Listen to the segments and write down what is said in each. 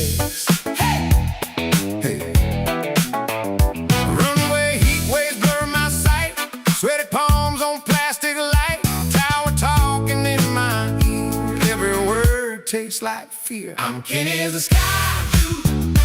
waves. Hey, hey. Runway heat waves blur my sight. Sweaty palms on plastic light. Tower talking in my ear. Every word tastes like fear. I'm Kinneas the Skydude,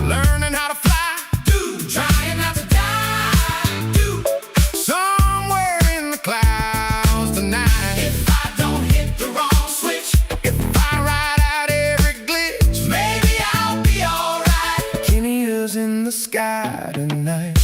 learning how to fly, dude, trying not to die, dude. Somewhere in the clouds tonight. If I don't hit the wrong switch, if I ride out every glitch, maybe I'll be alright. Kinneas in the sky tonight.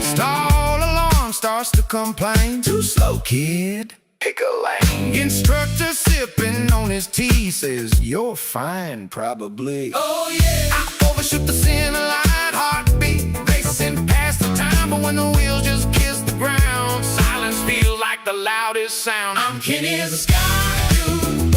Stall alarm starts to complain. Too slow, kid. Pick a lane. Instructor sipping on his tea says, you're fine, probably. Oh yeah. I overshoot the center line, heartbeat racing past the time, but when the wheels just kiss the ground, silence feels like the loudest sound. I'm Kinneas the Skydude,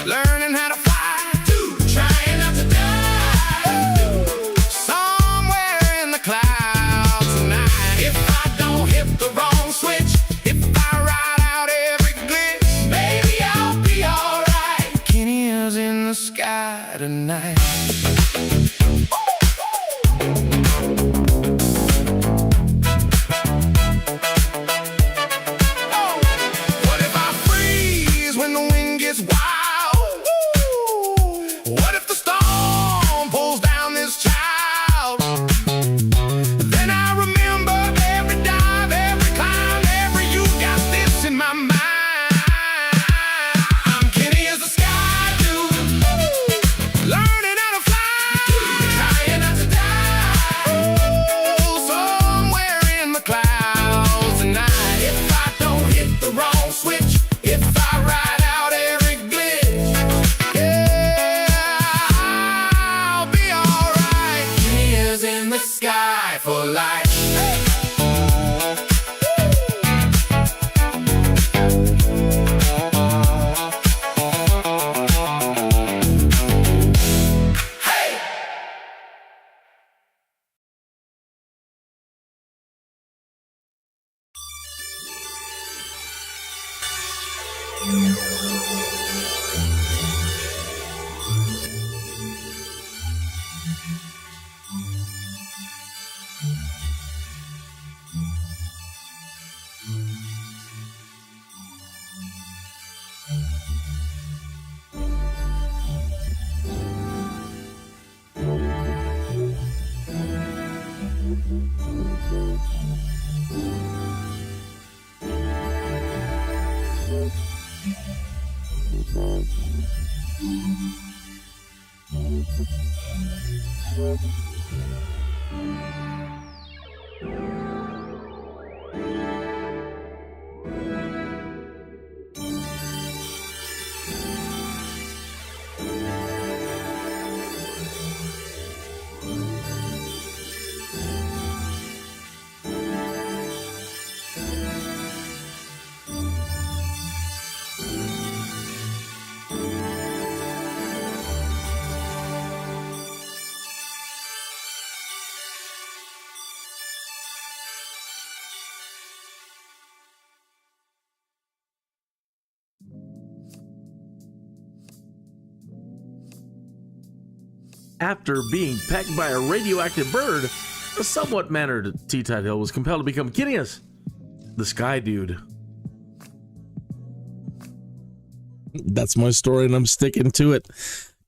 learning how to fly, dude, trying not to die, dude. Somewhere in the clouds tonight. If I don't hit the wrong switch, if I ride out every glitch, maybe I'll be alright. Kinneas in the sky tonight. What if I freeze when the wind gets wild? What if the storm pulls down this child? Then I remember every dive, every climb, every you got this in my mind. I'm Kinneas the Skydude, learning how to fly, trying not to die. Somewhere in the clouds tonight. If I don't hit the wrong switch, if I ride out every glitch, yeah, I'll be alright. Kinneas in the sky for life. Hey! After being pecked by a radioactive bird, a somewhat mannered Tuthill was compelled to become Kinneas the Skydude. That's my story, and I'm sticking to it.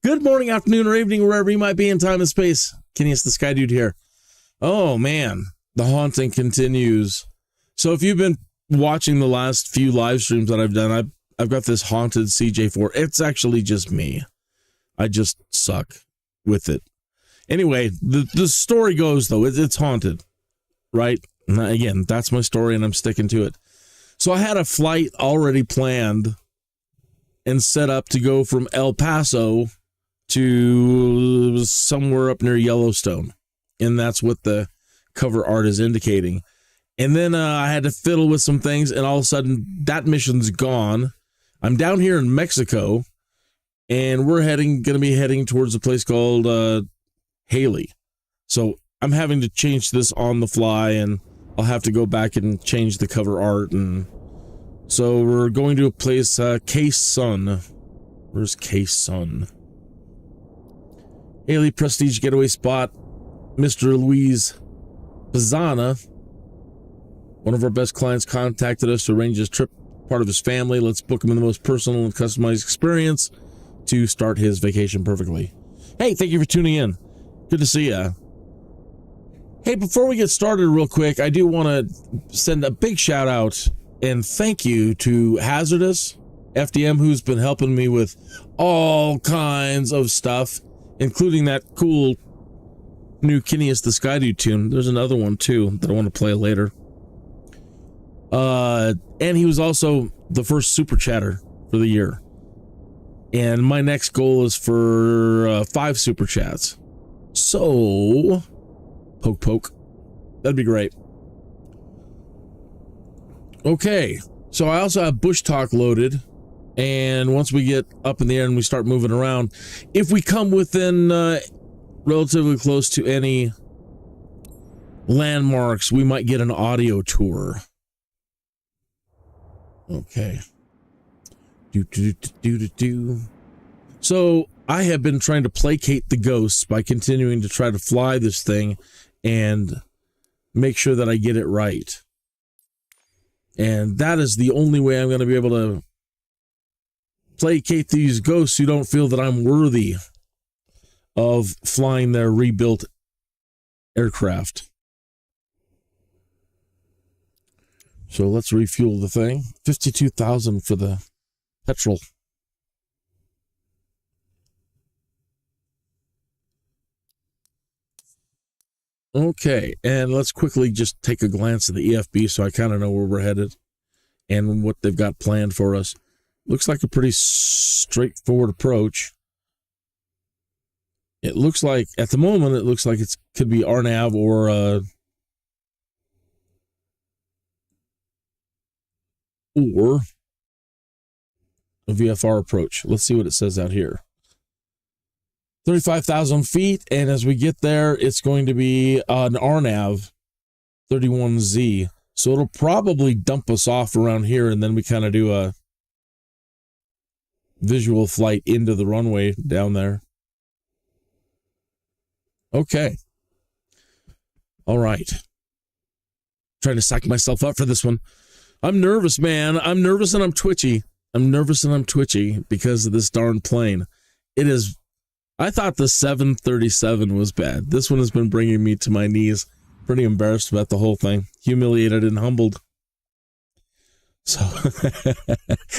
Good morning, afternoon, or evening, wherever you might be in time and space. Kinneas the Skydude here. Oh, man. The haunting continues. So if you've been watching the last few live streams that I've done, I've got this haunted CJ-4. It's actually just me. I just suck with it. Anyway, the story goes, though, it's haunted, right? And again, that's my story, and I'm sticking to it. So I had a flight already planned and set up to go from El Paso to somewhere up near Yellowstone. And that's what the cover art is indicating. And then I had to fiddle with some things, and all of a sudden, that mission's gone. I'm down here in Mexico, and we're going to be heading towards a place called Haley. So I'm having to change this on the fly, and I'll have to go back and change the cover art and So we're going to a place, K-Sun. Where's K-Sun? Haley Prestige Getaway Spot. Mr. Luis Pizzana, one of our best clients, contacted us to arrange his trip, part of his family. Let's book him in the most personal and customized experience to start his vacation perfectly. Hey, thank you for tuning in. Good to see ya. Hey, before we get started real quick, I do want to send a big shout out and thank you to Hazardous FDM, who's been helping me with all kinds of stuff, including that cool new Kinneas the Skydude tune. There's another one too that I want to play later. And he was also the first super chatter for the year. And my next goal is for 5 super chats. So, poke. That'd be great. Okay, so I also have Bushtalk loaded. And once we get up in the air and we start moving around, if we come within relatively close to any landmarks, we might get an audio tour. Okay. So I have been trying to placate the ghosts by continuing to try to fly this thing and make sure that I get it right. And that is the only way I'm going to be able to placate these ghosts who don't feel that I'm worthy of flying their rebuilt aircraft. So let's refuel the thing. 52,000 for the petrol. Okay, and let's quickly just take a glance at the EFB so I kind of know where we're headed and what they've got planned for us. Looks like a pretty straightforward approach. It looks like, at the moment, it looks like it could be RNAV or a VFR approach. Let's see what it says out here. 35,000 feet, and as we get there, it's going to be an RNAV 31Z. So it'll probably dump us off around here, and then we kind of do a visual flight into the runway down there. Okay. All right. Trying to psych myself up for this one. I'm nervous, man. I'm nervous and I'm twitchy. Because of this darn plane. It is. I thought the 737 was bad. This one has been bringing me to my knees. Pretty embarrassed about the whole thing. Humiliated and humbled. So,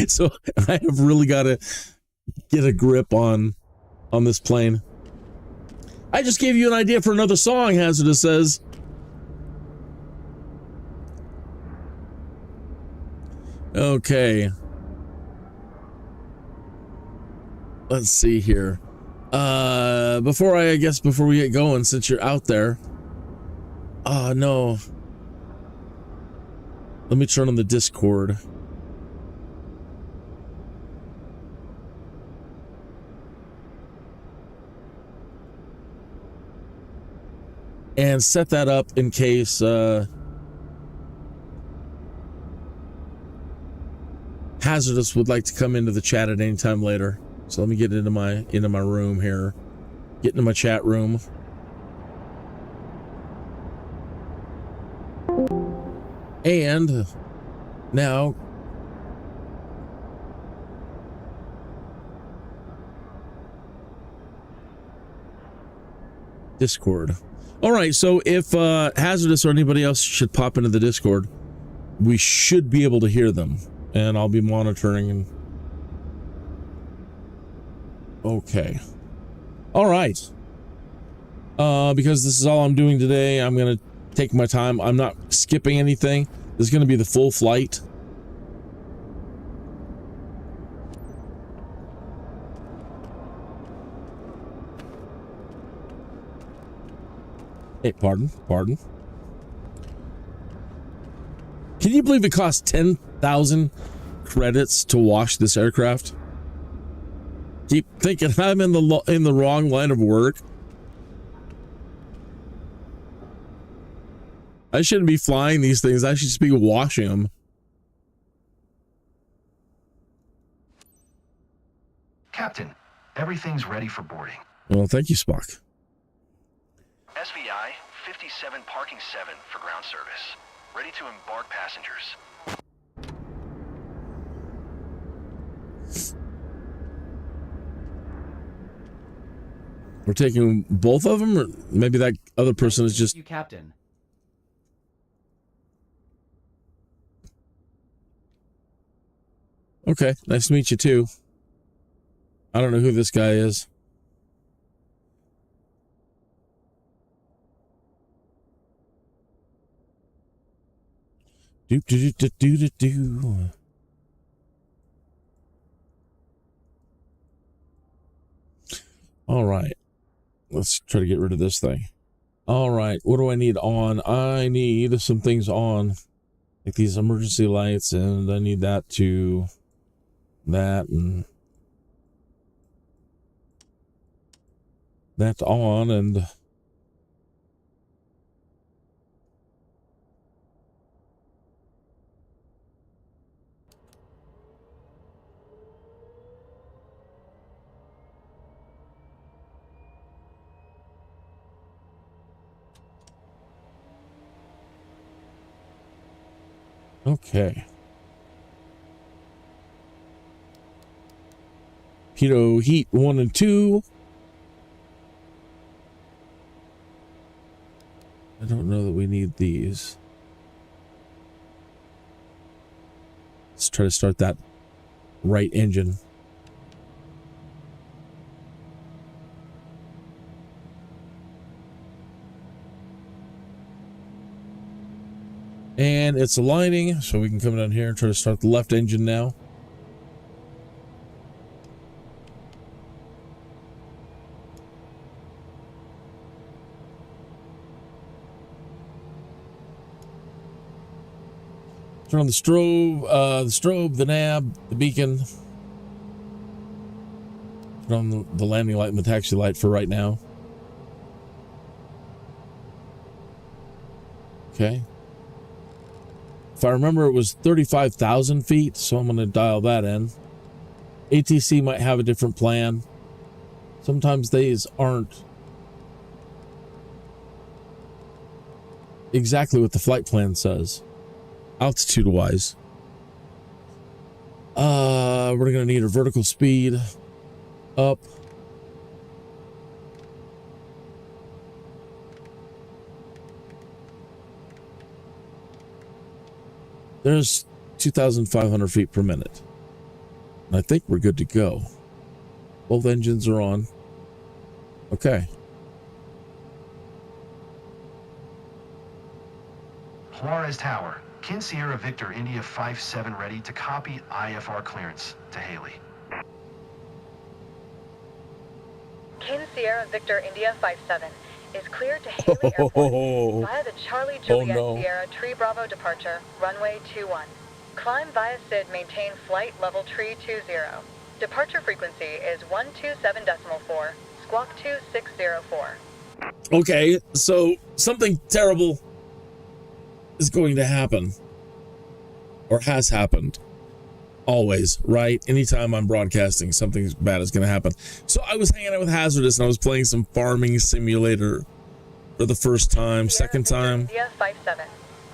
so I have really got to get a grip on this plane. I just gave you an idea for another song, Hazardous says. Okay. Let's see here. Before we get going, since you're out there. No. Let me turn on the Discord. And set that up in case Hazardous would like to come into the chat at any time later. So let me get into my room here. Get into my chat room. And now Discord. All right, so if Hazardous or anybody else should pop into the Discord, we should be able to hear them, and I'll be monitoring. And okay, all right. Because this is all I'm doing today, I'm gonna take my time. I'm not skipping anything. This is gonna be the full flight. Hey, pardon. Can you believe it costs 10,000 credits to wash this aircraft? Keep thinking I'm in the wrong line of work. I shouldn't be flying these things. I should just be washing them. Captain, everything's ready for boarding. Well, thank you, Spock. SVI 57 Parking 7 for ground service. Ready to embark passengers. We're taking both of them, or maybe that other person is just... You, Captain. Okay, nice to meet you, too. I don't know who this guy is. Do. All right. Let's try to get rid of this thing. All right. What do I need on? I need some things on, like these emergency lights, and I need that to that and that on, and okay. Pitot heat 1 and 2. I don't know that we need these. Let's try to start that right engine. And it's aligning, so we can come down here and try to start the left engine now. Turn on the strobe, the nav, the beacon. Turn on the landing light and the taxi light for right now. Okay. If I remember, it was 35,000 feet, so I'm going to dial that in. ATC might have a different plan. Sometimes these aren't exactly what the flight plan says, altitude-wise. We're going to need a vertical speed up. There's 2,500 feet per minute. And I think we're good to go. Both engines are on. Okay. Juarez Tower, Kin Sierra Victor India 57 ready to copy IFR clearance to Haley. Kin Sierra Victor India 57 is cleared to Haley Airport via the Charlie Juliet Sierra Tree Bravo departure, runway 21. Climb via SID, maintain flight level tree 20. Departure frequency is 127.4, squawk 2604. Okay, so something terrible is going to happen, or has happened. Always, right? Anytime I'm broadcasting, something bad is going to happen. So I was hanging out with Hazardous and I was playing some farming simulator for the first time. Second time. India 57.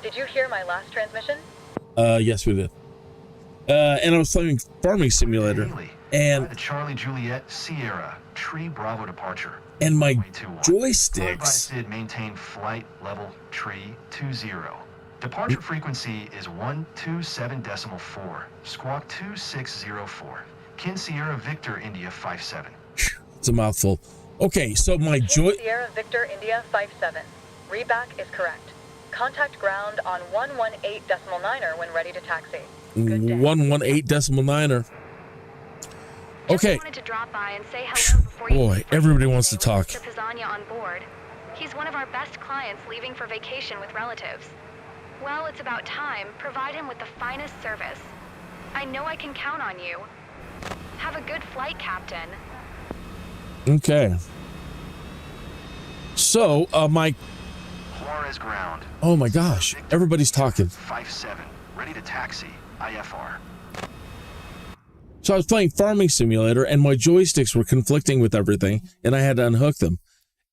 Did you hear my last transmission? Yes, we did. And I was playing farming simulator, Haley, and the Charlie Juliet Sierra Tree Bravo departure. and my Runway 21. joysticks. By SID, maintain flight level tree 20. Departure frequency is 127.4, squawk 2604. Kin Sierra Victor India 57. It's a mouthful. Okay, so my Kin Sierra Victor India 57. Readback is correct. Contact ground on 118.9 when ready to taxi. Good day. 118.9. Okay. Just wanted to drop by and say hello before you Boy, everybody wants to talk. Mr. Pizzagna on board. He's one of our best clients leaving for vacation with relatives. Well, it's about time. Provide him with the finest service. I know I can count on you. Have a good flight, Captain. Okay. So, my... Juarez ground. Oh my gosh, everybody's talking. 57, ready to taxi, IFR. So I was playing Farming Simulator and my joysticks were conflicting with everything and I had to unhook them.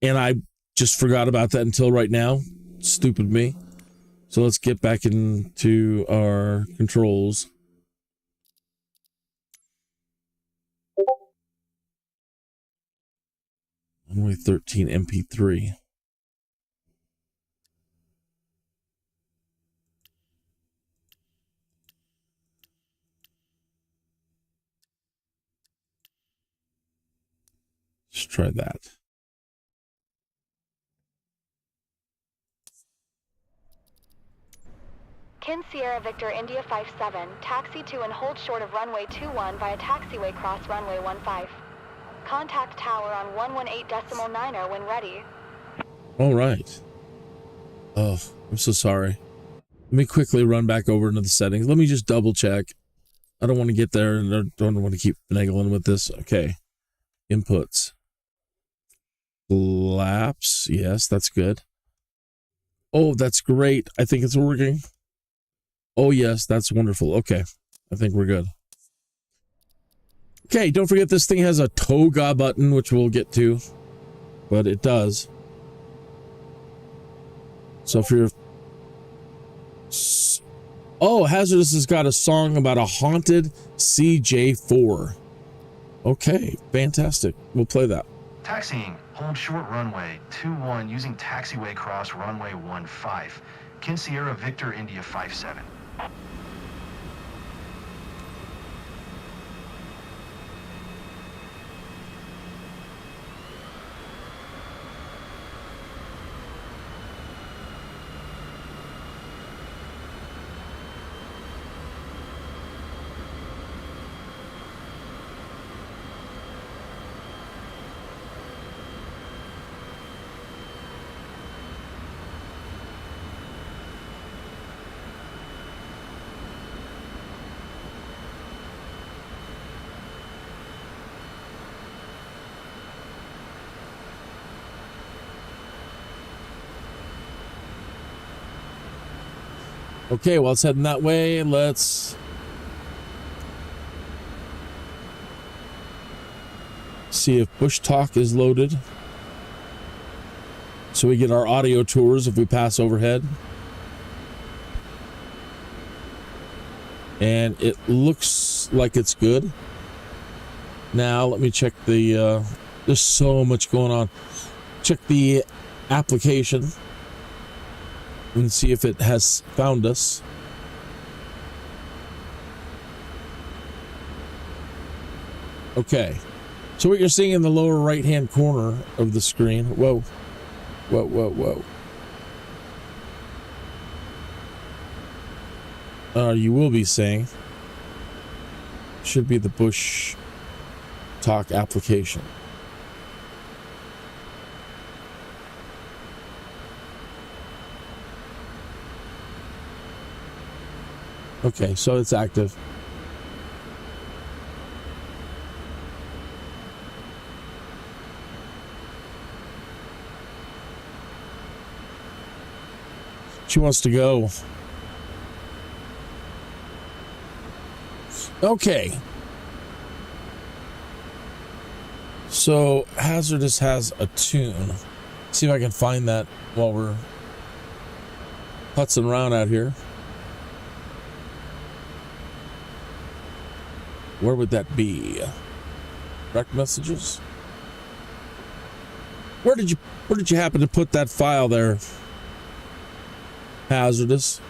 And I just forgot about that until right now. Stupid me. So let's get back into our controls. Runway 13 MP3. Let's try that. Kin Sierra Victor India 57, taxi to and hold short of runway 21 via taxiway cross runway 15. Contact tower on 118.9er when ready. All right. Oh, I'm so sorry. Let me quickly run back over into the settings. Let me just double check. I don't want to get there and I don't want to keep finagling with this. Okay. Inputs. Flaps. Yes, that's good. Oh, that's great. I think it's working. Oh, yes, that's wonderful. Okay. I think we're good. Okay, don't forget this thing has a toga button, which we'll get to. But it does. So if you're... Oh, Hazardous has got a song about a haunted CJ-4. Okay, fantastic. We'll play that. Taxiing, hold short runway 21 using taxiway cross runway 15. Kin Sierra Victor India 57. Okay, well, it's heading that way. Let's see if Bushtalk is loaded. So we get our audio tours if we pass overhead. And it looks like it's good. Now, let me check the... there's so much going on. Check the application. And see if it has found us. Okay. So what you're seeing in the lower right-hand corner of the screen. Whoa. Whoa, whoa, whoa. You will be saying. Should be the Bushtalk application. Okay, so it's active. She wants to go. Okay. So Hazardous has a tune. See if I can find that while we're putzing around out here. Where would that be? Direct messages? Where did you happen to put that file there? Hazardous.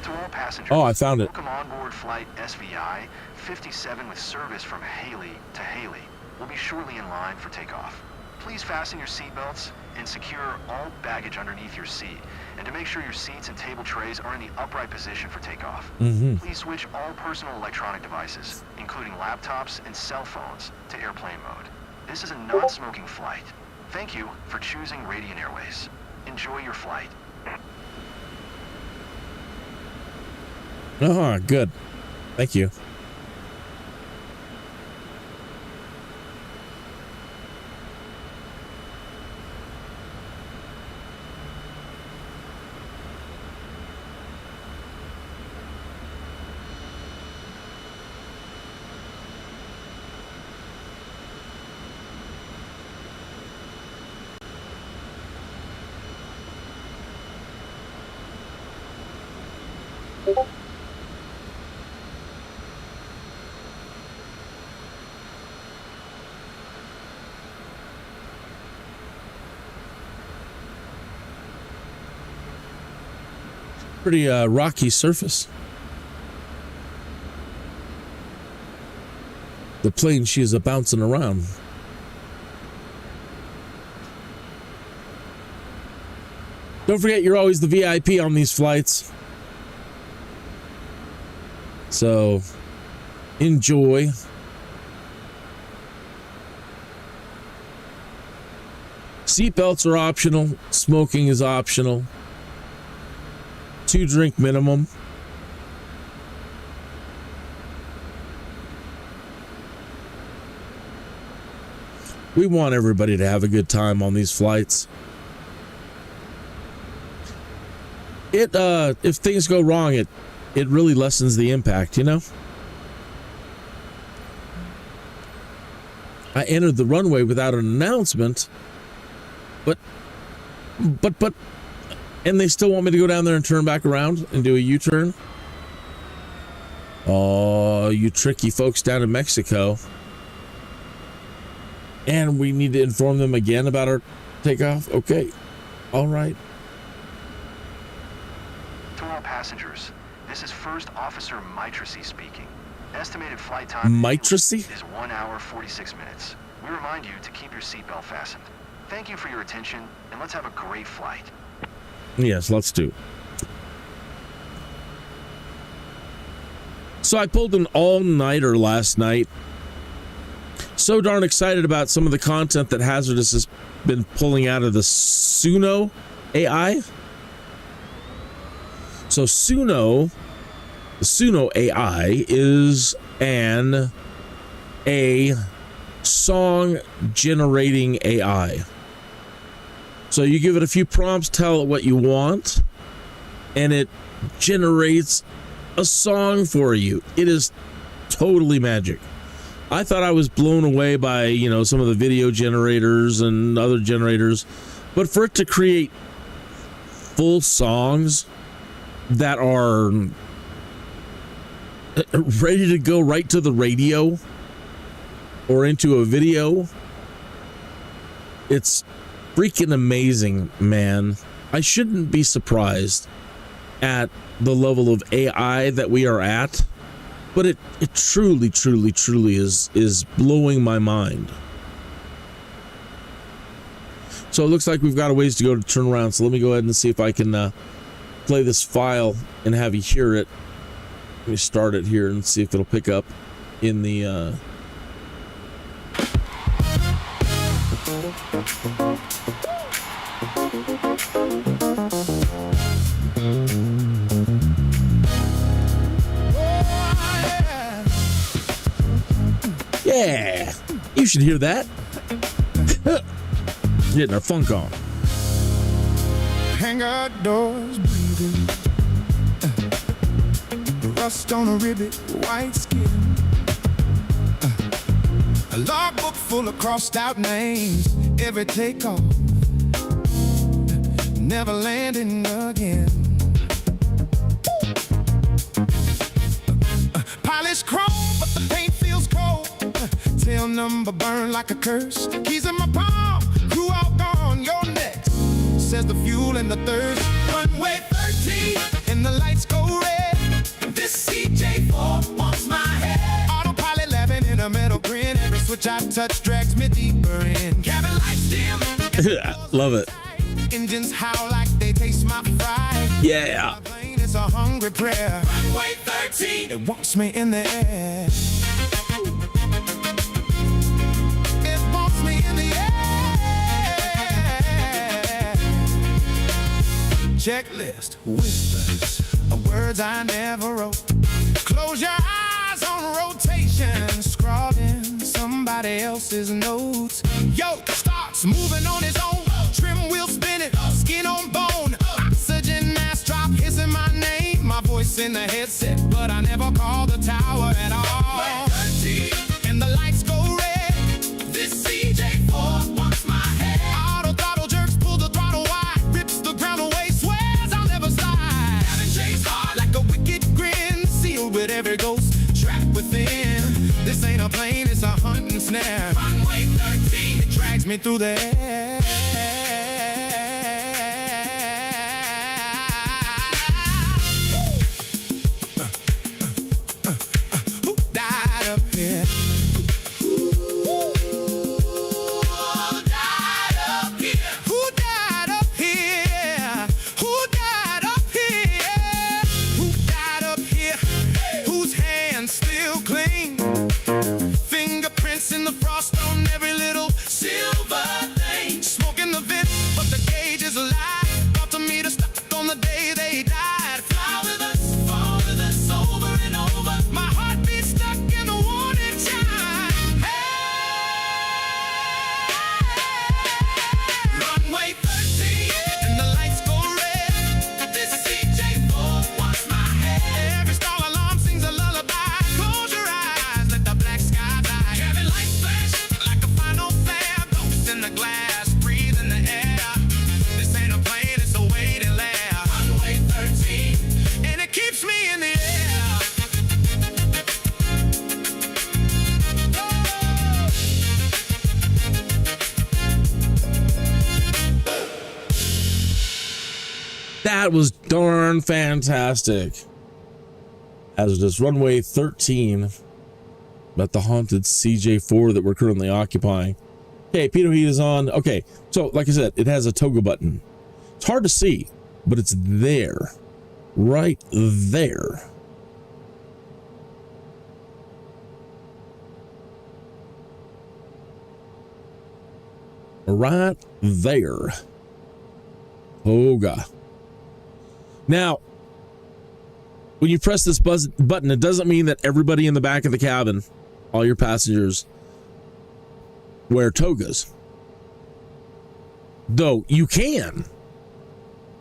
To all passengers, oh, I found it. Welcome on board flight SVI 57 with service from Haley to Haley. We'll be shortly in line for takeoff. Please fasten your seatbelts and secure all baggage underneath your seat. And to make sure your seats and table trays are in the upright position for takeoff. Please switch all personal electronic devices, including laptops and cell phones, to airplane mode. This is a non-smoking flight. Thank you for choosing Radiant Airways. Enjoy your flight. Oh, good. Thank you. Pretty rocky surface. The plane she is a bouncing around. Don't forget, you're always the VIP on these flights. So, enjoy. Seatbelts are optional. Smoking is optional. 2-drink minimum. We want everybody to have a good time on these flights. If things go wrong, it really lessens the impact, you know? I entered the runway without an announcement, but and they still want me to go down there and turn back around and do a U-turn? Oh, you tricky folks down in Mexico. And we need to inform them again about our takeoff? Okay. All right. To all passengers, this is First Officer Mitracy speaking. Estimated flight time Mitracy? is 1 hour 46 minutes. We remind you to keep your seatbelt fastened. Thank you for your attention, and let's have a great flight. Yes, let's do. So I pulled an all-nighter last night. So darn excited about some of the content that Hazardous has been pulling out of the Suno AI. So the Suno AI is a song generating AI. So you give it a few prompts, tell it what you want, and it generates a song for you. It is totally magic. I thought I was blown away by, some of the video generators and other generators, but for it to create full songs that are ready to go right to the radio or into a video, it's freaking amazing, man. I shouldn't be surprised at the level of AI that we are at, but it truly is blowing my mind. So it looks like we've got a ways to go to turn around, so let me go ahead and see if I can play this file and have you hear it. Let me start it here and see if it'll pick up in the yeah, you should hear that. Getting our funk on. Hang outdoors breathing, rust on a ribbit, white skin, a logbook full of crossed out names, every takeoff, never landing again. Polished chrome, but the paint feels cold. Tail number burned like a curse. Keys in my palm, crew all gone, you're next. Says the fuel and the thirst. Runway 13, and the lights go red. This CJ-4 wants my head. Autopilot laughing in a metal grin. Every switch I touch drags me deeper in. Cabin lights dim. Love it. Engines howl like they taste my fry. Yeah. My plane is a hungry prayer. Runway 13, it wants me in the air. It wants me in the air. Checklist whispers of words I never wrote. Close your eyes on rotation, scrawled in somebody else's notes. Yoke starts moving on its own. Trim wheel spinning, skin on bone. Oxygen mask drop, hissing my name. My voice in the headset, but I never call the tower at all. And the lights go red. This CJ-4 wants my head. Auto throttle jerks, pull the throttle wide. Rips the ground away, swears I'll never slide. Cabin chase hard like a a wicked grin, sealed with every ghost trapped within. This ain't a plane, it's a hunting snare. Runway 13, it drags me through the air. Who died up here? In the frost on every little silver thing. Smoke in the vent, but the gauge is alive. Brought to meet us on the day they died. Fly with us, fall with us, over and over. My heartbeat stuck in the warning chime. Hey, runway 13, and the lights go red. This CJ-4 wants my head. Every stall alarm sings a lullaby. Close your eyes, let the black sky die. Like a final flare, ghosts in the glass, breathe in the air. This ain't a plane, it's a waiting lair. Runway 13, and it keeps me in the air. That was darn fantastic. Hazardous runway 13. About the haunted CJ-4 that we're currently occupying. Okay, pitot heat is on. Okay, so like I said, it has a toga button. It's hard to see, but it's there. Right there. Right there. Toga. Now, when you press this button, it doesn't mean that everybody in the back of the cabin, all your passengers, wear togas. Though you can,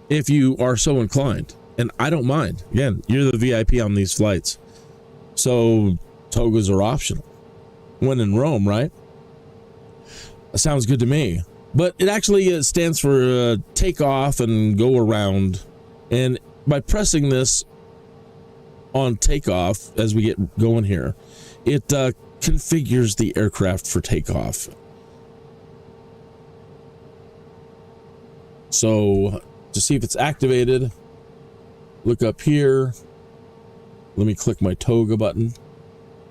if you are so inclined. And I don't mind. Again, you're the VIP on these flights. So togas are optional. When in Rome, right? That sounds good to me. But it actually stands for takeoff and go around. And by pressing this on takeoff, as we get going here, it configures the aircraft for takeoff. So to see if it's activated, look up here. Let me click my toga button.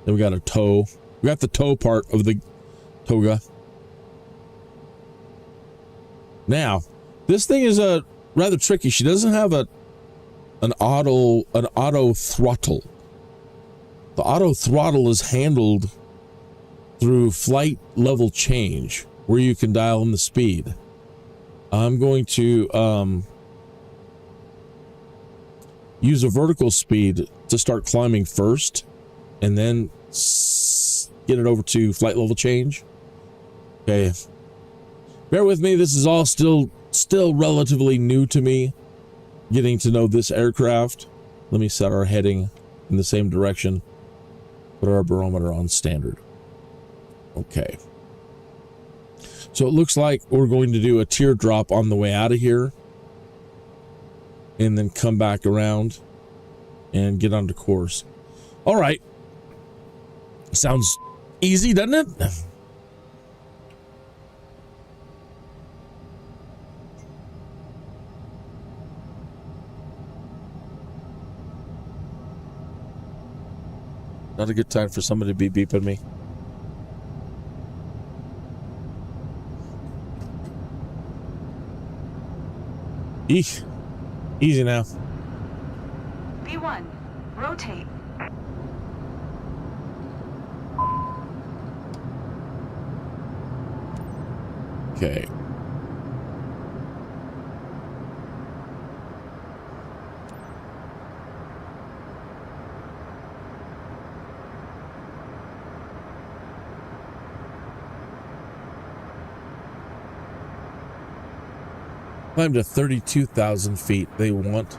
Then we got a tow. We got the tow part of the toga. Now, this thing is rather tricky. She doesn't have an auto throttle. The auto throttle is handled through flight level change, where you can dial in the speed. I'm going to use a vertical speed to start climbing first, and then get it over to flight level change. Okay. Bear with me. This is all still relatively new to me, getting to know this aircraft. Let me set our heading in the same direction. Put our barometer on standard. Okay. So it looks like we're going to do a teardrop on the way out of here, and then come back around and get onto course. All right. Sounds easy, doesn't it? Not a good time for somebody to be beeping me. Eesh. Easy now. B1, rotate. Okay. Climb to 32,000 feet. They want.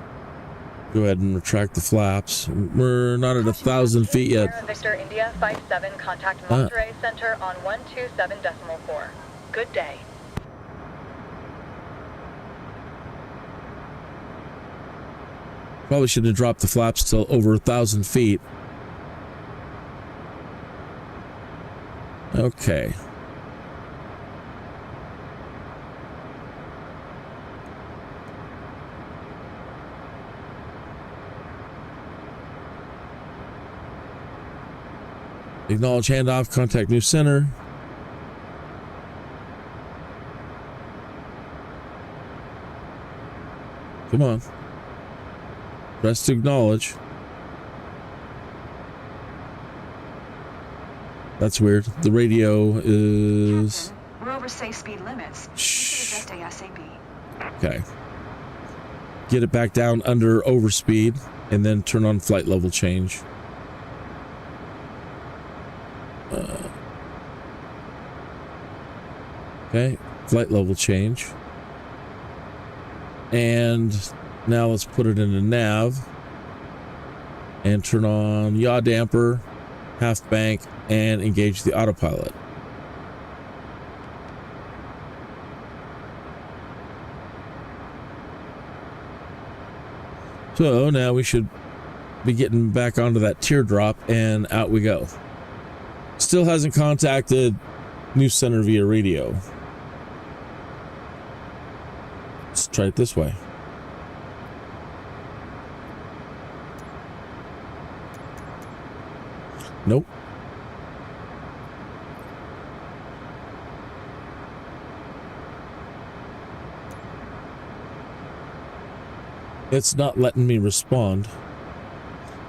Go ahead and retract the flaps. We're not at 1,000 feet yet. Victor India 57, contact Monterey Center on 127.4. Good day. Probably should have dropped the flaps till over 1,000 feet. Okay. Acknowledge handoff, contact new center. Come on. Press to acknowledge. That's weird. The radio is... Captain, we're over safe speed limits. Shh. You should adjust ASAP. Okay. Get it back down under overspeed and then turn on flight level change. Okay, flight level change. And now let's put it in the nav and turn on yaw damper, half bank, and engage the autopilot. So now we should be getting back onto that teardrop, and out we go. Still hasn't contacted new center via radio. Let's try it this way. Nope. It's not letting me respond.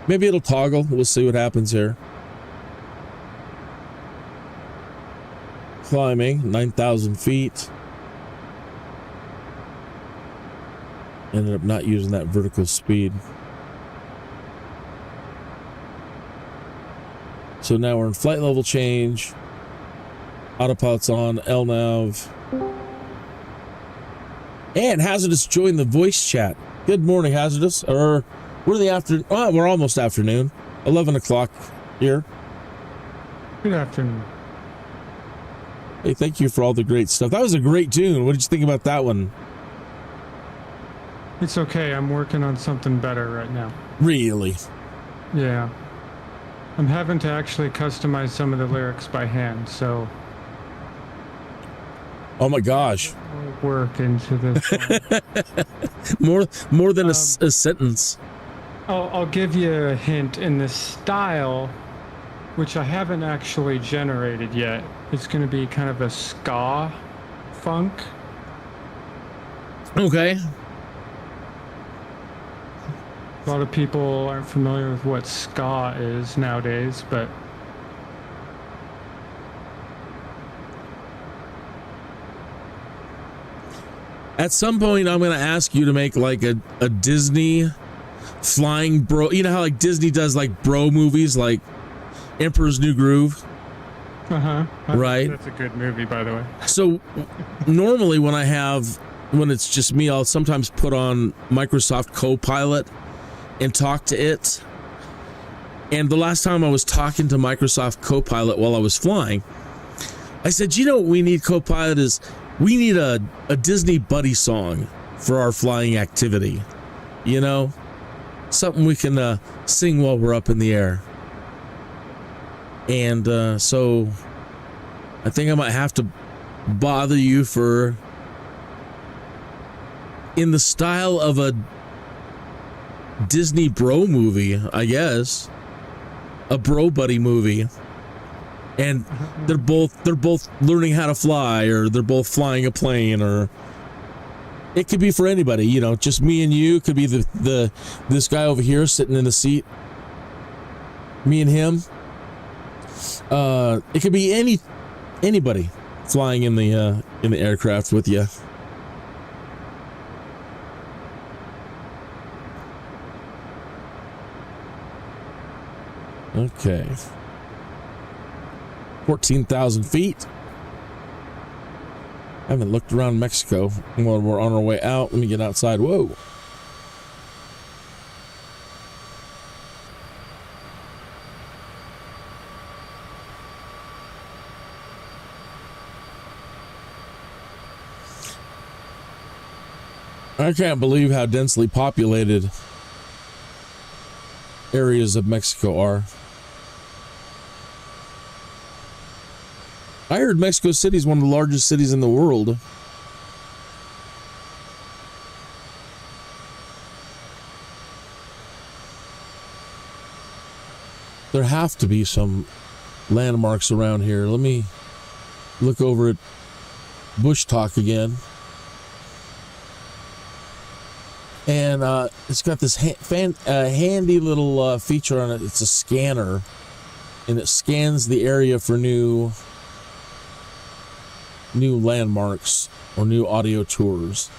Maybe it'll toggle. We'll see what happens here. Climbing 9,000 feet. Ended up not using that vertical speed. So now we're in flight level change. Autopilot's on, LNAV. And Hazardous joined the voice chat. Good morning, Hazardous. Or we're the afternoon. Oh, we're almost afternoon. 11 o'clock here. Good afternoon. Hey, thank you for all the great stuff. That was a great tune. What did you think about that one? It's okay. I'm working on something better right now. Really? Yeah. I'm having to actually customize some of the lyrics by hand, so... Oh my gosh. Work into this one. more than a sentence. I'll give you a hint. In the style, which I haven't actually generated yet, it's going to be kind of a ska funk. Okay. A lot of people aren't familiar with what ska is nowadays, but at some point I'm going to ask you to make like a Disney flying bro. You know how like Disney does like bro movies like Emperor's New Groove? Right. That's a good movie, by the way. So normally when it's just me, I'll sometimes put on Microsoft Copilot and talk to it. And the last time I was talking to Microsoft Copilot while I was flying, I said, you know what we need, Copilot, is we need a Disney buddy song for our flying activity. You know? Something we can sing while we're up in the air. And so I think I might have to bother you for, in the style of a Disney bro movie, I guess, a bro buddy movie, and they're both learning how to fly, or they're both flying a plane, or it could be for anybody, you know, just me and you. Could be this guy over here sitting in the seat, me and him. It could be anybody flying in the aircraft with you. Okay. 14,000 feet. I haven't looked around Mexico while we're on our way out. Let me get outside. Whoa. I can't believe how densely populated areas of Mexico are. I heard Mexico City is one of the largest cities in the world. There have to be some landmarks around here. Let me look over at Bushtalk again. And it's got this handy little feature on it. It's a scanner, and it scans the area for new landmarks or new audio tours.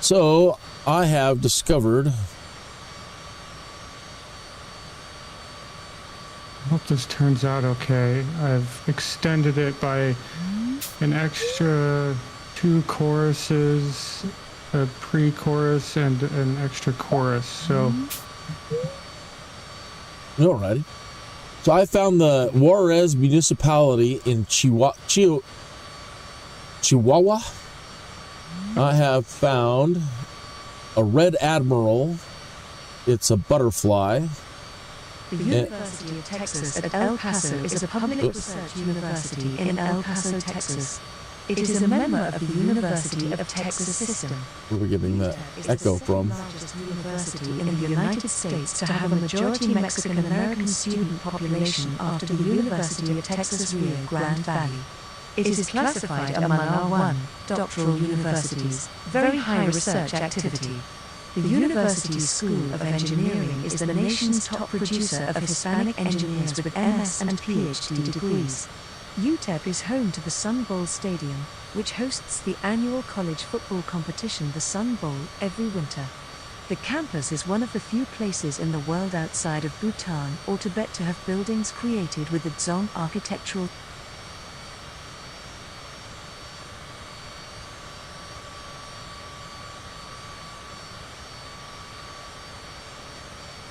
So I have discovered. I hope this turns out okay. I've extended it by an extra 2 choruses, a pre-chorus, and an extra chorus. So, Alrighty. So I found the Juarez municipality in Chihuahua. I have found a red admiral. It's a butterfly. The University of Texas at El Paso is a public research university in El Paso, Texas. It is a member of the University of Texas system. Where are we getting that echo from? It is the largest university in the United States to have a majority Mexican-American student population after the University of Texas Rio Grande Valley. It is classified among R1 doctoral universities, very high research activity. The University School of Engineering is the nation's top producer of Hispanic engineers with MS and PhD degrees. UTEP is home to the Sun Bowl Stadium, which hosts the annual college football competition, the Sun Bowl, every winter. The campus is one of the few places in the world outside of Bhutan or Tibet to have buildings created with the Dzong architectural.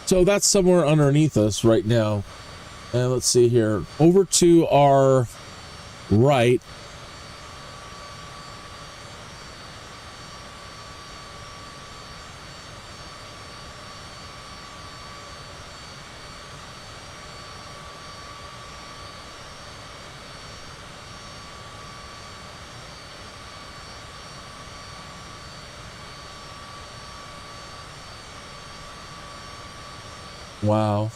So that's somewhere underneath us right now. And let's see here. Over to our right. Wow.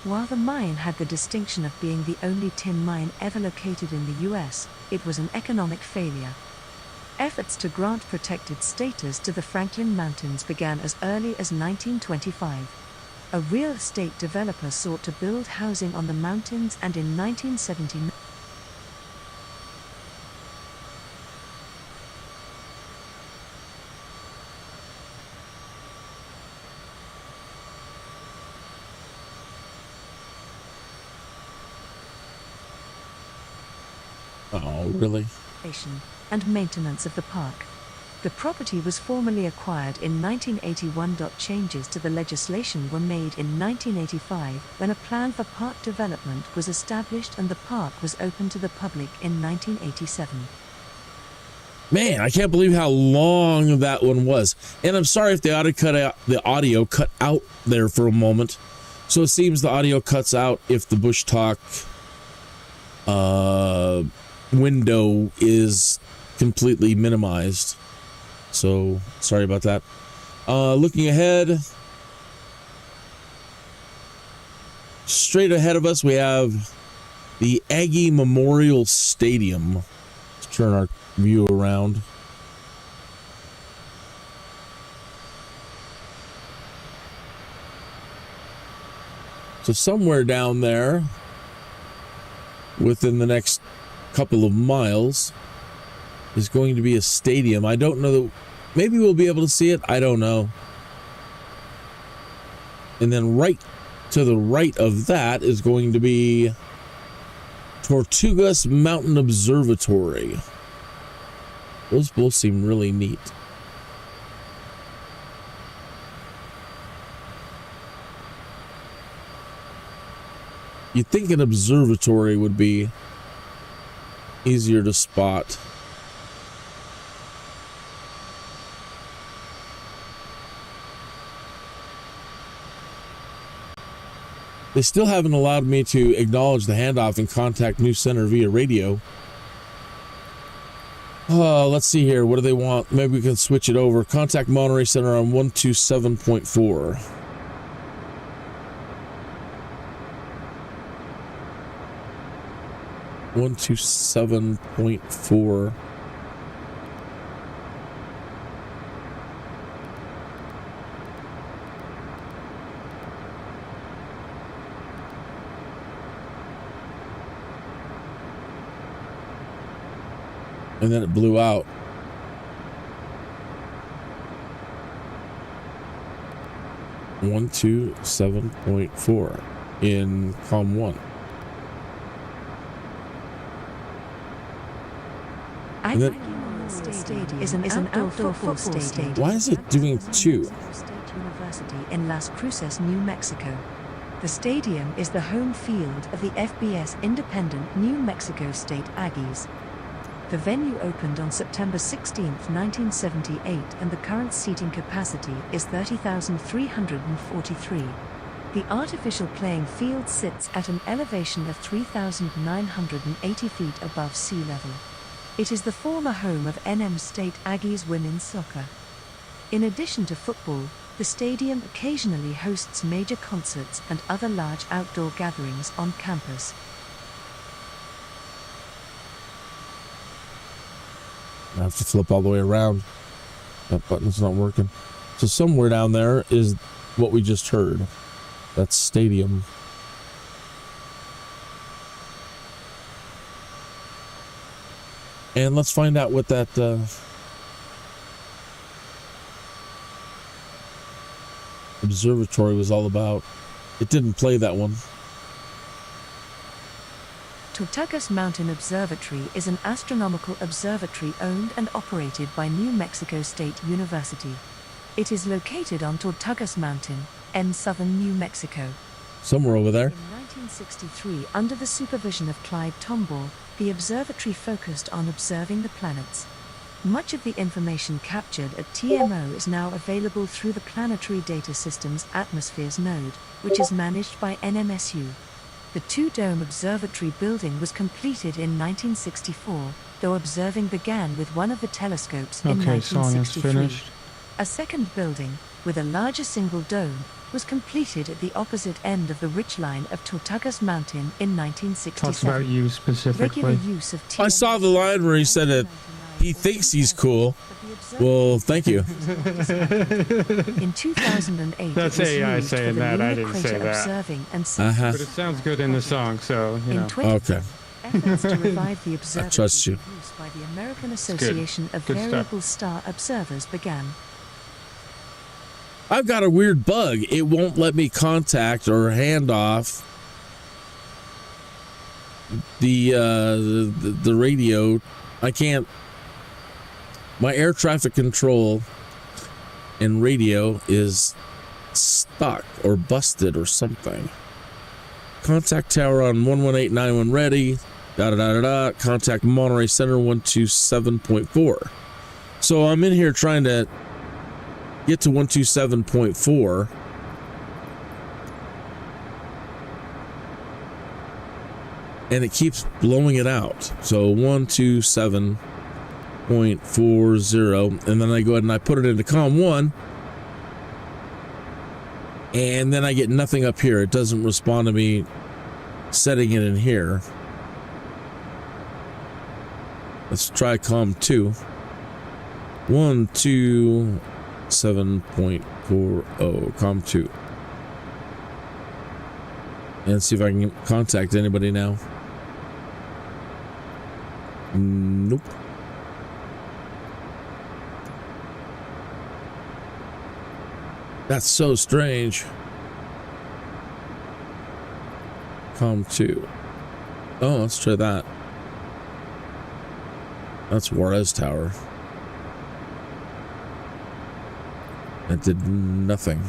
While the mine had the distinction of being the only tin mine ever located in the US, it was an economic failure. Efforts to grant protected status to the Franklin Mountains began as early as 1925. A real estate developer sought to build housing on the mountains, and in 1979, Oh, really? and maintenance of the park. The property was formally acquired in 1981. Changes to the legislation were made in 1985 when a plan for park development was established, and the park was opened to the public in 1987. Man, I can't believe how long that one was. And I'm sorry if the audio cut out there for a moment. So it seems the audio cuts out if the Bushtalk window is completely minimized. So sorry about that. Looking ahead, straight ahead of us, we have the Aggie Memorial Stadium. Let's turn our view around. So somewhere down there, within the next couple of miles, is going to be a stadium. I don't know that, maybe we'll be able to see it. I don't know. And then right to the right of that is going to be Tortugas Mountain Observatory. Those both seem really neat. You'd think an observatory would be easier to spot. They still haven't allowed me to acknowledge the handoff and contact New Center via radio. Let's see here. What do they want? Maybe we can switch it over. Contact Monterey Center on 127.4. One two 7.4. And then it blew out. One two 7.4 in COM 1. And then, is an outdoor football stadium. why is it doing 2? State University in Las Cruces, New Mexico. The stadium is the home field of the FBS Independent New Mexico State Aggies. The venue opened on September 16, 1978, and the current seating capacity is 30,343. The artificial playing field sits at an elevation of 3,980 feet above sea level. It is the former home of NM State Aggies women's soccer. In addition to football, the stadium occasionally hosts major concerts and other large outdoor gatherings on campus. I have to flip all the way around. That button's not working. So somewhere down there is what we just heard. That's stadium. And let's find out what that observatory was all about. It didn't play that one. Tortugas Mountain Observatory is an astronomical observatory owned and operated by New Mexico State University. It is located on Tortugas Mountain, in southern New Mexico. Somewhere over there. In 1963, under the supervision of Clyde Tombaugh, the observatory focused on observing the planets. Much of the information captured at TMO is now available through the Planetary Data Systems Atmospheres node, which is managed by NMSU. The two-dome observatory building was completed in 1964, though observing began with one of the telescopes in 1963. A second building, with a larger single dome, was completed at the opposite end of the ridgeline of Tortugas Mountain in 1967. Talks about you specifically. Regular use of I saw the line where he said that he thinks he's cool. Well, thank you. In 2008, That's AI saying that. I didn't say that. Observing and But it sounds good in the song, so, you know. Okay. Efforts to revive the observatory I trust you. produced by the American Association of Good stuff. Variable Star Observers began. I've got a weird bug. It won't let me contact or hand off the radio. I can't. My air traffic control and radio is stuck or busted or something. Contact tower on 11891 ready. Contact Monterey Center 127.4. So I'm in here trying to get to 127.4. and it keeps blowing it out. So 127.40, and then I go ahead and I put it into COM 1, and then I get nothing up here. It doesn't respond to me setting it in here. Let's try COM 2. 127.40 COM 2. And see if I can contact anybody now. Nope. That's so strange. COM 2. Oh, let's try that. That's Juarez Tower. It did nothing.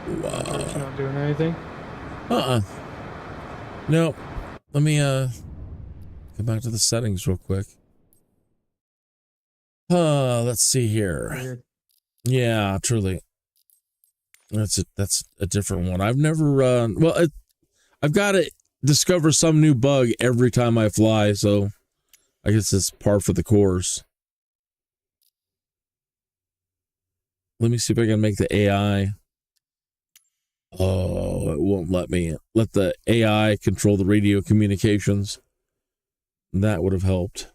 Wow. It's not doing anything? No. Let me go back to the settings real quick. Let's see here. Weird. Yeah, truly. That's a different one. I've never I've got to discover some new bug every time I fly, so I guess it's par for the course. Let me see if I can make the AI. Oh, it won't let me. Let the AI control the radio communications. That would have helped.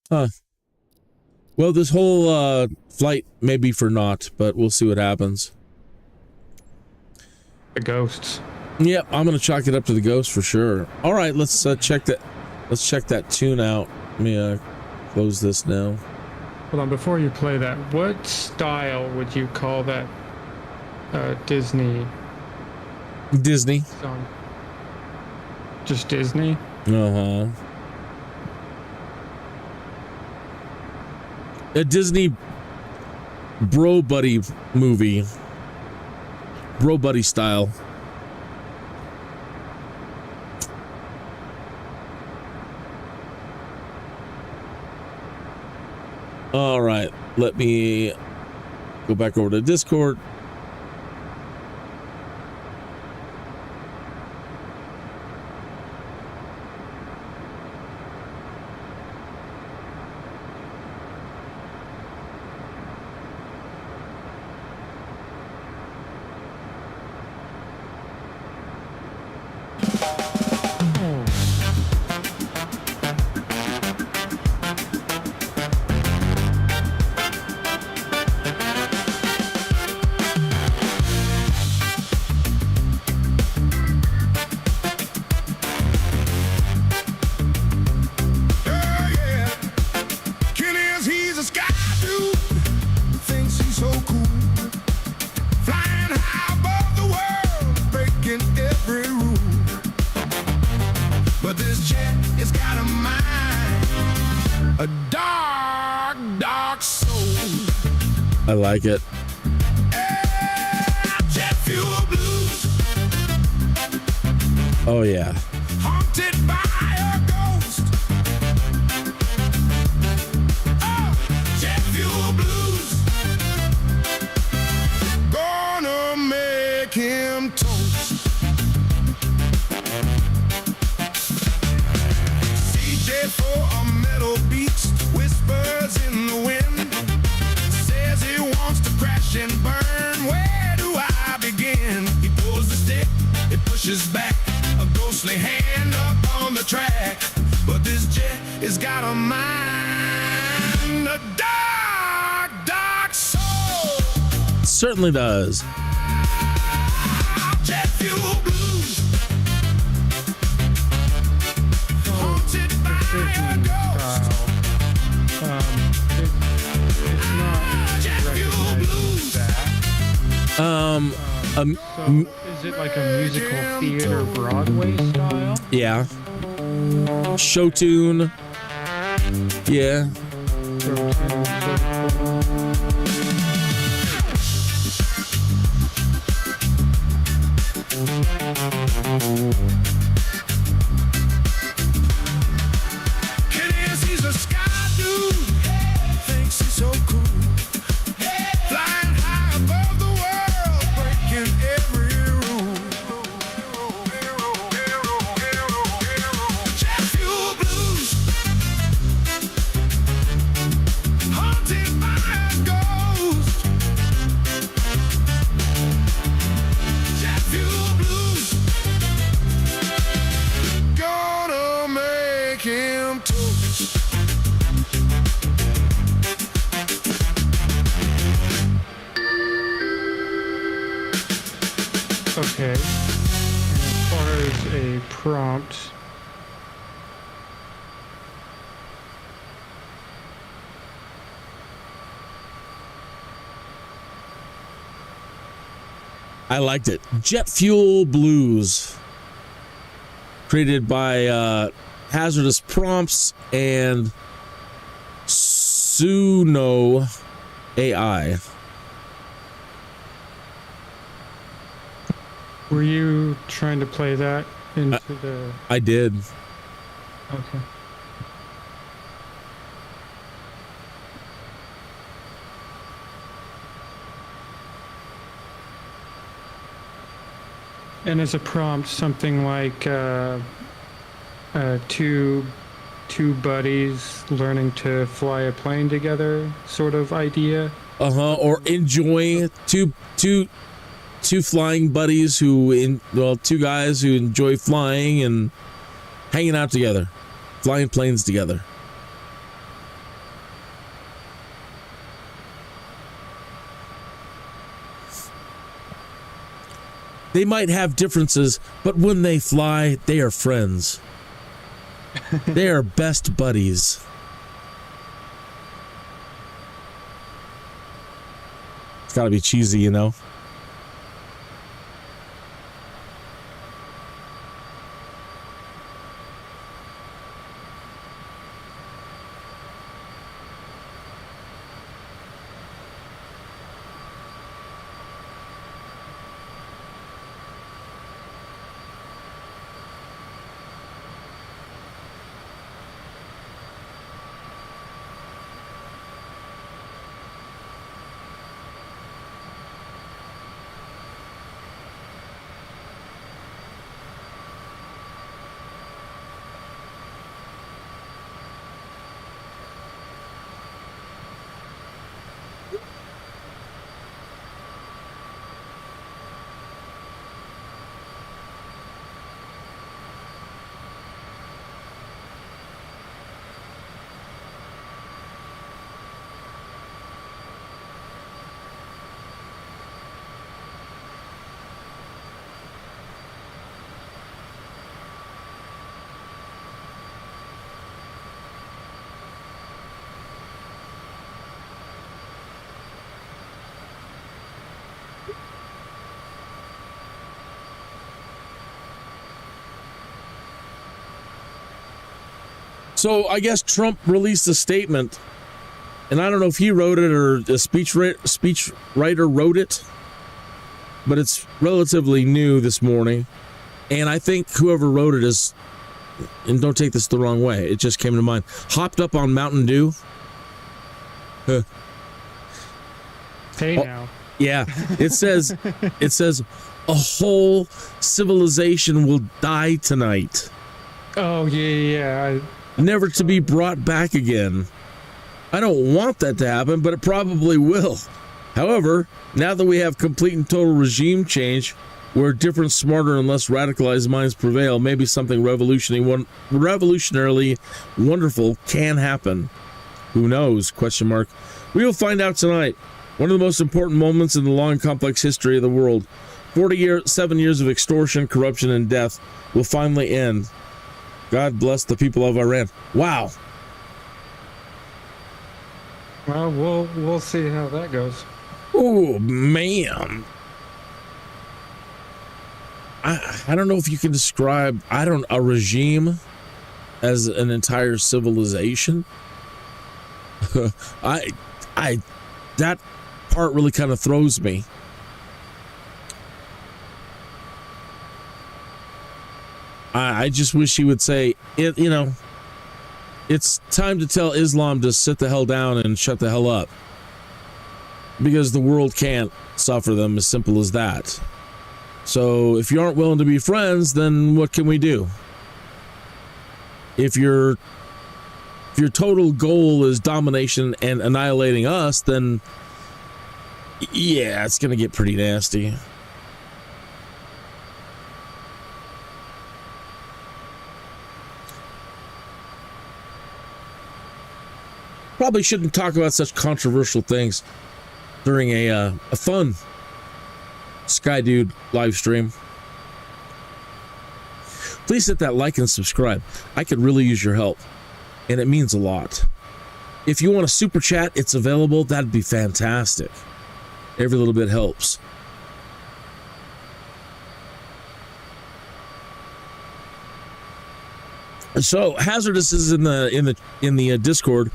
Huh. Well, this whole flight may be for naught, but we'll see what happens. The ghosts. Yep, I'm gonna chalk it up to the ghost for sure. All right, let's check that. Let's check that tune out. Let me close this now. Hold on, before you play that, what style would you call that Disney song? Just Disney? Uh-huh. A Disney bro buddy movie. Bro buddy style. All right, let me go back over to Discord. I like it. Oh yeah. Haunted by a ghost. Jet fuel blues. Gonna make him toast. CJ-4, a metal beast, whispers in the wind. Says he wants to crash and burn. Where do I begin? He pulls the stick, it pushes back. A ghostly hand up on the track. But this jet has got a mind. A dark, dark soul. Certainly does. Jet fuel blues. Haunted by a ghost. It's not Jet fuel blues. So is it like a musical theater Broadway style? Yeah. Show tune. Yeah. them too. Okay. And as far as a prompt, I liked it. Jet Fuel Blues, created by Hazardous Prompts and Suno AI. were you trying to play that into the... I did. Okay. And as a prompt, something like two buddies learning to fly a plane together, sort of idea. Or enjoy two flying buddies two guys who enjoy flying and hanging out together, flying planes together. They might have differences, but when they fly, they are friends. They are best buddies. It's got to be cheesy, you know? So I guess Trump released a statement, and I don't know if he wrote it or a speechwriter wrote it, but it's relatively new this morning. And I think whoever wrote it is, and don't take this the wrong way, it just came to mind, hopped up on Mountain Dew. Hey now. Yeah, it says a whole civilization will die tonight. Oh, yeah. Never to be brought back again. I don't want that to happen, but it probably will. However, now that we have complete and total regime change, where different, smarter, and less radicalized minds prevail, maybe something revolutionarily wonderful can happen. Who knows? Question mark. We will find out tonight. One of the most important moments in the long and complex history of the world. 7 years of extortion, corruption, and death will finally end. God bless the people of Iran. Wow. Well, we'll see how that goes. Oh, man. I don't know if you can describe a regime as an entire civilization. That part really kind of throws me. I just wish he would say it, it's time to tell Islam to sit the hell down and shut the hell up, because the world can't suffer them, as simple as that. So if you aren't willing to be friends, then what can we do? If your total goal is domination and annihilating us, then yeah, it's going to get pretty nasty. probably shouldn't talk about such controversial things during a fun Skydude live stream. Please hit that like and subscribe. I could really use your help, and it means a lot. If you want a super chat, it's available. That'd be fantastic. Every little bit helps. So Hazardous is in the Discord,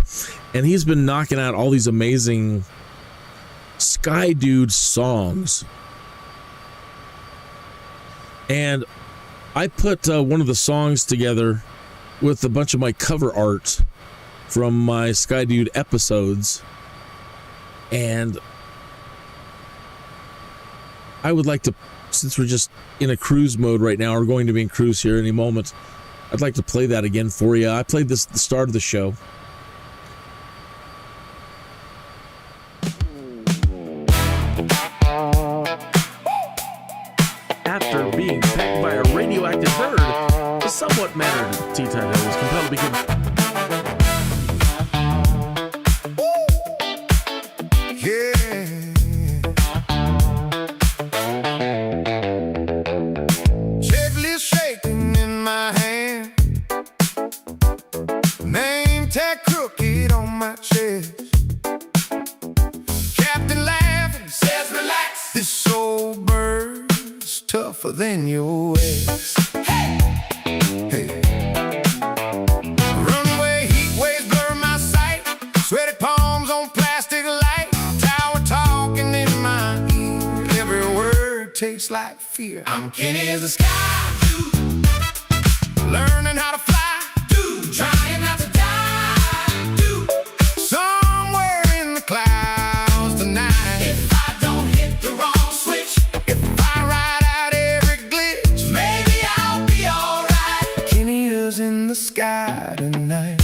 and he's been knocking out all these amazing Skydude songs. And I put one of the songs together with a bunch of my cover art from my Skydude episodes, and I would like to, since we're just in a cruise mode right now, we're going to be in cruise here any moment, I'd like to play that again for you. I played this at the start of the show. After being pecked by a radioactive bird, the somewhat mannered T-Type was compelled to become... Than your ways. Hey! Hey! Runway heat waves blur my sight. Sweaty palms on plastic light. Tower talking in my ear. Every word tastes like fear. I'm Kinneas the Skydude, learning how to fly. Dude, trying not to die. Dude, somewhere in the clouds tonight. If I don't hit the wrong switch, if I ride out maybe I'll be alright. Kinneas in the sky tonight.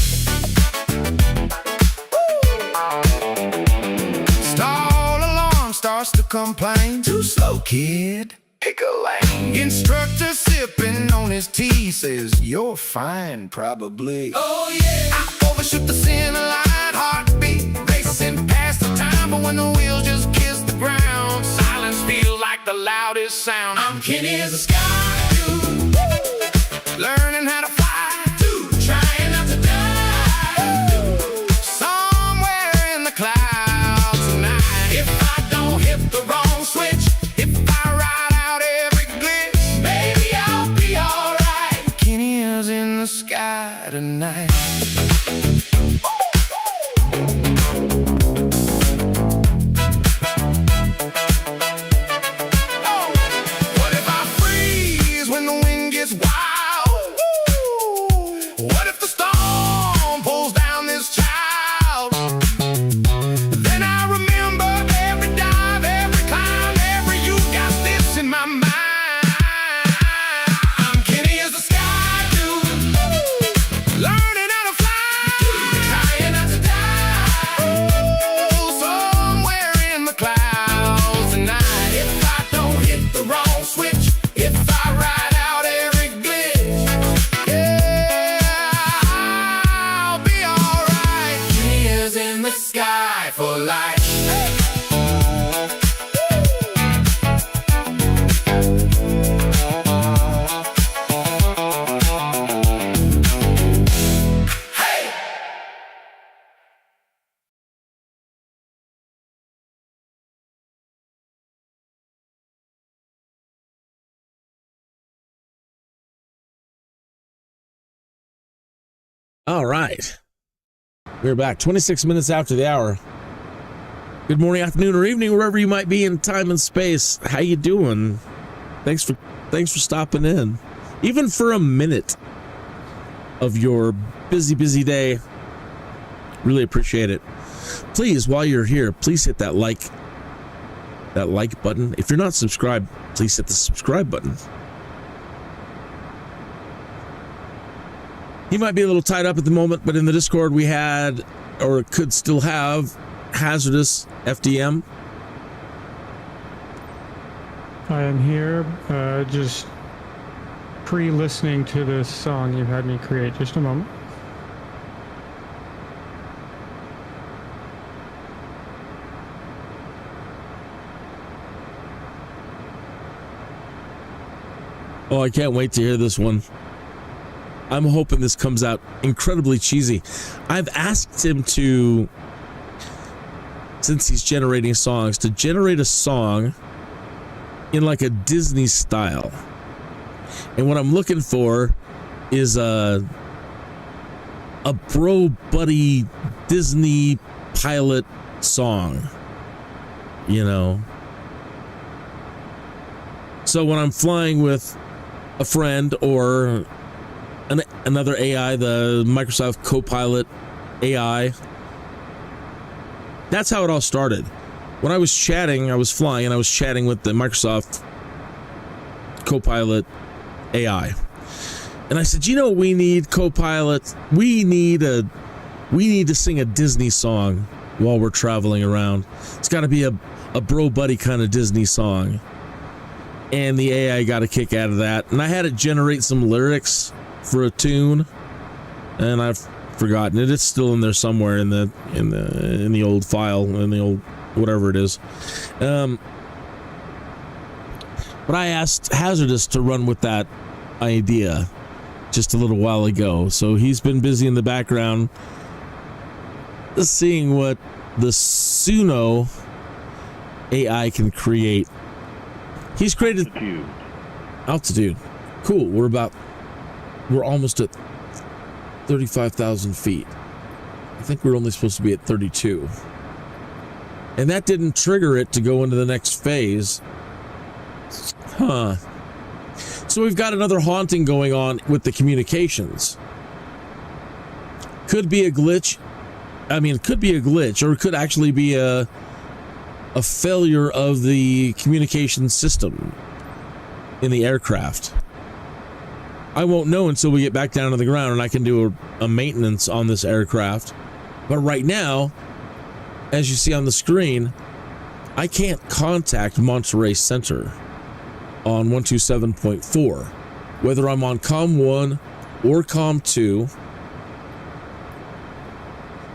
Stall alarm starts to complain. Too slow, kid. Pick a lane. Instructor sipping on his tea says you're fine, probably. Oh yeah. I overshoot the center line, heartbeat racing past the time, but when the wheels just kiss the ground, silence feels like the loudest sound. I'm Kinneas the Skydude, learning how to fly. Dude, trying not to die. Dude, somewhere in the clouds tonight. If I don't hit the wrong switch, if I ride out every glitch, maybe I'll be alright. Kinneas in the sky tonight. What if the storm pulls down this child? Then I remember every dive, every climb, every you got this in my mind. I'm Kinneas the Skydude, learning how to fly, trying not to die. Somewhere in the clouds tonight. If I don't hit the wrong switch, if I ride out every glitch, I'll be alright. Kinneas in the sky for life. Hey! All right. We're back 26 minutes after the hour. Good morning, afternoon, or evening, wherever you might be in time and space. How you doing? Thanks for stopping in. Even for a minute of your busy day. Really appreciate it. Please, while you're here, please hit that like button. If you're not subscribed, please hit the subscribe button. He might be a little tied up at the moment, but in the Discord we had, or could still have, Hazardous FDM. I am here, just pre-listening to this song you had me create. Just a moment. Oh, I can't wait to hear this one. I'm hoping this comes out incredibly cheesy. I've asked him to, since he's generating songs, to generate a song in like a Disney style. And what I'm looking for is a bro buddy Disney pilot song, you know. So when I'm flying with a friend or another AI, the Microsoft Copilot AI, that's how it all started. When I was chatting, I was flying and I was chatting with the Microsoft Copilot AI. And I said, you know, we need Copilot. We need to sing a Disney song while we're traveling around. It's got to be a bro buddy kind of Disney song. And the AI got a kick out of that. And I had it generate some lyrics for a tune, and I've forgotten it. It's still in there somewhere in the old file, in the old whatever it is. But I asked Hazardous to run with that idea just a little while ago, so he's been busy in the background seeing what the Suno AI can create. He's created altitude. Cool. We're almost at 35,000 feet. I think we're only supposed to be at 32. And that didn't trigger it to go into the next phase. Huh. So we've got another haunting going on with the communications. Could be a glitch. I mean, it could be a glitch, or it could actually be a failure of the communication system in the aircraft. I won't know until we get back down to the ground and I can do a maintenance on this aircraft. But right now, as you see on the screen, I can't contact Monterey Center on 127.4, whether I'm on COM 1 or COM 2.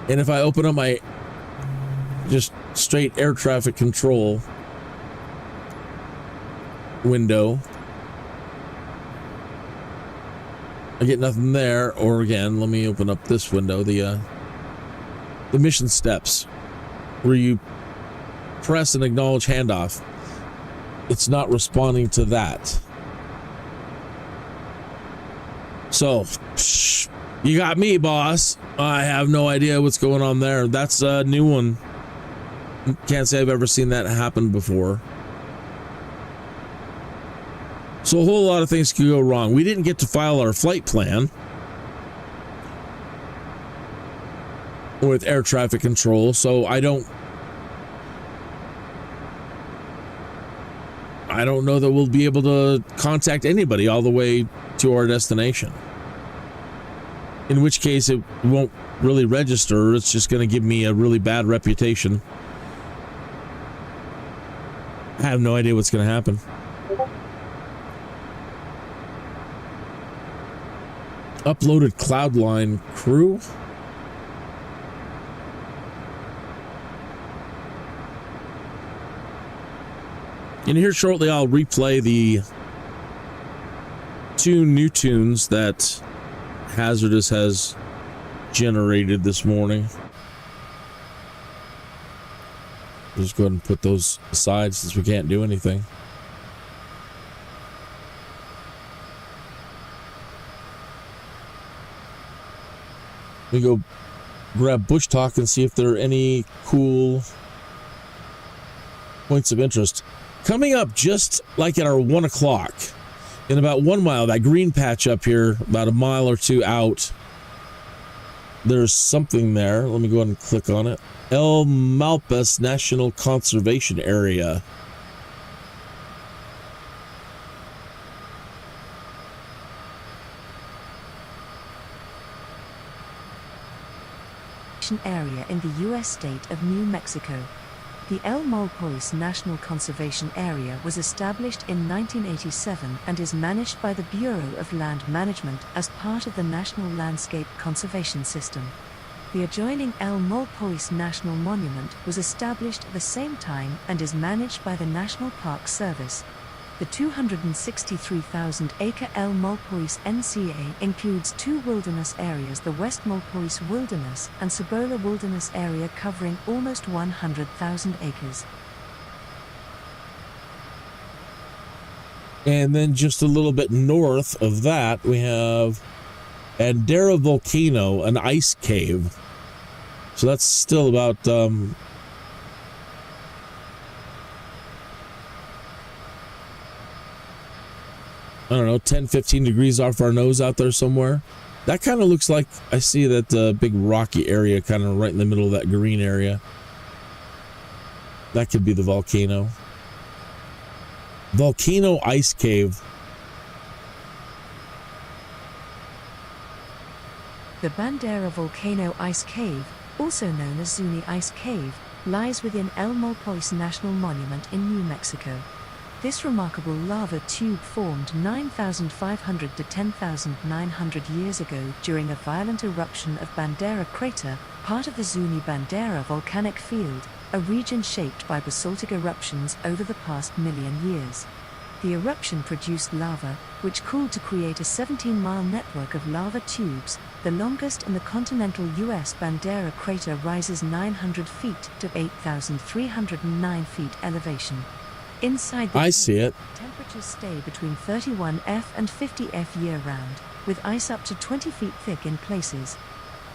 And if I open up my just straight air traffic control window, I get nothing there. Or again, let me open up this window, the mission steps, where you press and acknowledge handoff. It's not responding to that. So, you got me, boss. I have no idea what's going on there. That's a new one. Can't say I've ever seen that happen before. So a whole lot of things could go wrong. We didn't get to file our flight plan with air traffic control, so I don't know that we'll be able to contact anybody all the way to our destination. In which case it won't really register. It's just going to give me a really bad reputation. I have no idea what's going to happen. Uploaded Cloudline crew. And here shortly I'll replay the 2 new tunes that Hazardous has generated this morning. Just go ahead and put those aside since we can't do anything. We go grab Bushtalk and see if there are any cool points of interest. Coming up just like at our 1 o'clock, in about 1 mile, that green patch up here, about a mile or two out, there's something there. Let me go ahead and click on it. El Malpas National Conservation Area. Area in the U.S. state of New Mexico. The El Malpais National Conservation Area was established in 1987 and is managed by the Bureau of Land Management as part of the National Landscape Conservation System. The adjoining El Malpais National Monument was established at the same time and is managed by the National Park Service. The 263,000-acre El Malpais NCA includes 2 wilderness areas, the West Malpais Wilderness and Cibola Wilderness Area, covering almost 100,000 acres. And then just a little bit north of that, we have Bandera Volcano, an ice cave. So that's still about I don't know, 10, 15 degrees off our nose out there somewhere. That kind of looks like, I see that big rocky area kind of right in the middle of that green area. That could be the volcano. Volcano Ice Cave. The Bandera Volcano Ice Cave, also known as Zuni Ice Cave, lies within El Malpais National Monument in New Mexico. This remarkable lava tube formed 9,500 to 10,900 years ago during a violent eruption of Bandera Crater, part of the Zuni Bandera volcanic field, a region shaped by basaltic eruptions over the past million years. The eruption produced lava, which cooled to create a 17-mile network of lava tubes. The longest in the continental U.S. Bandera Crater rises 900 feet to 8,309 feet elevation. Inside the I see it. Temperatures stay between 31 F and 50 F year-round, with ice up to 20 feet thick in places.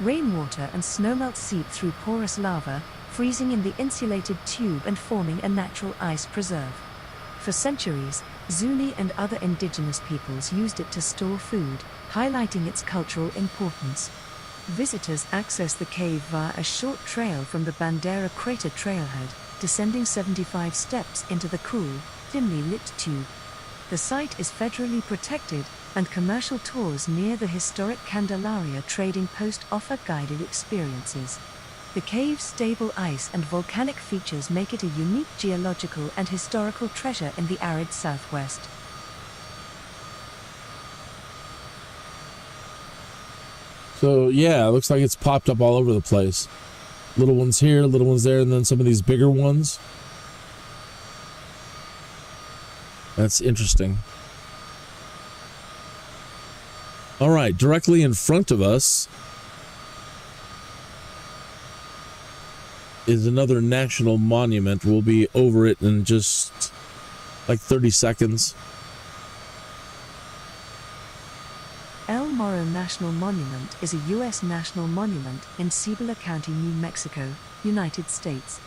Rainwater and snowmelt seep through porous lava, freezing in the insulated tube and forming a natural ice preserve. For centuries, Zuni and other indigenous peoples used it to store food, highlighting its cultural importance. Visitors access the cave via a short trail from the Bandera Crater trailhead, descending 75 steps into the cool, dimly lit tube. The site is federally protected, and commercial tours near the historic Candelaria trading post offer guided experiences. The cave's stable ice and volcanic features make it a unique geological and historical treasure in the arid Southwest. So yeah, it looks like it's popped up all over the place. Little ones here, little ones there, and then some of these bigger ones. That's interesting. All right, directly in front of us is another national monument. We'll be over it in just like 30 seconds. El Morro National Monument is a U.S. national monument in Cibola County, New Mexico, United States.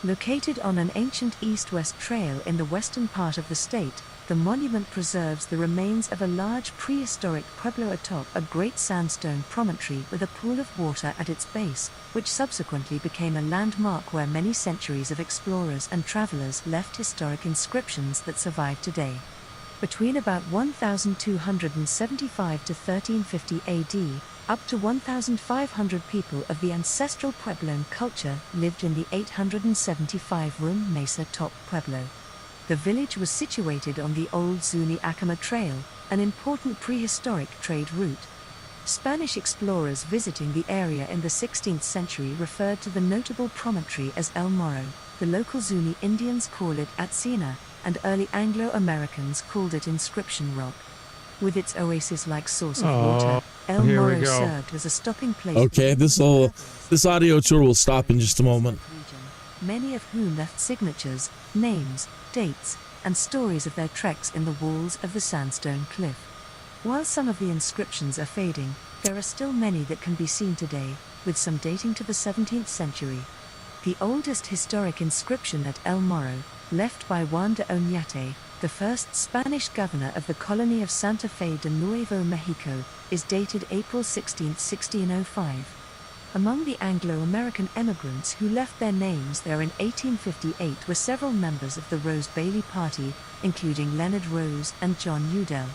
Located on an ancient east-west trail in the western part of the state, the monument preserves the remains of a large prehistoric pueblo atop a great sandstone promontory with a pool of water at its base, which subsequently became a landmark where many centuries of explorers and travelers left historic inscriptions that survive today. Between about 1275 to 1350 AD, up to 1,500 people of the ancestral Puebloan culture lived in the 875-room Mesa Top Pueblo. The village was situated on the old Zuni-Acoma Trail, an important prehistoric trade route. Spanish explorers visiting the area in the 16th century referred to the notable promontory as El Morro. The local Zuni Indians call it Atsina, and early Anglo-Americans called it Inscription Rock. With its oasis-like source of water, El Morro served as a stopping place. Okay, this audio tour will stop in just a moment. Many of whom left signatures, names, dates, and stories of their treks in the walls of the sandstone cliff. While some of the inscriptions are fading, there are still many that can be seen today, with some dating to the 17th century. The oldest historic inscription at El Morro, left by Juan de Oñate, the first Spanish governor of the colony of Santa Fe de Nuevo Mexico, is dated April 16, 1605. Among the Anglo-American emigrants who left their names there in 1858 were several members of the Rose Bailey Party, including Leonard Rose and John Udell.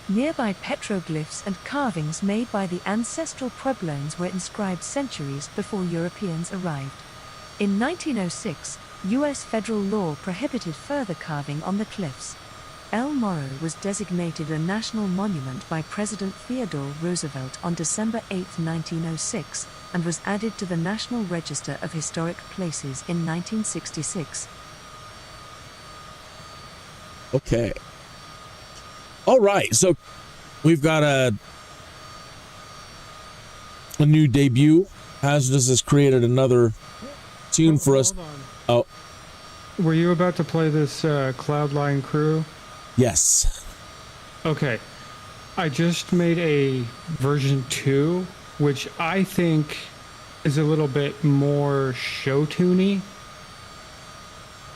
Nearby petroglyphs and carvings made by the ancestral Puebloans were inscribed centuries before Europeans arrived. In 1906, U.S. federal law prohibited further carving on the cliffs. El Morro was designated a national monument by President Theodore Roosevelt on December 8, 1906, and was added to the National Register of Historic Places in 1966. Okay, All right, so we've got a new debut. Hazardous has created another tune for us. Hold on. Oh, Were you about to play this Cloudline crew? yes. Okay. I just made a version 2, which I think is a little bit more show-tuney.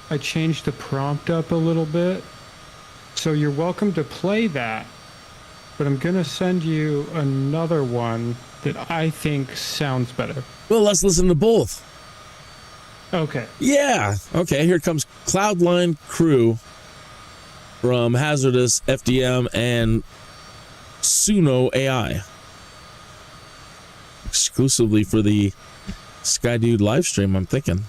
I changed the prompt up a little bit. So you're welcome to play that. But I'm going to send you another one that I think sounds better. Well, let's listen to both. Okay. Yeah. Okay, here comes Cloudline Crew from Hazardous FDM and Suno AI. Exclusively for the Skydude live stream, I'm thinking.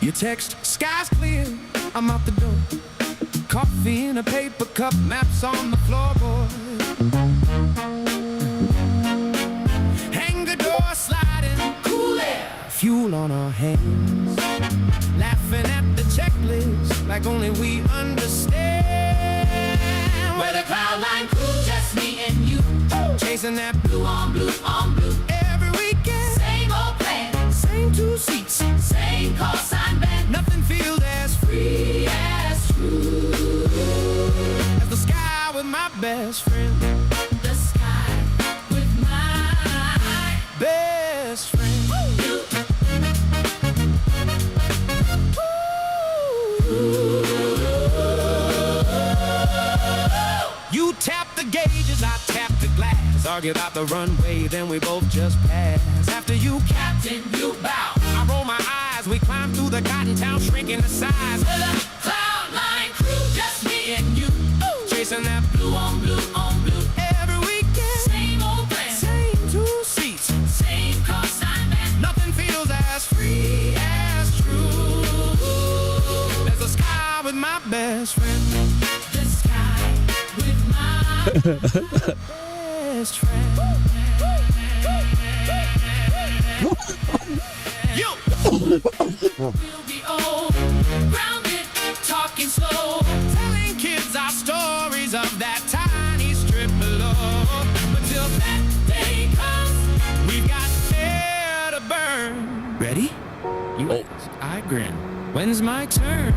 You text, sky's clear, I'm out the door. Coffee in a paper cup, maps on the floorboard. Hang the door sliding, cool air, fuel on our hands. Laughing at the checklist like only we understand. We're the Cloudline crew, just me and you. Chasing that blue on blue on blue. Every weekend, same old plan, same 2 seats, same call sign band. Nothing feels as free as true as the sky with my best friend. The sky with my best friend. You tap the gauges, I tap the glass. Argue about the runway, then we both just pass. After you, Captain, you bow. I roll my eyes, we climb through the cotton town, shrinking the size. We're the Cloudline crew, just me and you. Chasing that blue on blue on blue. Every weekend, same old plan, same 2 seats, same call sign band. Nothing feels as free as true as the sky with my best friend. The sky with my best friend. We'll be old, grounded, talking slow, telling kids our stories of that tiny strip below. But till that day comes, we've got air to burn. Ready? You ask, I grin. When's my turn?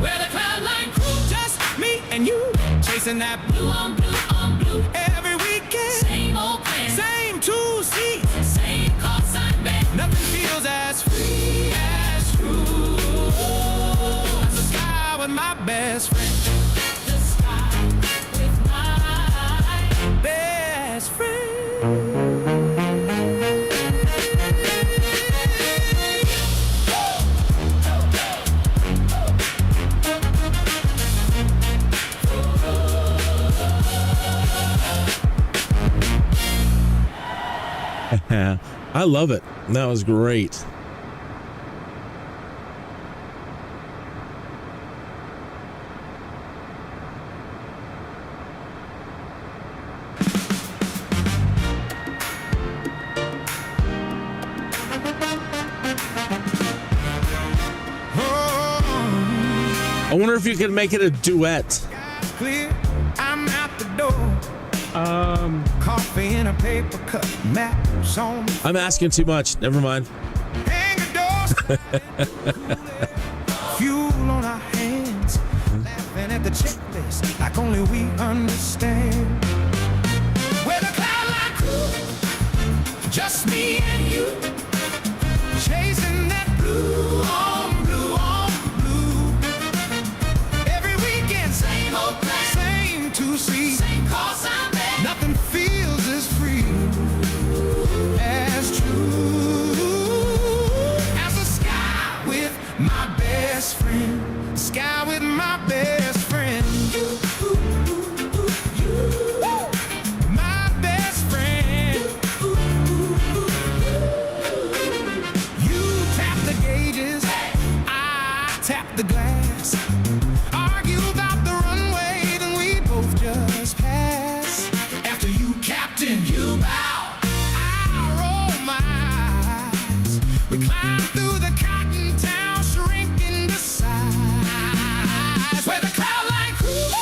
We're the Cloudline crew, just me and you, chasing that blue on blue on blue. Every weekend, same old plan, same 2 seats, same call sign band. Nothing feels as free as true as the sky with my best friend. The sky with my best friend. I love it. That was great. I wonder if you could make it a duet. Clear, I'm out the door. Coffee in a paper cup, maps on. I'm asking too much. Never mind. Hang the doors, fuel on our hands, laughing at the checklist like only we understand. We're the Cloudline crew, just me and you, chasing that blue on blue on blue. Every weekend, same old plan, same 2 seats, same call sign band. Nothing feels as free as true as the sky with my best friend. Sky with my best friend. My best friend. Argue about the runway, then we both just pass. After you, Captain, you bow. I roll my eyes. We climb through the cotton town, shrinking to size. Where the Cloudline crew,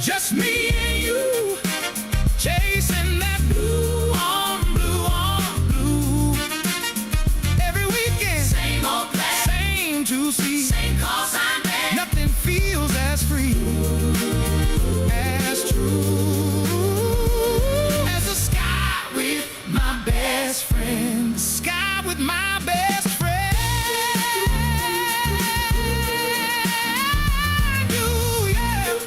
just me and you, chasing that blue on blue on blue. Every weekend, same old plan, same to see, same call sign man. Nothing feels as free, as true as the sky with my best friend. The sky with my best friend. Ooh, yeah.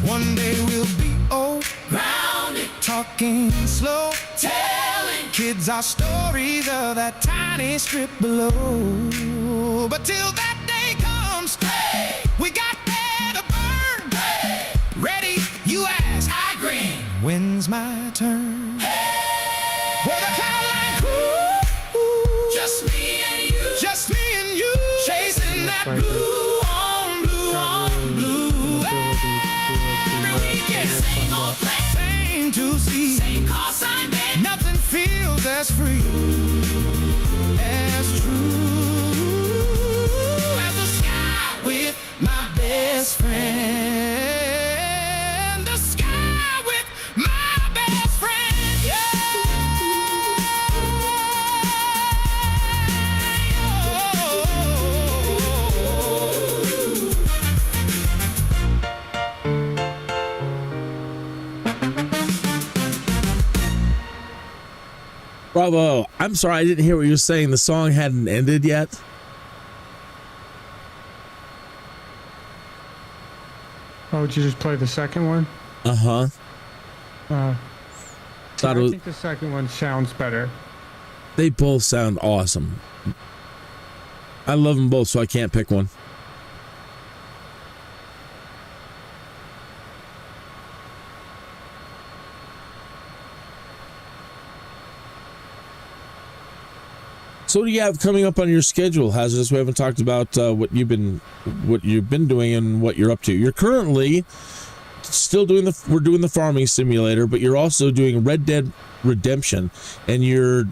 One day we'll be old, grounded, talking slow, telling kids our stories of that tiny strip below. But till that day comes, hey, we got there to burn. Hey, ready, you ask, I grin. When's my turn? Hey, for the Cloudline crew, just me and you, just me and you, chasing that blue on blue on blue. Every weekend, same old place, same to see, same call sign man. Nothing feels as free, as true as the sky with my best friend. The sky with my best friend. Yeah. Bravo. I'm sorry, I didn't hear what you were saying. The song hadn't ended yet. Oh, did you just play the second one? Uh-huh. I Thought it was, think the second one sounds better. they both sound awesome. I love them both, so I can't pick one. So what do you have coming up on your schedule, Hazardous? We haven't talked about what you've been doing and what you're up to. You're currently still doing we're doing the farming simulator, but you're also doing Red Dead Redemption, and you're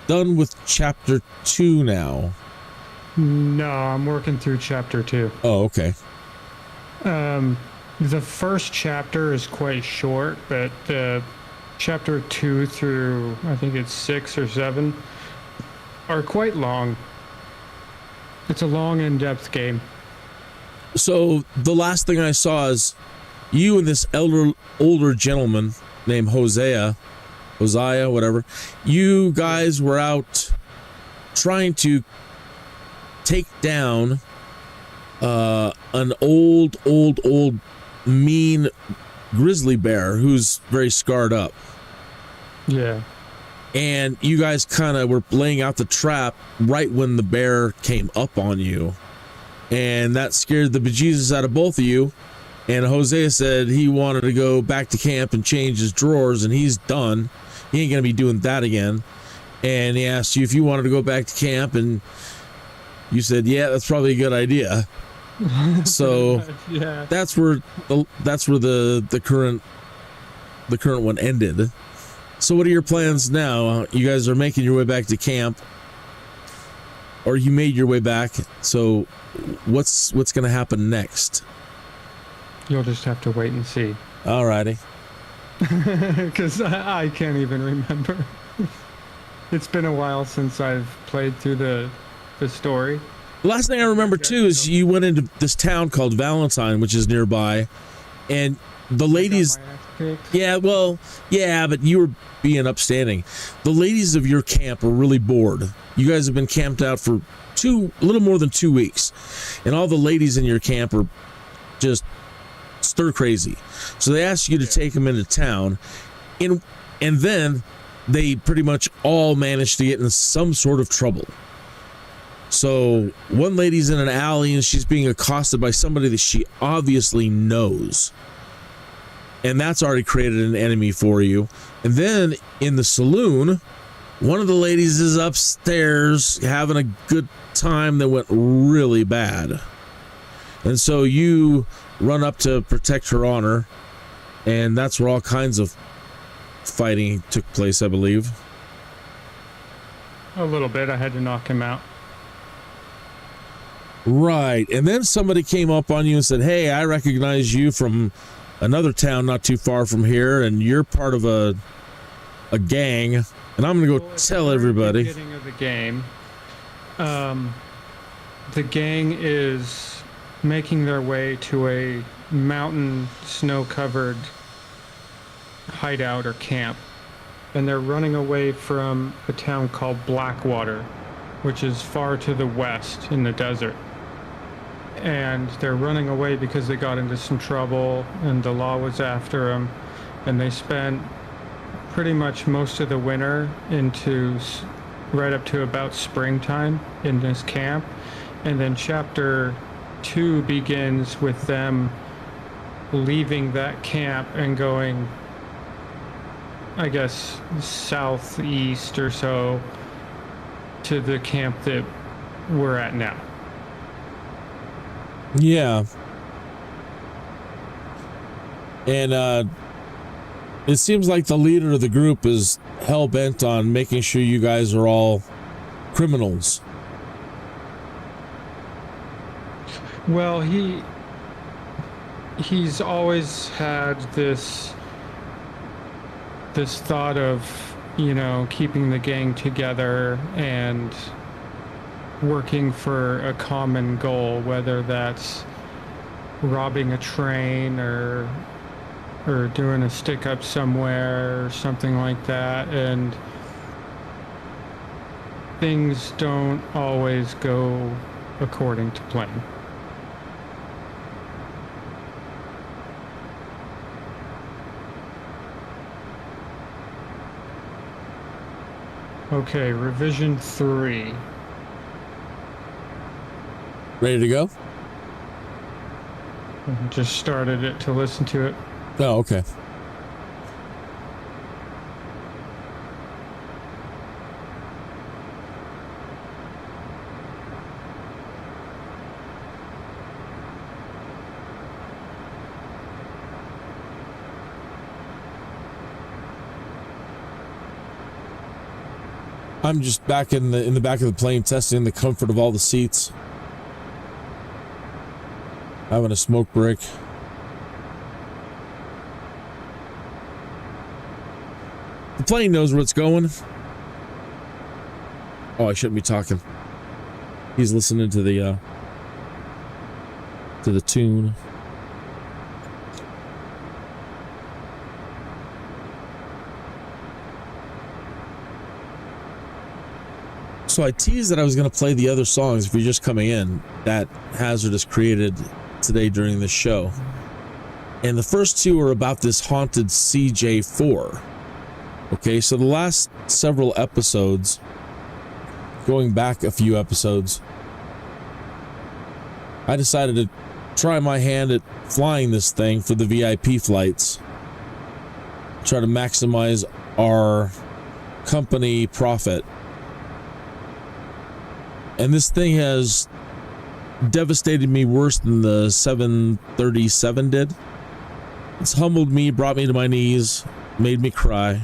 done with chapter 2 now. No, I'm working through chapter 2. Oh, okay. The first chapter is quite short, but chapter 2 through I think it's 6 or 7 are quite long. It's a long, in-depth game. So the last thing I saw is you and this older gentleman named Hosea, whatever. You guys were out trying to take down an old mean grizzly bear who's very scarred up. Yeah. And you guys kind of were laying out the trap right when the bear came up on you. And that scared the bejesus out of both of you. And Hosea said he wanted to go back to camp and change his drawers, and he's done. He ain't going to be doing that again. And he asked you if you wanted to go back to camp, and you said, yeah, that's probably a good idea. So Yeah. that's where the current one ended. So what are your plans now? You guys are making your way back to camp, or you made your way back. So what's going to happen next? You'll just have to wait and see. Alrighty. Because I can't even remember. It's been a while since I've played through the story. The last thing I remember too is you went into this town called Valentine, which is nearby, and the ladies. Yeah, well, yeah, but you were being upstanding. The ladies of your camp are really bored. You guys have been camped out for a little more than 2 weeks, and all the ladies in your camp are just stir crazy. So they asked you to take them into town, and then they pretty much all managed to get in some sort of trouble. So one lady's in an alley and she's being accosted by somebody that she obviously knows. And that's already created an enemy for you. And then in the saloon, one of the ladies is upstairs having a good time that went really bad. And so you run up to protect her honor, and that's where all kinds of fighting took place, I believe. A little bit. I had to knock him out. Right. And then somebody came up on you and said, hey, I recognize you from another town not too far from here, and you're part of a gang, and I'm going to go tell everybody. At the beginning of the game, the gang is making their way to a mountain snow-covered hideout or camp, and they're running away from a town called Blackwater, which is far to the west in the desert. And they're running away because they got into some trouble and the law was after them, and they spent pretty much most of the winter into right up to about springtime in this camp. And then chapter 2 begins with them leaving that camp and going, I guess, southeast or so to the camp that we're at now. Yeah. And it seems like the leader of the group is hell-bent on making sure you guys are all criminals. Well, he's always had this thought of, you know, keeping the gang together and working for a common goal, whether that's robbing a train or doing a stick up somewhere or something like that. And things don't always go according to plan. Okay, revision 3. Ready to go? Just started it to listen to it. Oh, okay. I'm just back in the back of the plane, testing the comfort of all the seats. Having a smoke break. The plane knows where it's going. Oh, I shouldn't be talking. He's listening to the tune. So I teased that I was going to play the other songs if you're just coming in that Hazardous created today during the show. And the first two are about this haunted CJ-4. Okay, so the last several episodes, going back a few episodes, I decided to try my hand at flying this thing for the VIP flights. Try to maximize our company profit. And this thing has devastated me worse than the 737 did. It's humbled me, brought me to my knees, made me cry.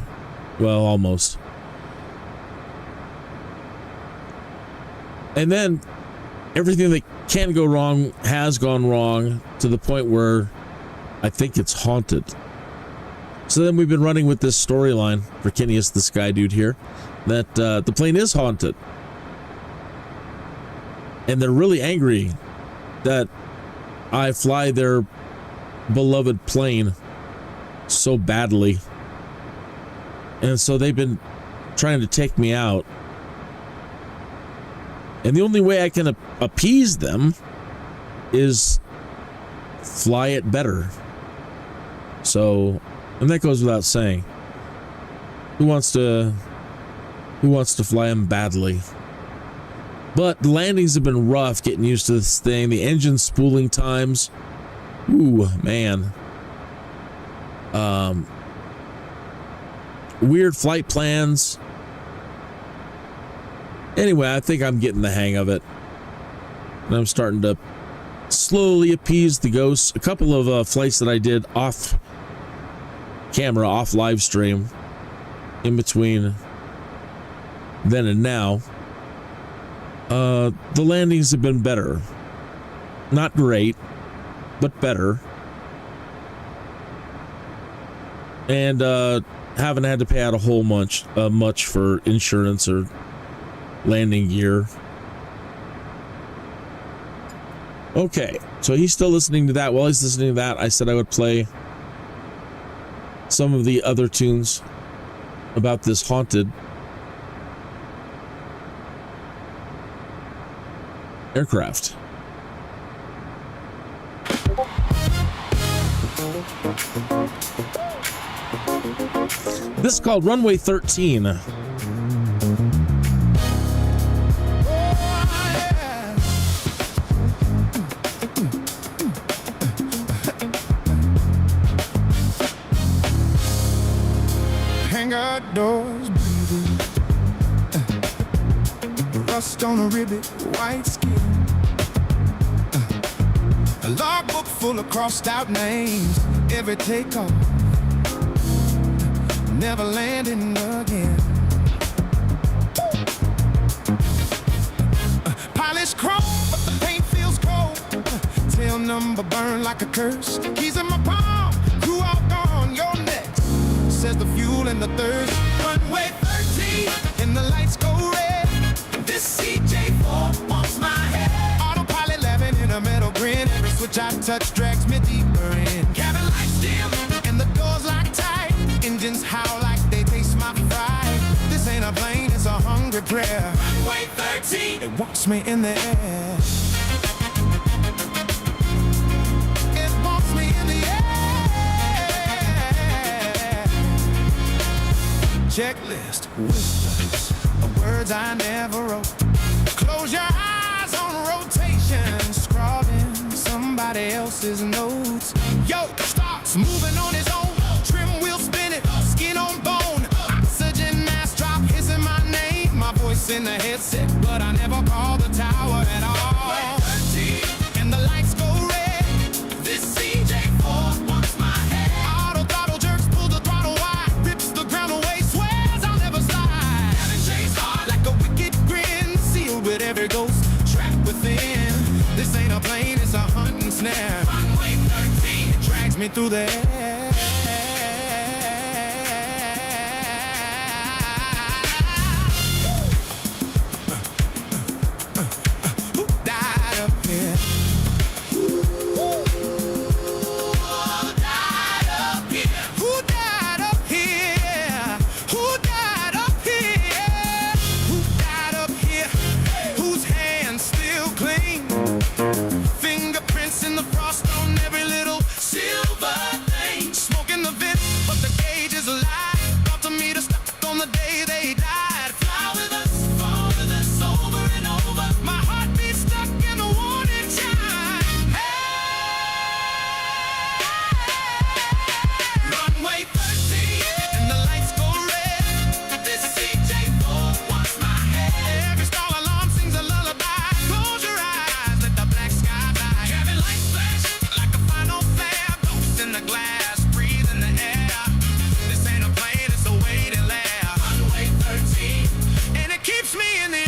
Well, almost. And then everything that can go wrong has gone wrong to the point where I think it's haunted. So then we've been running with this storyline for Kinneas the Skydude here that the plane is haunted. And they're really angry that I fly their beloved plane so badly. And so they've been trying to take me out. And the only way I can appease them is fly it better. So, and that goes without saying. Who wants to fly them badly? But the landings have been rough getting used to this thing. The engine spooling times. Ooh, man. Weird flight plans. Anyway, I think I'm getting the hang of it. And I'm starting to slowly appease the ghosts. A couple of flights that I did off camera, off live stream, in between then and now, the landings have been better. Not great, but better. And haven't had to pay out a whole much for insurance or landing gear. Okay, so he's still listening to that. While he's listening to that, I said I would play some of the other tunes about this haunted aircraft. This is called Runway 13. Hangar doors breathing, rust on a ribbit, white skin, a logbook full of crossed out names, every takeoff, never landing again. Polished chrome, but the paint feels cold, tail number burned like a curse, keys in my palm, crew all gone, you're next. Says the fuel and the thirst. Runway 13, and the lights go red. This CJ-4 wants my head. Autopilot laughing in a metal grin. Every switch I touch drags me deeper in. Cabin lights dim, and the doors lock tight. Engines howl like they taste my fright. This ain't a plane, it's a hungry prayer. Runway 13, it wants me in the air. It wants me in the air. Checklist whispers of words I never wrote. Close your eyes on rotation, scrawling somebody else's notes. Yoke starts moving on his own. Trim wheel spinning, skin on bone. Oxygen mask drop hissing my name. My voice in the headset, but I never call the tower at all. And the lights go red. This CJ-4 wants my head. Auto throttle jerks, pull the throttle wide, rips the ground away. With every ghost trapped within. This ain't a plane, it's a hunting snare. Runway 13, it drags me through the air. Who died up here? Who died up here? Who died up here? Who died up here? Who died up here? Whose hands still clean? Fingerprints in the frost on every little silver thing. Smoke in the vent, but the gauge is alive. Thought to meet us on the day they died. Fly with us, fall with us, over and over. My heartbeat stuck in a warning chime. Hey, Runway 13, and the lights go red. This CJ-4 wants my head. Every stall alarm sings a lullaby. Close your eyes, let the black sky die. Cabin lights flash like a final flare. Ghosts in the glass, breathe in the air. This ain't a plane, it's a waiting lair. Runway 13, and it keeps me in the air.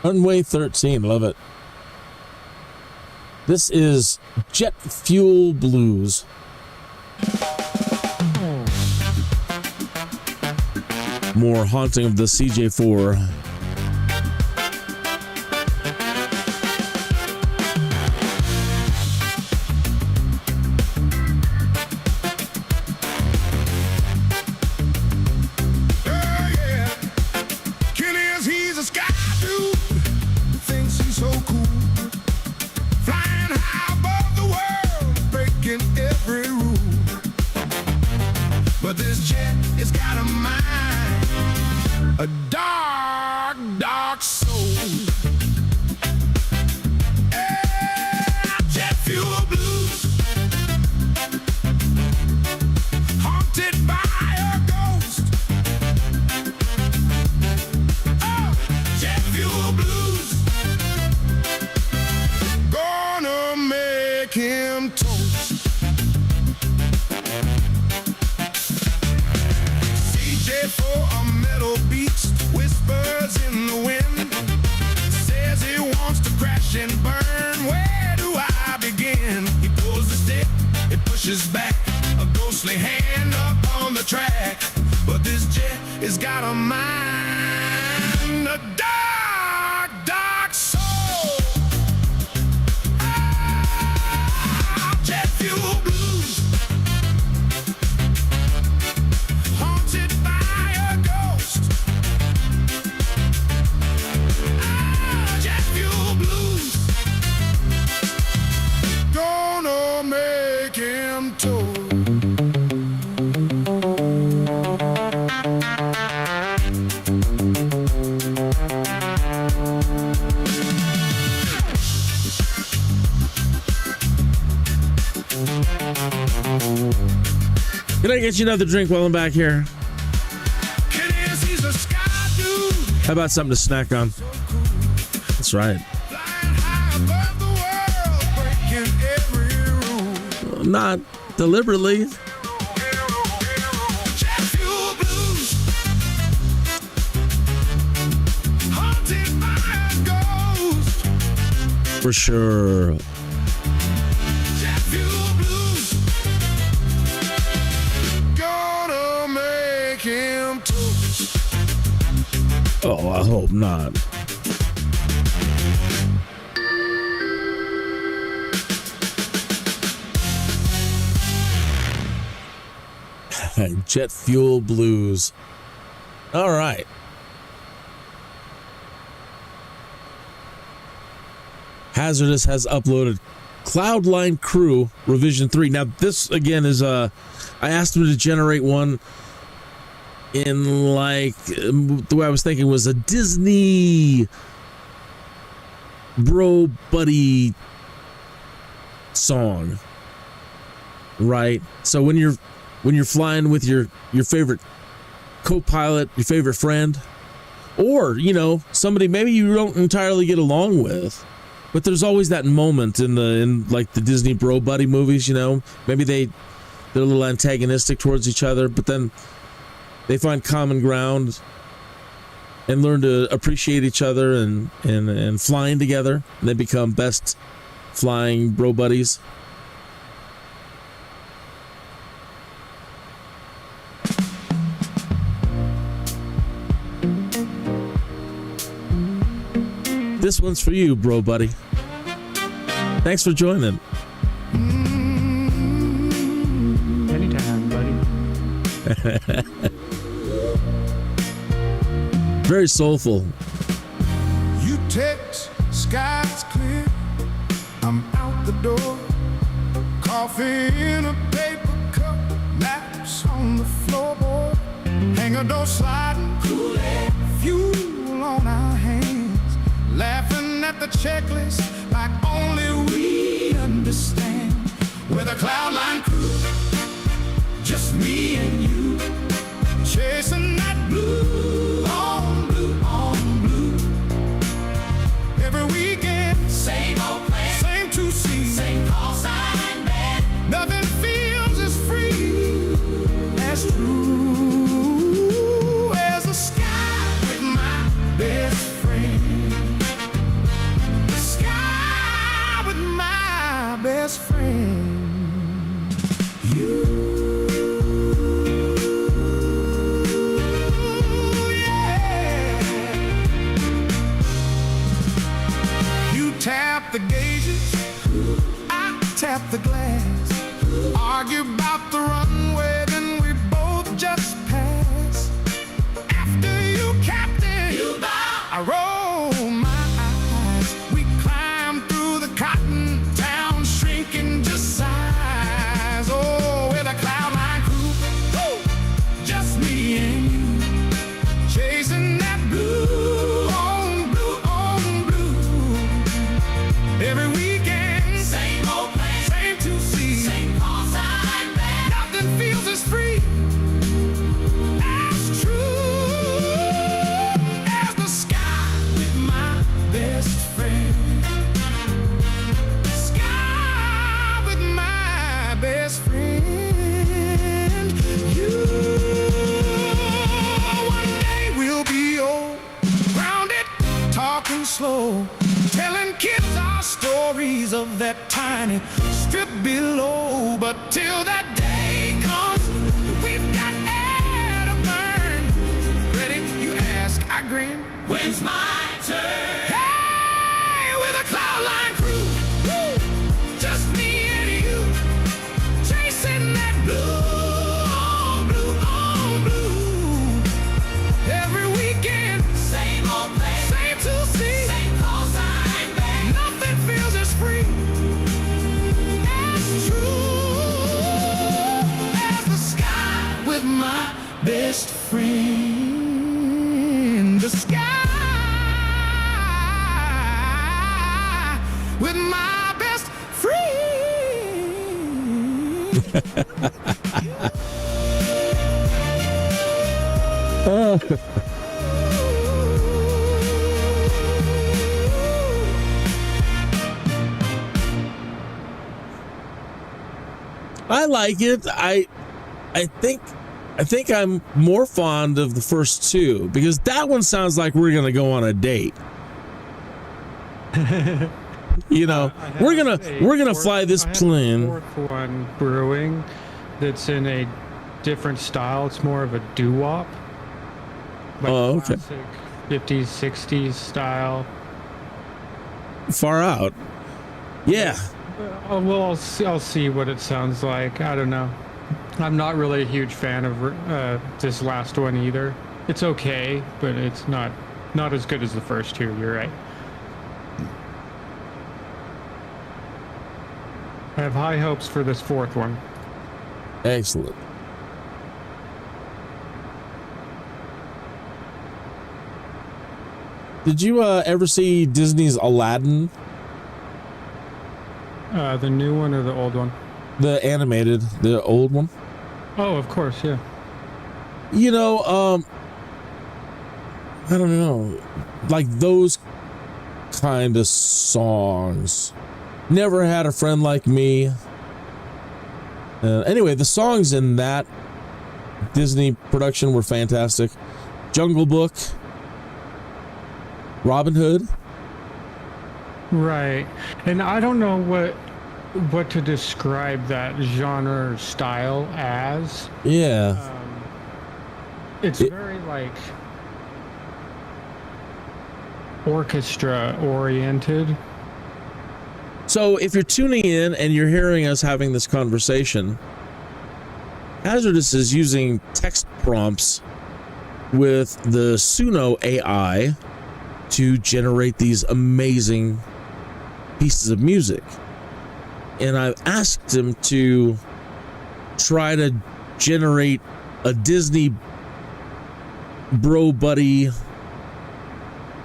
Runway 13, love it. This is Jet Fuel Blues. More haunting of the CJ-4. Yeah. Kinneas, he's a Skydude. Thinks he's so cool. Flying high above the world, breaking every rule. But this jet has got a mind, a dark mostly hand up on the track. But this jet has got a mind, a dark, dark soul. Ah, jet fuel blues, haunted by a ghost. Ah, jet fuel blues, gonna make him toast. Can I get you another drink while I'm back here? Kinneas, he's a Skydude. How about something to snack on? That's right. Flying high above the world, breaking every rule. Not deliberately. Jet fuel blues, haunted by a ghost. For sure. Jet fuel blues, gonna make him toast. Oh, I hope not. Jet fuel blues. All right. Hazardous has uploaded Cloudline Crew Revision 3. Now, this again is I asked him to generate one in like the way I was thinking was a Disney bro buddy song, right? So when you're flying with your favorite co-pilot, your favorite friend, or somebody maybe you don't entirely get along with, but there's always that moment in like the Disney bro buddy movies, maybe they're a little antagonistic towards each other, but then they find common ground and learn to appreciate each other and flying together, and they become best flying bro buddies. This one's for you, bro buddy. Thanks for joining. Anytime, buddy. Very soulful. You text, sky's clear, I'm out the door. Coffee in a paper cup, maps on the floorboard. Hangar door sliding, Kool-Aid, fuel on our hands. Laughing at the checklist like only we understand. With a Cloudline crew, just me and you, chasing that blue on blue on blue. Every weekend, same old plan, same two seats, same call sign man. Nothing feels as free as true as the sky with my best friend. The sky with my best friend. You. Tap the gauges, I tap the glass. Argue about the runway, then we both just pass. After you, Captain, you bow, I roll my eyes. We climb through the cotton town, shrinking just size. Oh, with a Cloudline crew, woo, just me and you, chasing that blue on blue on blue. Every weekend, same old plan, same two seats, same call sign band. Nothing feels as free, as true as the sky with my best friend. Sky with my best friend. You. One day we'll be old, grounded, talking slow, telling kids our stories of that tiny strip below. But till that day comes it's my turn. Hey, with a Cloudline crew, just me and you, chasing that blue on blue. Every weekend, same old place, same to see, same call sign, babe. Nothing feels as free, as true as the sky with my best friend. The sky with my best friend. I like it. I think I'm more fond of the first two because that one sounds like we're gonna go on a date. You know, we're gonna fly this plane. Fourth one brewing that's in a different style. It's more of a doo-wop. Like Oh, okay. classic 50s, 60s style. Far out. Yeah. Well, I'll see what it sounds like. I don't know. I'm not really a huge fan of this last one either. It's okay, but it's not as good as the first two. You're right. I have high hopes for this fourth one. Excellent. Did you ever see Disney's Aladdin? The new one or the old one? The animated, the old one? Oh, of course, yeah. You know, I don't know, like those kind of songs. Never Had a Friend Like Me. Anyway, the songs in that Disney production were fantastic. Jungle Book, Robin Hood. Right. And I don't know what to describe that genre or style as. Yeah. It's very like orchestra oriented. So if you're tuning in and you're hearing us having this conversation, Hazardous is using text prompts with the Suno AI to generate these amazing pieces of music. And I've asked him to try to generate a Disney bro buddy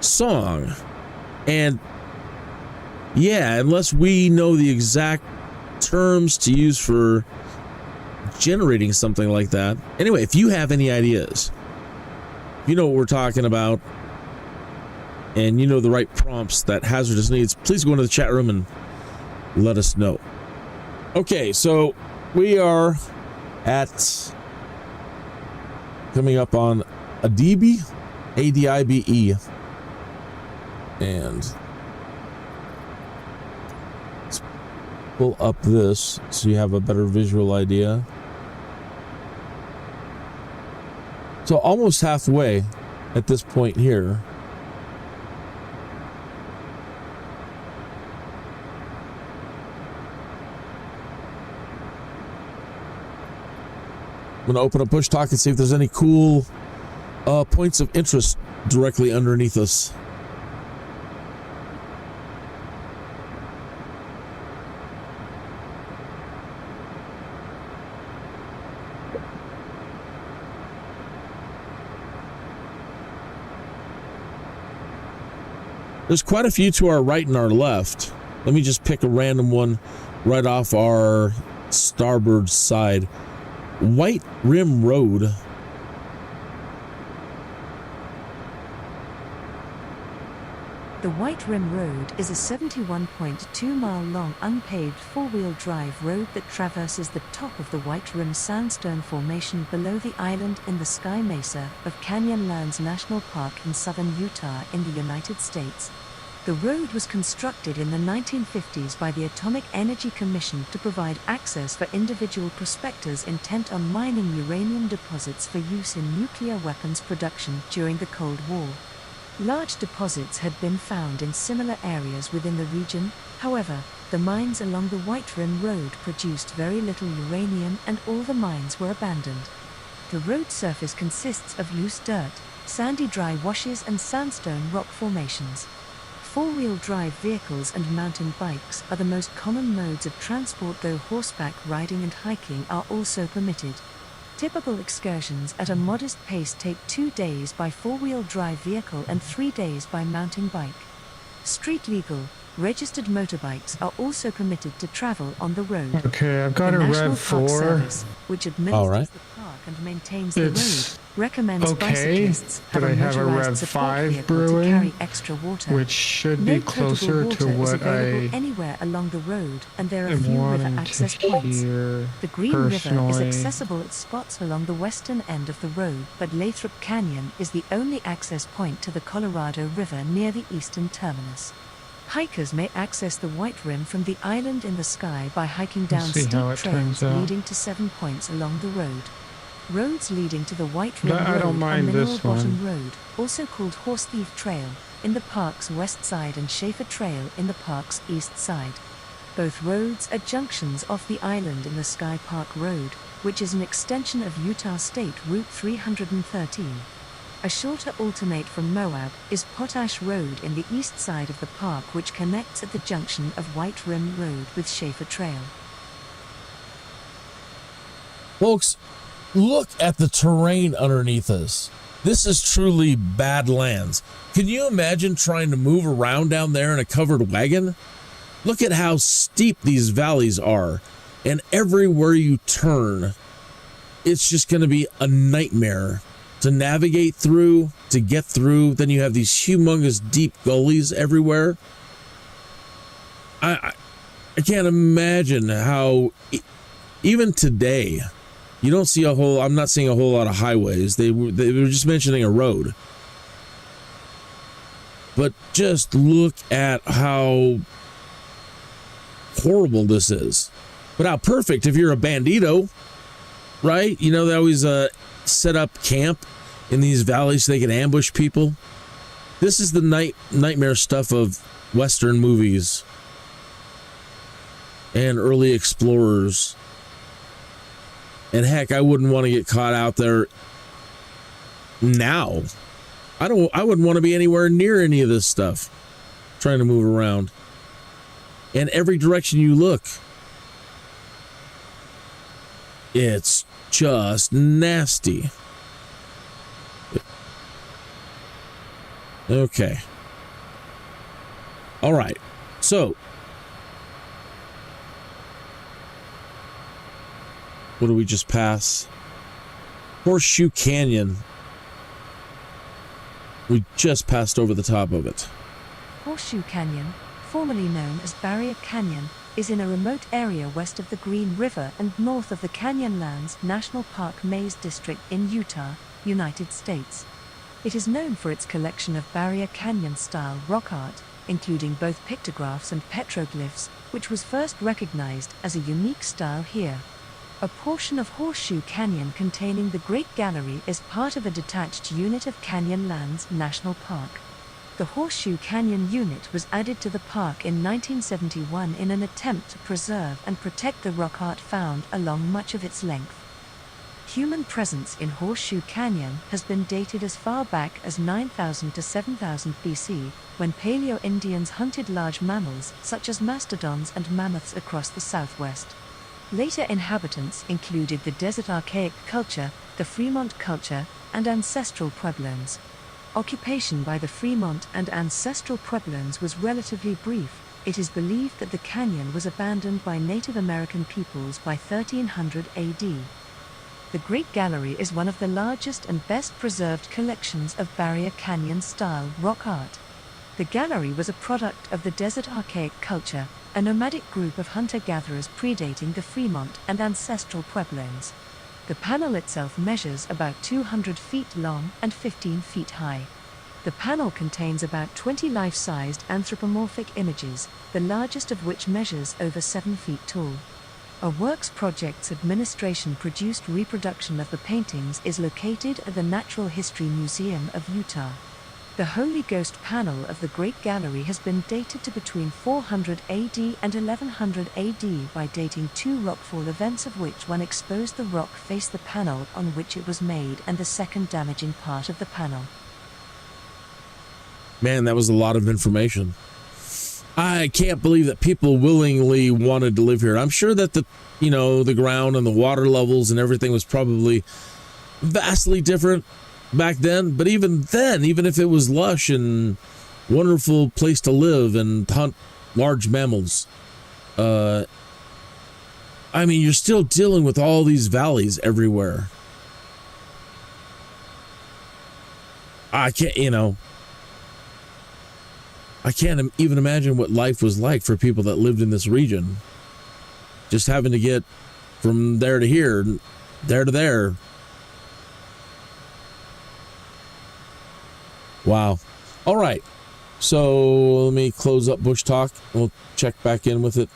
song. And yeah, unless we know the exact terms to use for generating something like that. Anyway, if you have any ideas, you know what we're talking about, and you know the right prompts that Hazardous needs, please go into the chat room and let us know. Okay, so we are at coming up on Adibe, A-D-I-B-E, and let's pull up this so you have a better visual idea. So almost halfway at this point here. I'm going to open up Bushtalk and see if there's any cool points of interest directly underneath us. There's quite a few to our right and our left. Let me just pick a random one right off our starboard side. White Rim Road. The White Rim Road is a 71.2-mile long unpaved four-wheel drive road that traverses the top of the White Rim Sandstone Formation below the island in the Sky Mesa of Canyonlands National Park in southern Utah in the United States. The road was constructed in the 1950s by the Atomic Energy Commission to provide access for individual prospectors intent on mining uranium deposits for use in nuclear weapons production during the Cold War. Large deposits had been found in similar areas within the region. However, the mines along the White Rim Road produced very little uranium and all the mines were abandoned. The road surface consists of loose dirt, sandy dry washes and sandstone rock formations. Four-wheel drive vehicles and mountain bikes are the most common modes of transport, though horseback riding and hiking are also permitted. Typical excursions at a modest pace take 2 days by four-wheel drive vehicle and 3 days by mountain bike. Street legal, registered motorbikes are also permitted to travel on the road. Okay, I've got the a National Rev Park 4. Service, which administers the park and maintains the road, recommends bicyclists but I have a Rev 5 brewing, to carry extra water. which should No be closer potable to water is what available I anywhere along the road, and there are am few river wanting access to points. hear The Green River is personally. accessible at spots along the western end of the road, but Lathrop Canyon is the only access point to the Colorado River near the eastern terminus. Hikers may access the White Rim from the Island in the Sky by hiking down see steep how it trails turns out. leading to 7 points along the road. Roads leading to the White Rim I don't Road mind are Mineral this Bottom one. Road, also called Horse Thief Trail, in the park's west side, and Schaefer Trail in the park's east side. Both roads are junctions off the Island in the Sky Park Road, which is an extension of Utah State Route 313. A shorter alternate from Moab is Potash Road in the east side of the park, which connects at the junction of White Rim Road with Schaefer Trail. Folks, look at the terrain underneath us. This is truly Badlands. Can you imagine trying to move around down there in a covered wagon? Look at how steep these valleys are, and everywhere you turn, it's just going to be a nightmare to navigate through, to get through. Then you have these humongous deep gullies everywhere. I can't imagine how, even today, you don't see I'm not seeing a whole lot of highways. They were just mentioning a road. But just look at how horrible this is. But how perfect if you're a bandito, right? You know, they always set up camp in these valleys so they can ambush people. This is the nightmare stuff of Western movies and early explorers. And heck, I wouldn't want to get caught out there now. I wouldn't want to be anywhere near any of this stuff, trying to move around. And every direction you look, it's just nasty. Okay. All right. So, what do we just pass? Horseshoe Canyon. We just passed over the top of it. Horseshoe Canyon, formerly known as Barrier Canyon, is in a remote area west of the Green River and north of the Canyonlands National Park Maze District in Utah, United States. It is known for its collection of Barrier Canyon-style rock art, including both pictographs and petroglyphs, which was first recognized as a unique style here. A portion of Horseshoe Canyon containing the Great Gallery is part of a detached unit of Canyonlands National Park. The Horseshoe Canyon unit was added to the park in 1971 in an attempt to preserve and protect the rock art found along much of its length. Human presence in Horseshoe Canyon has been dated as far back as 9,000 to 7,000 BC, when Paleo-Indians hunted large mammals such as mastodons and mammoths across the southwest. Later inhabitants included the Desert Archaic culture, the Fremont culture, and ancestral Pueblones. Occupation by the Fremont and ancestral Pueblones was relatively brief. It is believed that the canyon was abandoned by Native American peoples by 1300 AD. The Great Gallery is one of the largest and best preserved collections of Barrier Canyon-style rock art. The gallery was a product of the Desert Archaic culture, a nomadic group of hunter-gatherers predating the Fremont and ancestral Pueblones. The panel itself measures about 200 feet long and 15 feet high. The panel contains about 20 life-sized anthropomorphic images, the largest of which measures over 7 feet tall. A Works Projects Administration-produced reproduction of the paintings is located at the Natural History Museum of Utah. The Holy Ghost panel of the Great Gallery has been dated to between 400 AD and 1100 AD by dating 2 rockfall events, of which one exposed the rock face the panel on which it was made and the second damaging part of the panel. Man, that was a lot of information. I can't believe that people willingly wanted to live here. I'm sure that the ground and the water levels and everything was probably vastly different back then. But even then, even if it was lush and wonderful place to live and hunt large mammals, I mean, you're still dealing with all these valleys everywhere. I can't even imagine what life was like for people that lived in this region. Just having to get from there to here, there to there. Wow. All right. So let me close up Bushtalk. We'll check back in with it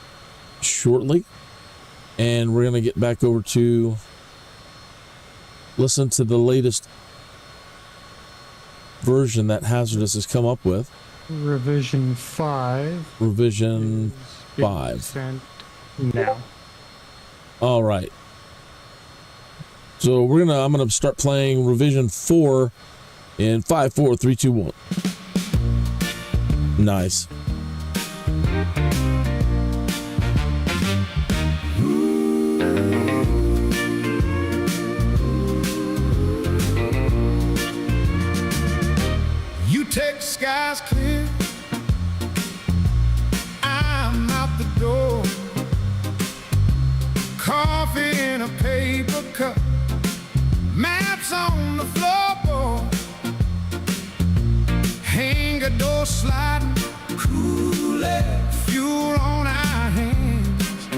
shortly. And we're going to get back over to listen to the latest version that Hazardous has come up with. Revision 5. Revision 5. Sent now. All right. So I'm gonna start playing revision 4 in 5, 4, 3, 2, 1. Nice. You take the skies clear, I'm out the door. Coffee in a paper cup, maps on the floorboard, hangar door sliding, cool air, fuel on our hands,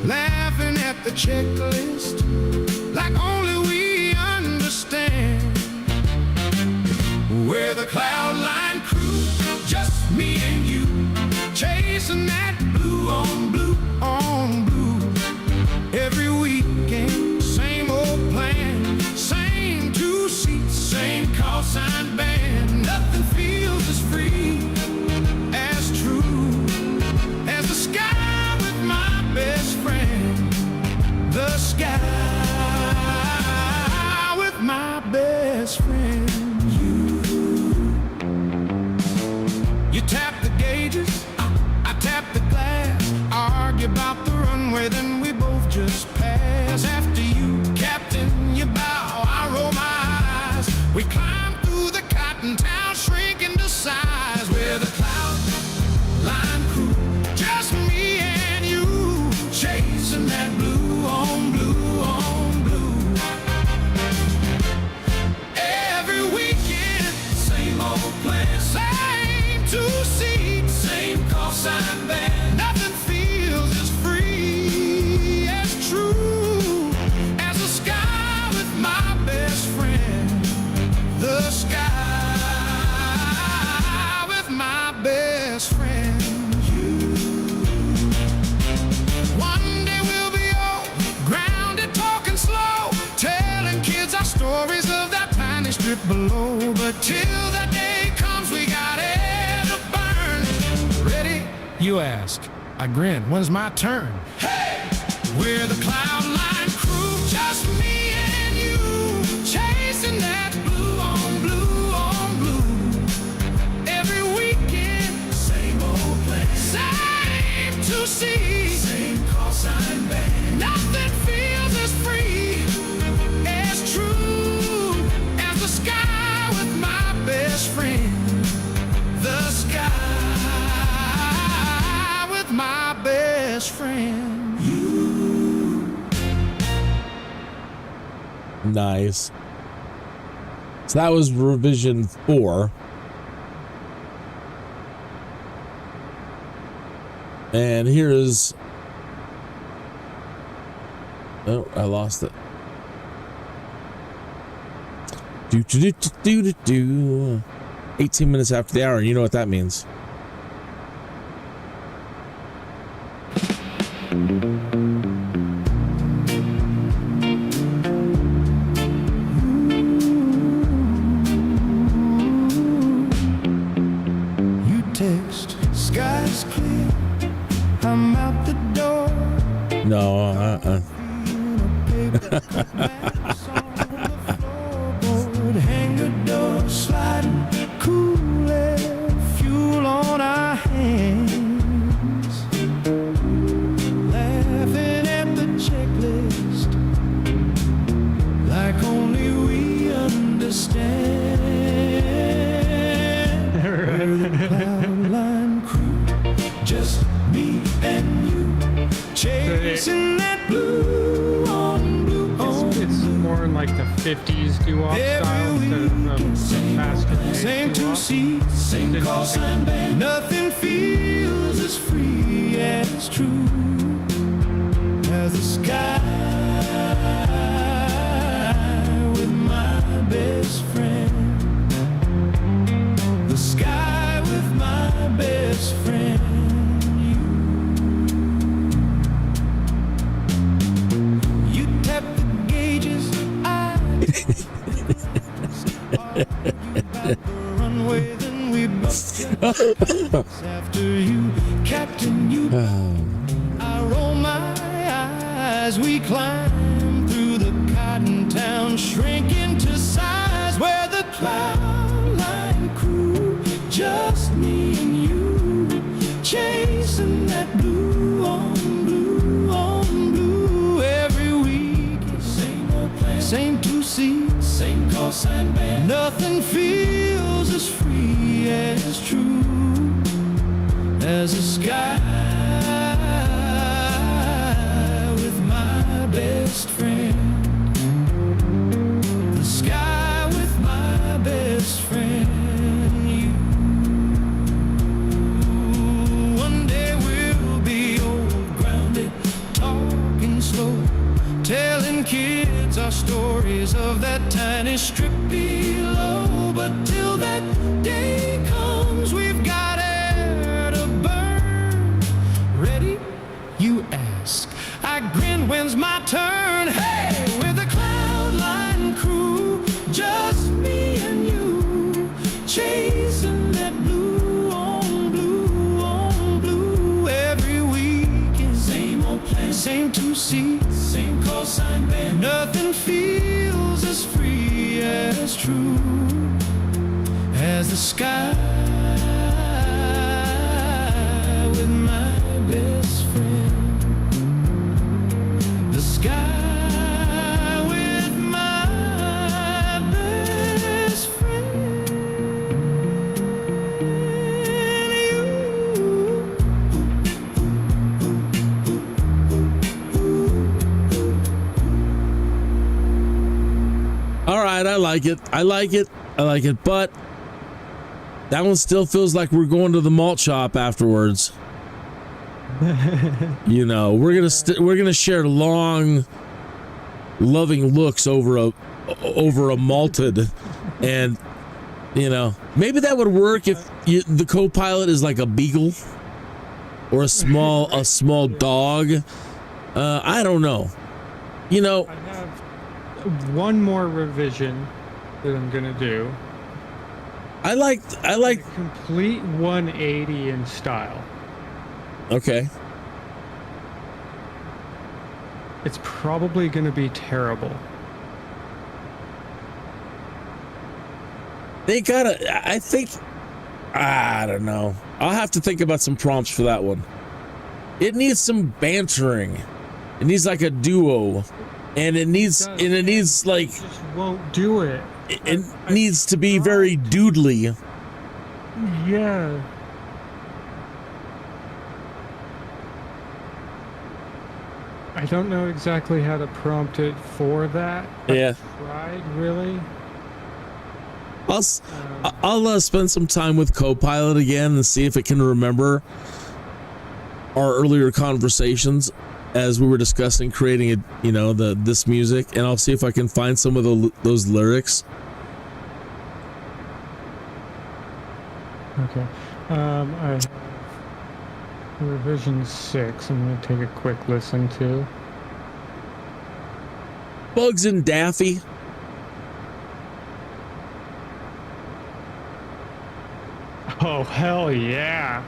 laughing at the checklist like only we understand. We're the Cloudline crew, just me and you, chasing that blue on blue on blue. Every weekend, same old plan, same 2 seats, same call sign band. Nothing feels as free, as true, as the sky with my best friend. The sky with my best friend. You tap the gauges, I tap the glass, argue about the runway, then we both just pass. After you, Captain, you bow, I roll my eyes. We climb through the cotton town, shrinking to size. We're the Cloudline crew, just me and you, chasing that blue on blue on blue. Every weekend, same old plan, same 2 seats, same call sign band. Nothing feels as free, as true, as the sky with my best friend. The sky with my best friend. You. One day we'll be old, grounded, talking slow, telling kids our stories of that tiny strip below. But till that day comes, we got air to burn. Ready? You ask. I grin. When's my turn? Hey! We're the Cloudline crew, just me and you, chasing that blue on blue on blue. Every weekend, same old place, same 2 seats, same call sign band. Nothing feels as free, as true, as the sky with my best friend. The sky with my best friend. Nice. So that was revision 4. And here is... Oh, I lost it. 18 minutes after the hour. You know what that means. I'm out the door. No, Hangar door sliding, cool air, fuel on our hands. Laughing at the checklist, like only we understand. Cloudline crew, just me and you, chasing that blue on blue on. It's more in like the 50s doo-wop style instead of faster paced Same two doo-wop. seats, same call sign band. Nothing feels as free as true as the sky with my best friend. The sky with my best friend. You tap the gauges, I runway, then we both after you, Captain, you. I roll my eyes, we climb through the cotton town, shrink into size where the Cloudline crew, just me and you, chasing that blue on blue on blue every week. Same old plan, same two seats, same call sign band. Nothing feels as free as true as the sky with my best friend. The sky with my best friend. You. One day we'll be old, grounded, talking slow, telling kids our stories of that tiny strip below. But till that day comes, we've got air to burn. Ready? You ask. I grin, when's my turn? Hey, we're the Cloudline crew, just me and you, chasing that blue on blue on blue every weekend. Same old plan, same two seats, same call sign band. Nothing feels as free as true as the sky with my best friend. The sky with my best friend. all right, I like it. I like it. I like it. But that one still feels like we're going to the malt shop afterwards. You know, we're gonna share long, loving looks over a malted, and you know, maybe that would work if the co-pilot is like a beagle or a small dog. I don't know. You know, I have one more revision that I'm gonna do. I like A complete 180 in style. Okay. It's probably going to be terrible. They gotta, I think, I don't know. I'll have to think about some prompts for that one. It needs some bantering. It needs like a duo, and it needs like, It just won't do it. it needs to be very doodly. Yeah. I don't know exactly how to prompt it for that. Yeah. I tried, really. I'll spend some time with Copilot again and see if it can remember our earlier conversations as we were discussing creating this music, and I'll see if I can find some of those lyrics. Okay. I have revision 6. I'm going to take a quick listen to. Bugs and Daffy. Oh, hell yeah.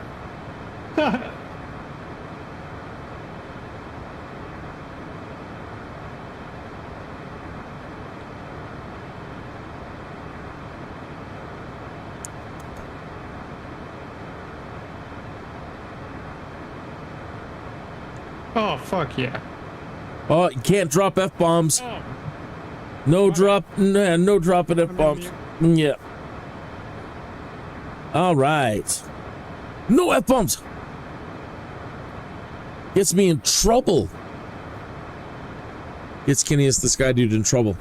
Oh, fuck yeah. Oh, you can't drop F-bombs. No drop, no dropping F-bombs. Yeah. All right. No F-bombs. Gets me in trouble. Gets Kinneas the Skydude in trouble.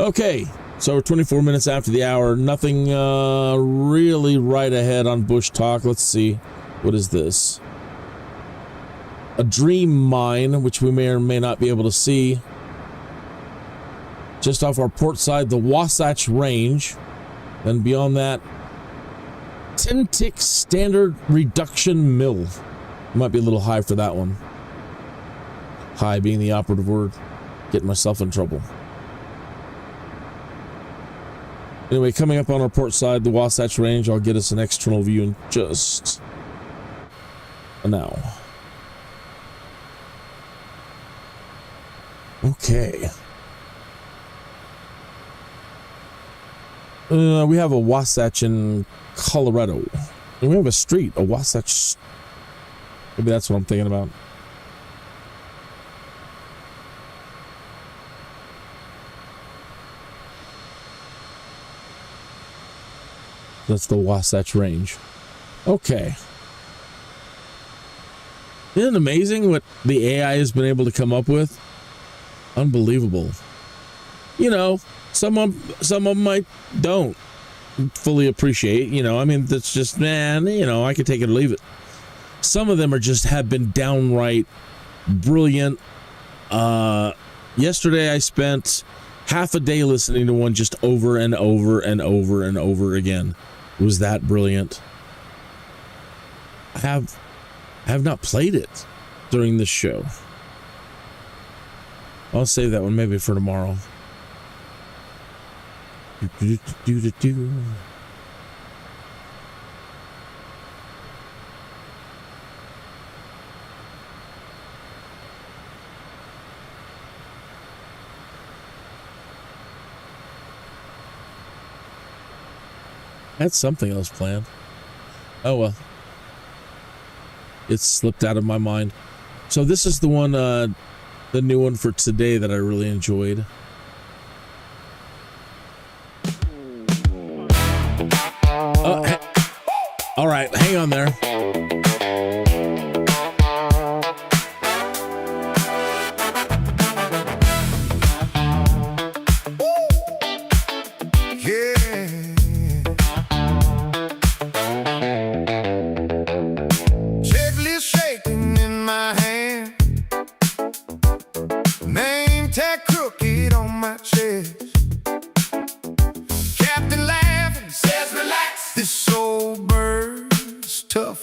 Okay, so we're 24 minutes after the hour. Nothing really right ahead on Bushtalk. Let's see. What is this? A dream mine, which we may or may not be able to see. Just off our port side, the Wasatch Range. Then beyond that, 10-tick standard reduction mill. Might be a little high for that one. High being the operative word. Getting myself in trouble. Anyway, coming up on our port side, the Wasatch Range. I'll get us an external view in just now. Okay. We have a Wasatch in Colorado. And we have a street, a Wasatch. Maybe that's what I'm thinking about. That's the Wasatch Range. Okay. Isn't it amazing what the AI has been able to come up with? Unbelievable. You know, some of them might don't fully appreciate, you know, I mean, that's just, man, you know, I could take it or leave it. Some of them are just have been downright brilliant. Yesterday I spent half a day listening to one just over and over and over and over again. It was that brilliant. I have not played it during this show. I'll save that one maybe for tomorrow. Had something else planned. Oh well. It slipped out of my mind. So this is the one, the new one for today that I really enjoyed. All right, hang on there.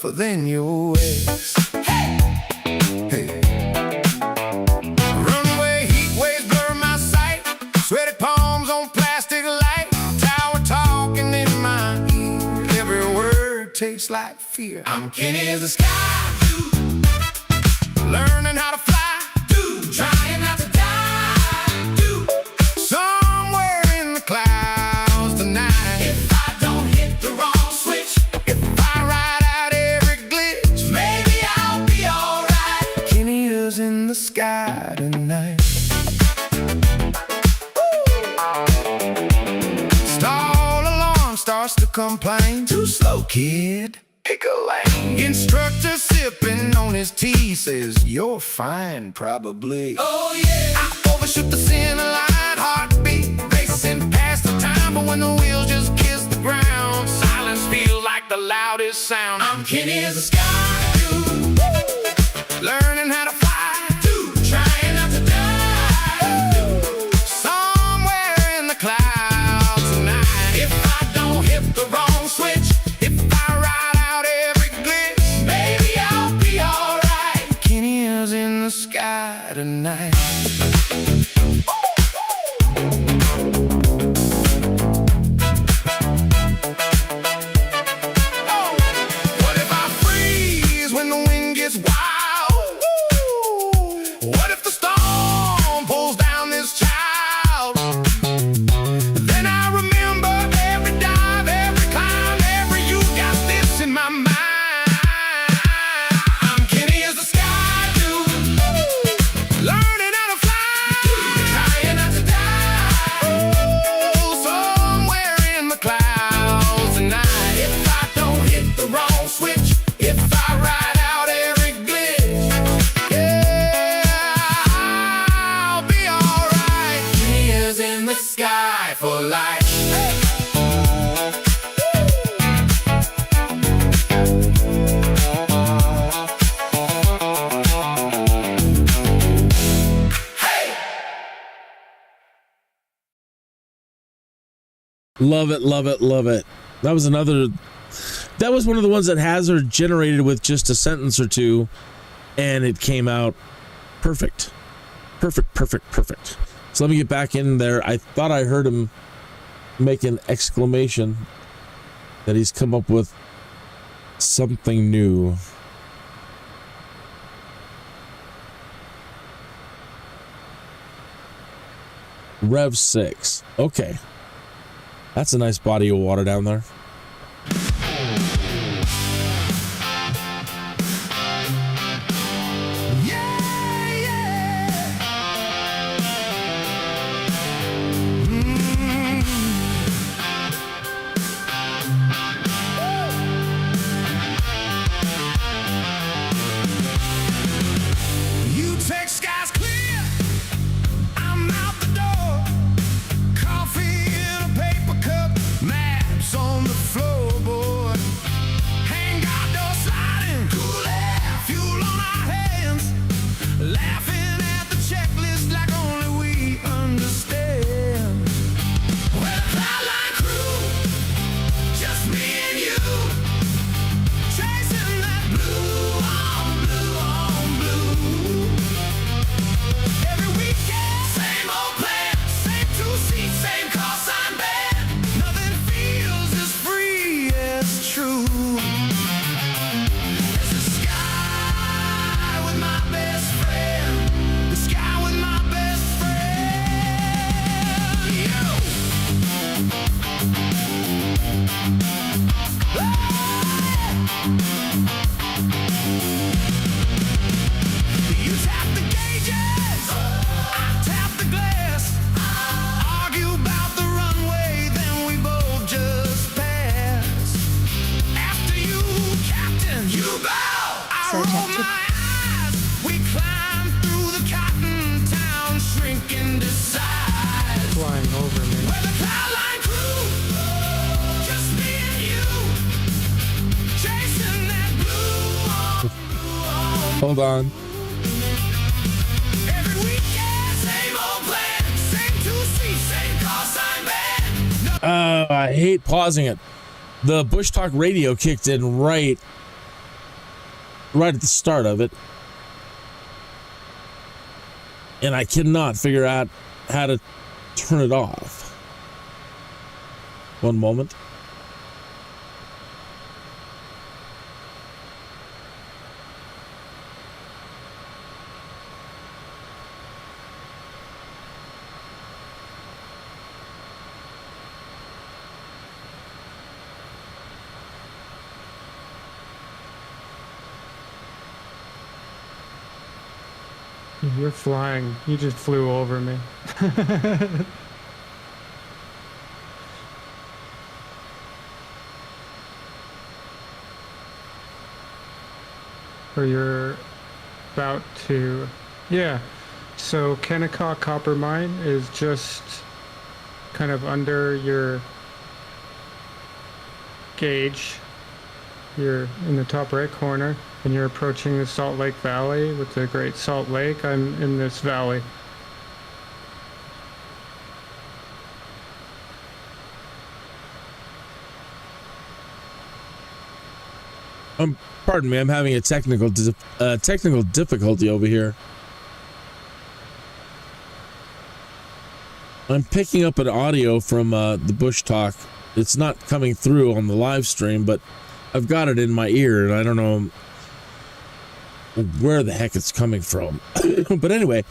Than your ex. Hey. Runway heat waves blur my sight. Sweaty palms on plastic light. Tower talking in my ear. Every word tastes like fear. I'm Kinneas the Skydude. Learning how to fly. Dude. Trying not to die. Dude. Somewhere in the clouds tonight. If I don't hit the wrong switch. If I ride in the sky tonight. Stall alarm starts to complain. Too slow, kid. Pick a lane. Instructor sipping on his tea says you're fine, probably. Oh yeah. I overshoot the center line, heartbeat racing past the time, but when the wheels just kiss the ground, silence feels like the loudest sound. I'm Kinneas the Skydude. Learning how to fly. Trying not to die. Somewhere in the clouds tonight. If I don't hit the wrong switch, if I ride out every glitch, maybe I'll be alright. Kinneas in the sky tonight. What if I freeze when the wind gets wild? What if the storm pulls down this child? Then I remember every dive, every climb, every you got this in my mind. I'm Kinneas the Skydude. Love it, love it, love it. That was one of the ones that Hazard generated with just a sentence or two, and it came out perfect. Perfect. So let me get back in there. I thought I heard him make an exclamation that he's come up with something new. Rev 6. Okay. That's a nice body of water down there. Hold on. I hate pausing it. The Bushtalk radio kicked in right at the start of it, and I cannot figure out how to turn it off. One moment. You're flying. You just flew over me. Or you're about to... Yeah. So Kinneas Copper Mine is just kind of under your gauge. You're in the top right corner, and you're approaching the Salt Lake Valley with the Great Salt Lake. I'm in this valley. Pardon me, I'm having a technical difficulty over here. I'm picking up an audio from the Bushtalk. It's not coming through on the live stream, but I've got it in my ear, and I don't know where the heck it's coming from. But anyway,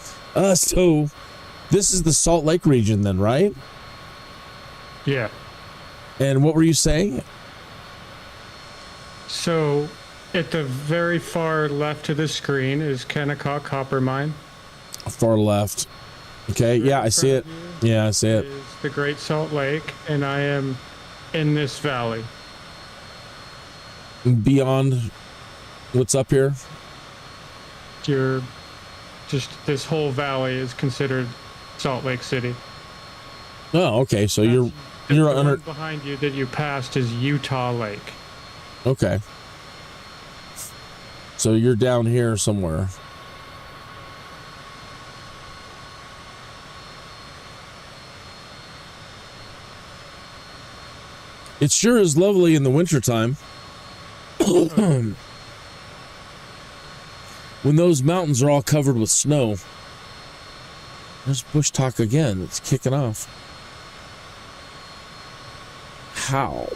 so this is the Salt Lake region then, right? Yeah. And what were you saying? So at the very far left of the screen is Kinneas Copper Mine. Far left. Okay, yeah, I see it. Yeah, I see it. Is the Great Salt Lake, and I am in this valley. Beyond what's up here? This whole valley is considered Salt Lake City. Oh, okay. So you're under behind you that you passed is Utah Lake. Okay. So you're down here somewhere. It sure is lovely in the wintertime. When those mountains are all covered with snow. There's Bushtalk again. It's kicking off. How?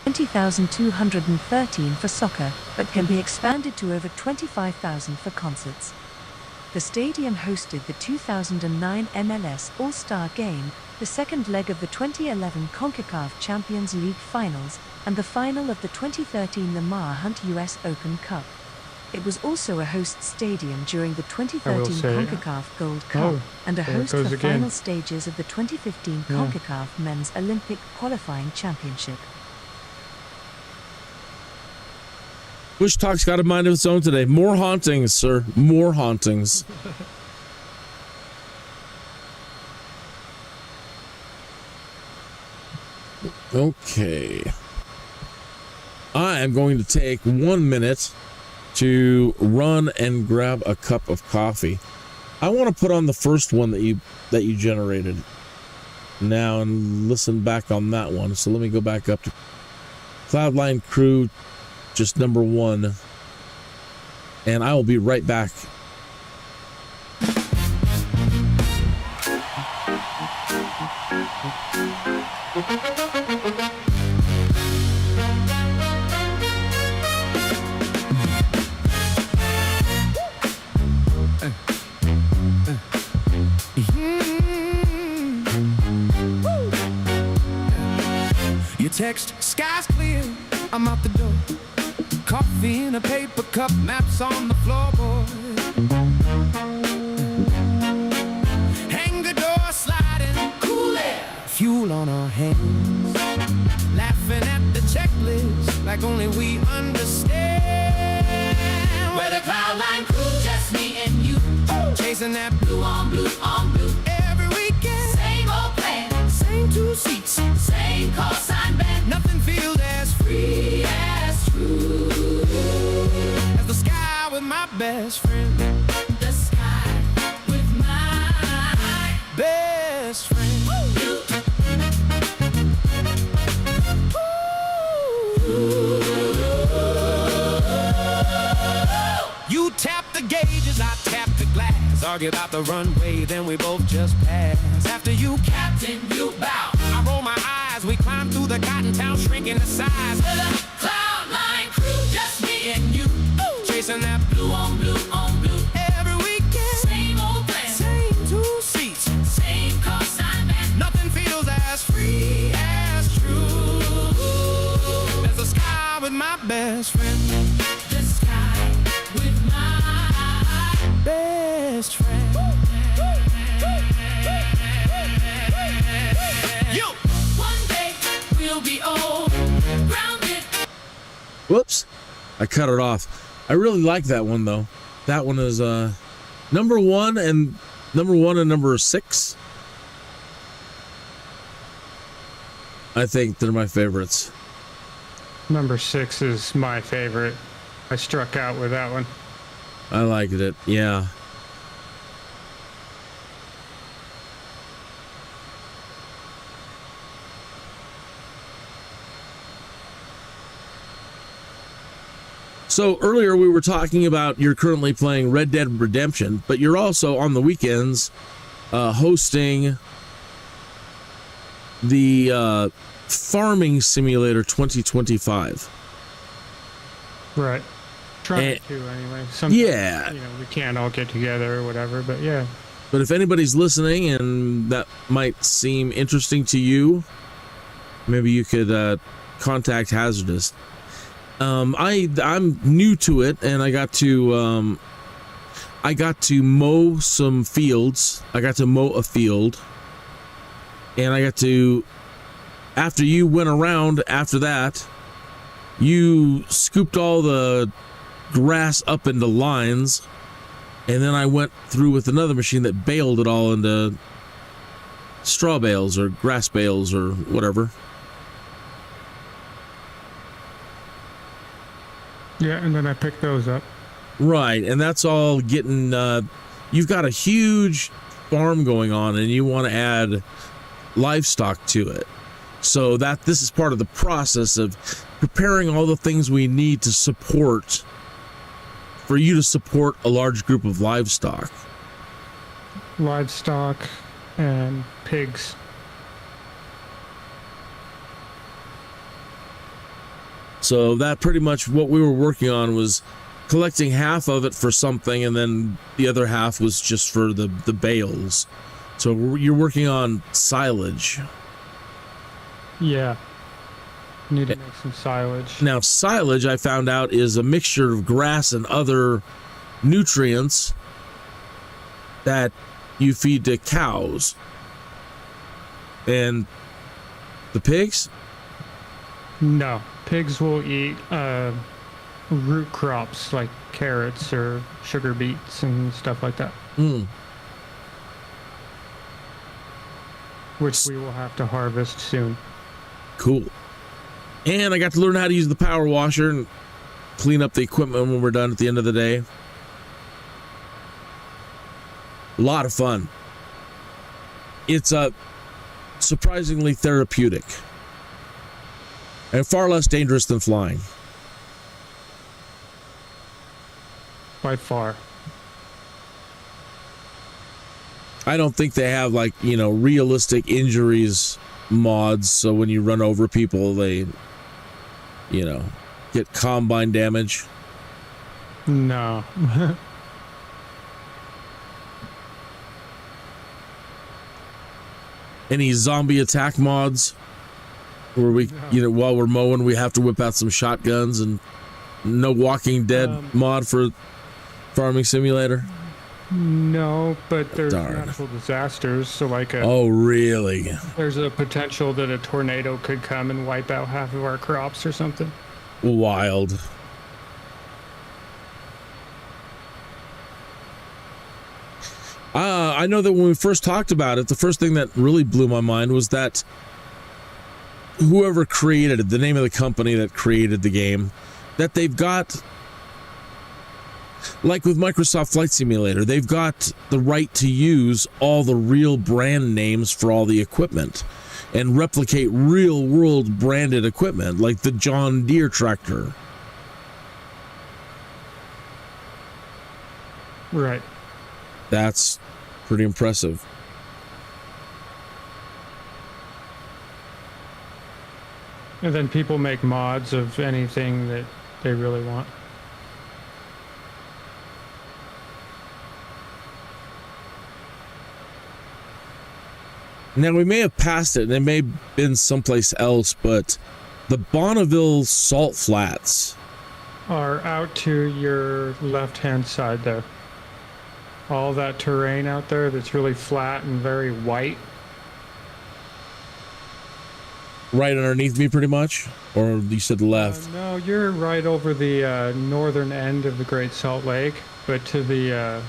$20,213 for soccer, but can be expanded to over $25,000 for concerts. The stadium hosted the 2009 MLS All-Star Game, the second leg of the 2011 CONCACAF Champions League Finals, and the final of the 2013 Lamar Hunt US Open Cup. It was also a host stadium during the 2013 CONCACAF Gold Cup, and a host for final stages of the 2015 CONCACAF Men's Olympic Qualifying Championship. Bushtalk's got a mind of its own today. More hauntings, sir. More hauntings. Okay. I am going to take 1 minute to run and grab a cup of coffee. I want to put on the first one that you generated now and listen back on that one. So let me go back up to Cloudline Crew, just number 1, and I will be right back. You text, sky's clear, I'm out the door. Coffee in a paper cup, maps on the floorboard. Hang the door sliding, cool air, fuel on our hands. Laughing at the checklist like only we understand. We're the Cloudline Crew, just me and you. Chasing that blue on blue on blue. Every weekend, same old plan, same 2 seats, same call sign band. Nothing feels as free as true as the sky with my best friend. The sky with my best friend. You tap the gauges, I tap the glass. Argue about the runway, then we both just pass. After you, Captain, you bow. I roll my eyes, we climb through the cotton town, shrinking the size. The Cloudline Crew, just me and you. Chasing that blue on blue on blue. Every weekend, same old plan, same 2 seats, same call sign man. Nothing feels as free as true as the sky with my best friend. The sky with my best friend. You, one day we'll be old, grounded. Whoops, I cut it off. I really like that one though. That one is number 1 and number 6. I think they're my favorites. Number 6 is my favorite. I struck out with that one. I liked it, yeah. So earlier we were talking about you're currently playing Red Dead Redemption, but you're also on the weekends hosting the Farming Simulator 2025. Right. Trying to anyway. Sometimes, yeah. We can't all get together or whatever, but yeah. But if anybody's listening and that might seem interesting to you, maybe you could contact Hazardous. I'm new to it, and I got to mow some fields. I got to mow a field, and I got to, after you went around after that, you scooped all the grass up into lines, and then I went through with another machine that baled it all into straw bales or grass bales or whatever. Yeah, and then I picked those up. Right, and that's all getting, you've got a huge farm going on and you want to add livestock to it. So that this is part of the process of preparing all the things we need to support, for you to support a large group of livestock. Livestock and pigs. So that pretty much what we were working on was collecting half of it for something, and then the other half was just for the bales. So you're working on silage. Yeah. Need to make some silage. Now, silage, I found out, is a mixture of grass and other nutrients that you feed to cows. And the pigs? No. Pigs will eat root crops like carrots or sugar beets and stuff like that. Which we will have to harvest soon. Cool. And I got to learn how to use the power washer and clean up the equipment when we're done at the end of the day. A lot of fun. It's surprisingly therapeutic and far less dangerous than flying. By far. I don't think they have, like, you know, realistic injuries mods, so when you run over people, they, you know, get combine damage. No. Any zombie attack mods where we, you know, while we're mowing, we have to whip out some shotguns, and no Walking Dead mod for Farming Simulator? No, but there's Darn. natural disasters, so like oh, really? there's a potential that a tornado could come and wipe out half of our crops or something. Wild. I know that when we first talked about it, the first thing that really blew my mind was that whoever created it, the name of the company that created the game, that they've got, like with Microsoft Flight Simulator, they've got the right to use all the real brand names for all the equipment and replicate real world branded equipment, like the John Deere tractor. Right. That's pretty impressive. And then people make mods of anything that they really want. Now, we may have passed it, and it may have been someplace else, but the Bonneville Salt Flats Are out to your left-hand side there. All that terrain out there that's really flat and very white. right underneath me, pretty much? Or you said left? No, you're right over the northern end of the Great Salt Lake, but to the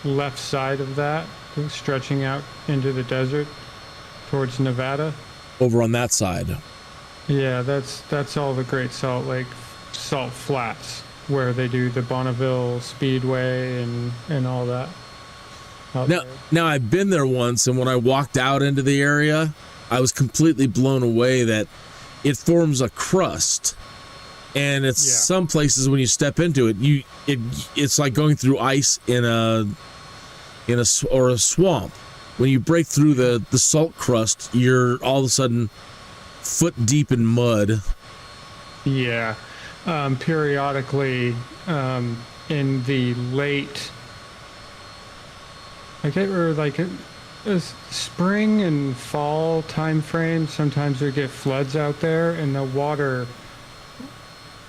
left side of that, stretching out into the desert towards Nevada. Over on that side. Yeah, that's all the Great Salt Lake salt flats where they do the Bonneville Speedway and all that. Now I've been there once, and when I walked out into the area, I was completely blown away that it forms a crust, and it's some places when you step into it, it's like going through ice in a swamp. When you break through the salt crust, you're all of a sudden foot deep in mud. Yeah, periodically in the late, spring and fall time frame, sometimes we get floods out there, and the water,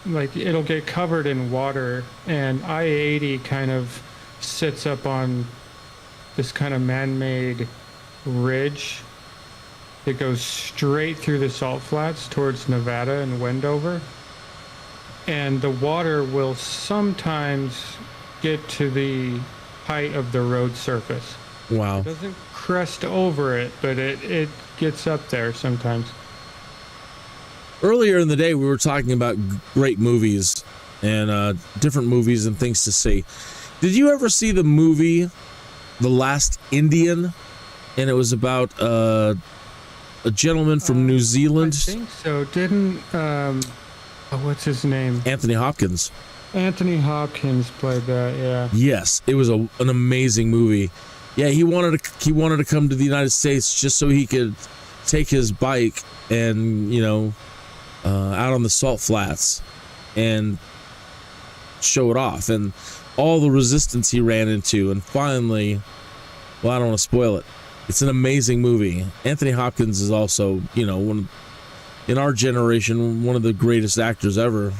like, it'll get covered in water, and I-80 kind of sits up on this kind of man-made ridge that goes straight through the salt flats towards Nevada and Wendover. And the water will sometimes get to the height of the road surface. Wow. It doesn't crest over it, but it gets up there sometimes. Earlier in the day, we were talking about great movies, and different movies and things to see. Did you ever see the movie The Last Indian? And it was about a gentleman from New Zealand. I think so. Didn't what's his name? Anthony Hopkins. Anthony Hopkins played that. Yeah. Yes, it was an amazing movie. Yeah, he wanted to come to the United States just so he could take his bike and out on the salt flats and show it off, and all the resistance he ran into, and finally, well, I don't want to spoil it. It's an amazing movie. Anthony Hopkins is also, in our generation, one of the greatest actors ever.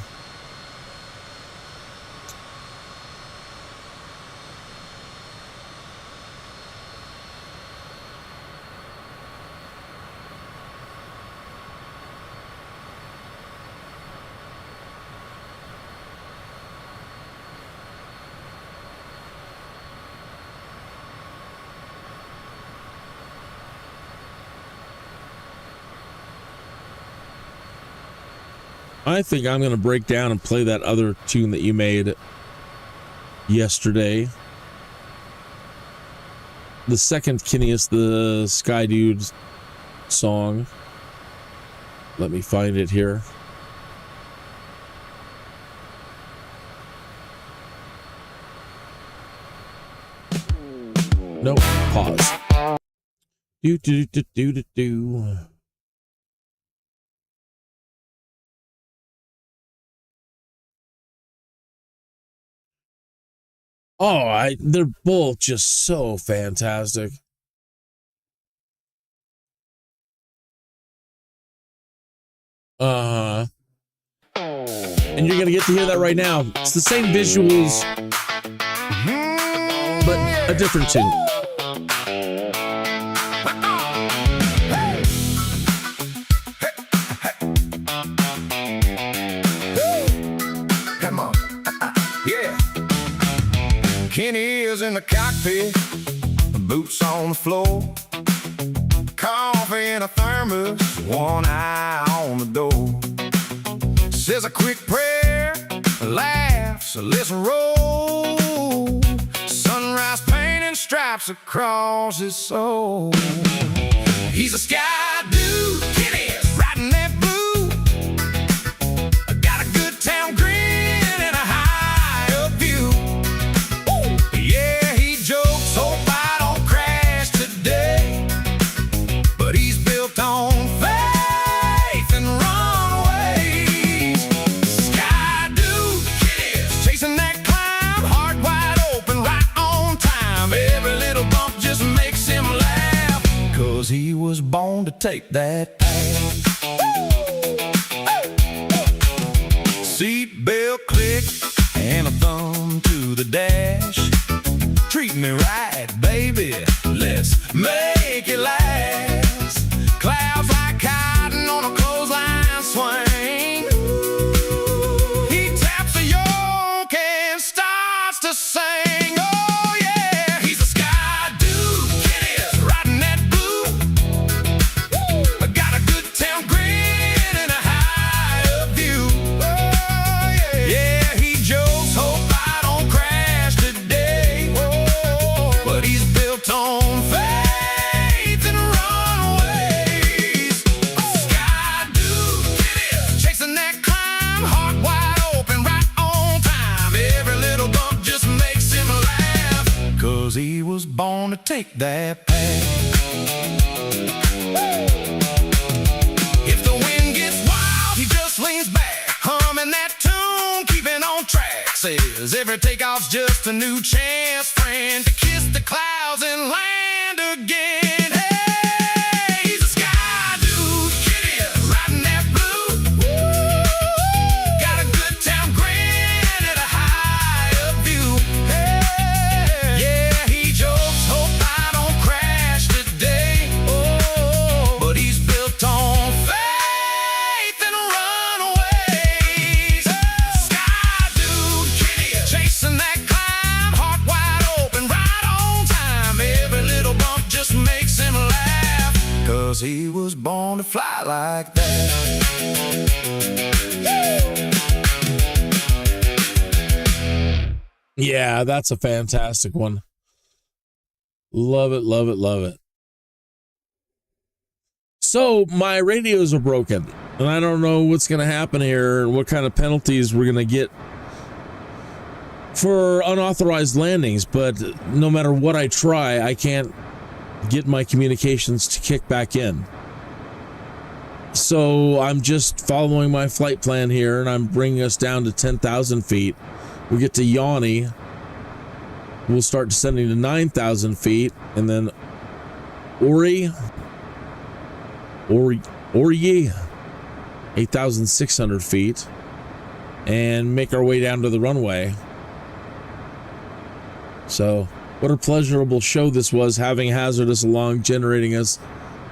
I think I'm going to break down and play that other tune that you made yesterday. The second Kinneas the Skydude song. Let me find it here. Nope, pause. Do. Oh, they're both just so fantastic. And you're gonna get to hear that right now. It's the same visuals, but a different tune. Come on. Yeah. Kenny is in the cockpit, boots on the floor, coffee in a thermos, one eye on the door. Says a quick prayer, laughs, let's roll. Sunrise paint and stripes across his soul. He's a sky dude, Kenny is riding that blue. Got a good town grin and a high up view. Yeah, he jokes, hope I don't crash today, but he's built on faith and runways. Sky dude, Kinneas, chasing that climb, heart wide open, right on time. Every little bump just makes him laugh, 'cause he was born to take that path. Seat belt click and a thumb to the dash. Treat me right, baby, let's make it last. Clouds like cotton on a clothesline swing. He taps the yoke and starts to sing. Oh yeah, he's a sky dude, Kinneas, riding that blue. Got a good town grin and a high up view. Oh yeah, yeah, he jokes, hope I don't crash today. Oh, but he's built on faith and runways. Sky dude, Kinneas, chasing that climb, heart wide open, right on time. Every little bump just makes him laugh, 'cause he was born to take that path. If the wind gets wild, he just leans back, humming that tune, keeping on track. Says every takeoff's just a new chance, friend, to kiss the clouds and land again. Hey, he's a sky dude, Kinneas, riding that blue. Got a good town grin and a high up view. Hey, yeah, he jokes, hope I don't crash today. Oh, but he's built on faith and runways. Sky dude, Kinneas, chasing that climb, heart wide open, right on time. Every little bump just makes him laugh, 'cause he was born to fly like that. Yeah, that's a fantastic one. Love it, love it, love it. So my radios are broken, and I don't know what's going to happen here, what kind of penalties we're going to get for unauthorized landings, but no matter what I try, I can't get my communications to kick back in. So I'm just following my flight plan here, and I'm bringing us down to 10,000 feet. We get to Yanni. We'll start descending to 9,000 feet, and then Ori, 8,600 feet, and make our way down to the runway. So what a pleasurable show this was, having Hazardous along, generating us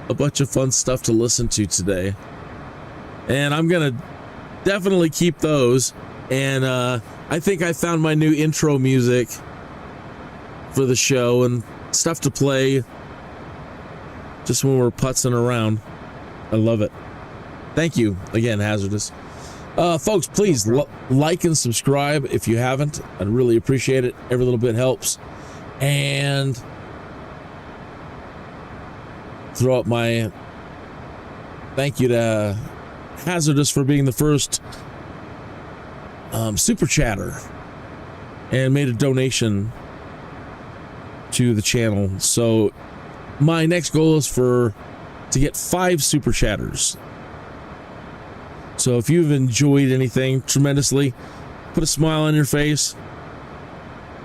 a bunch of fun stuff to listen to today. And I'm gonna definitely keep those. And I think I found my new intro music for the show and stuff to play just when we're putzing around. I love it. Thank you again, Hazardous. Folks, please like and subscribe if you haven't. I'd really appreciate it. Every little bit helps. And throw up my thank you to Hazardous for being the first super chatter and made a donation to the channel. So my next goal is to get 5 super chatters. So if you've enjoyed anything tremendously, put a smile on your face,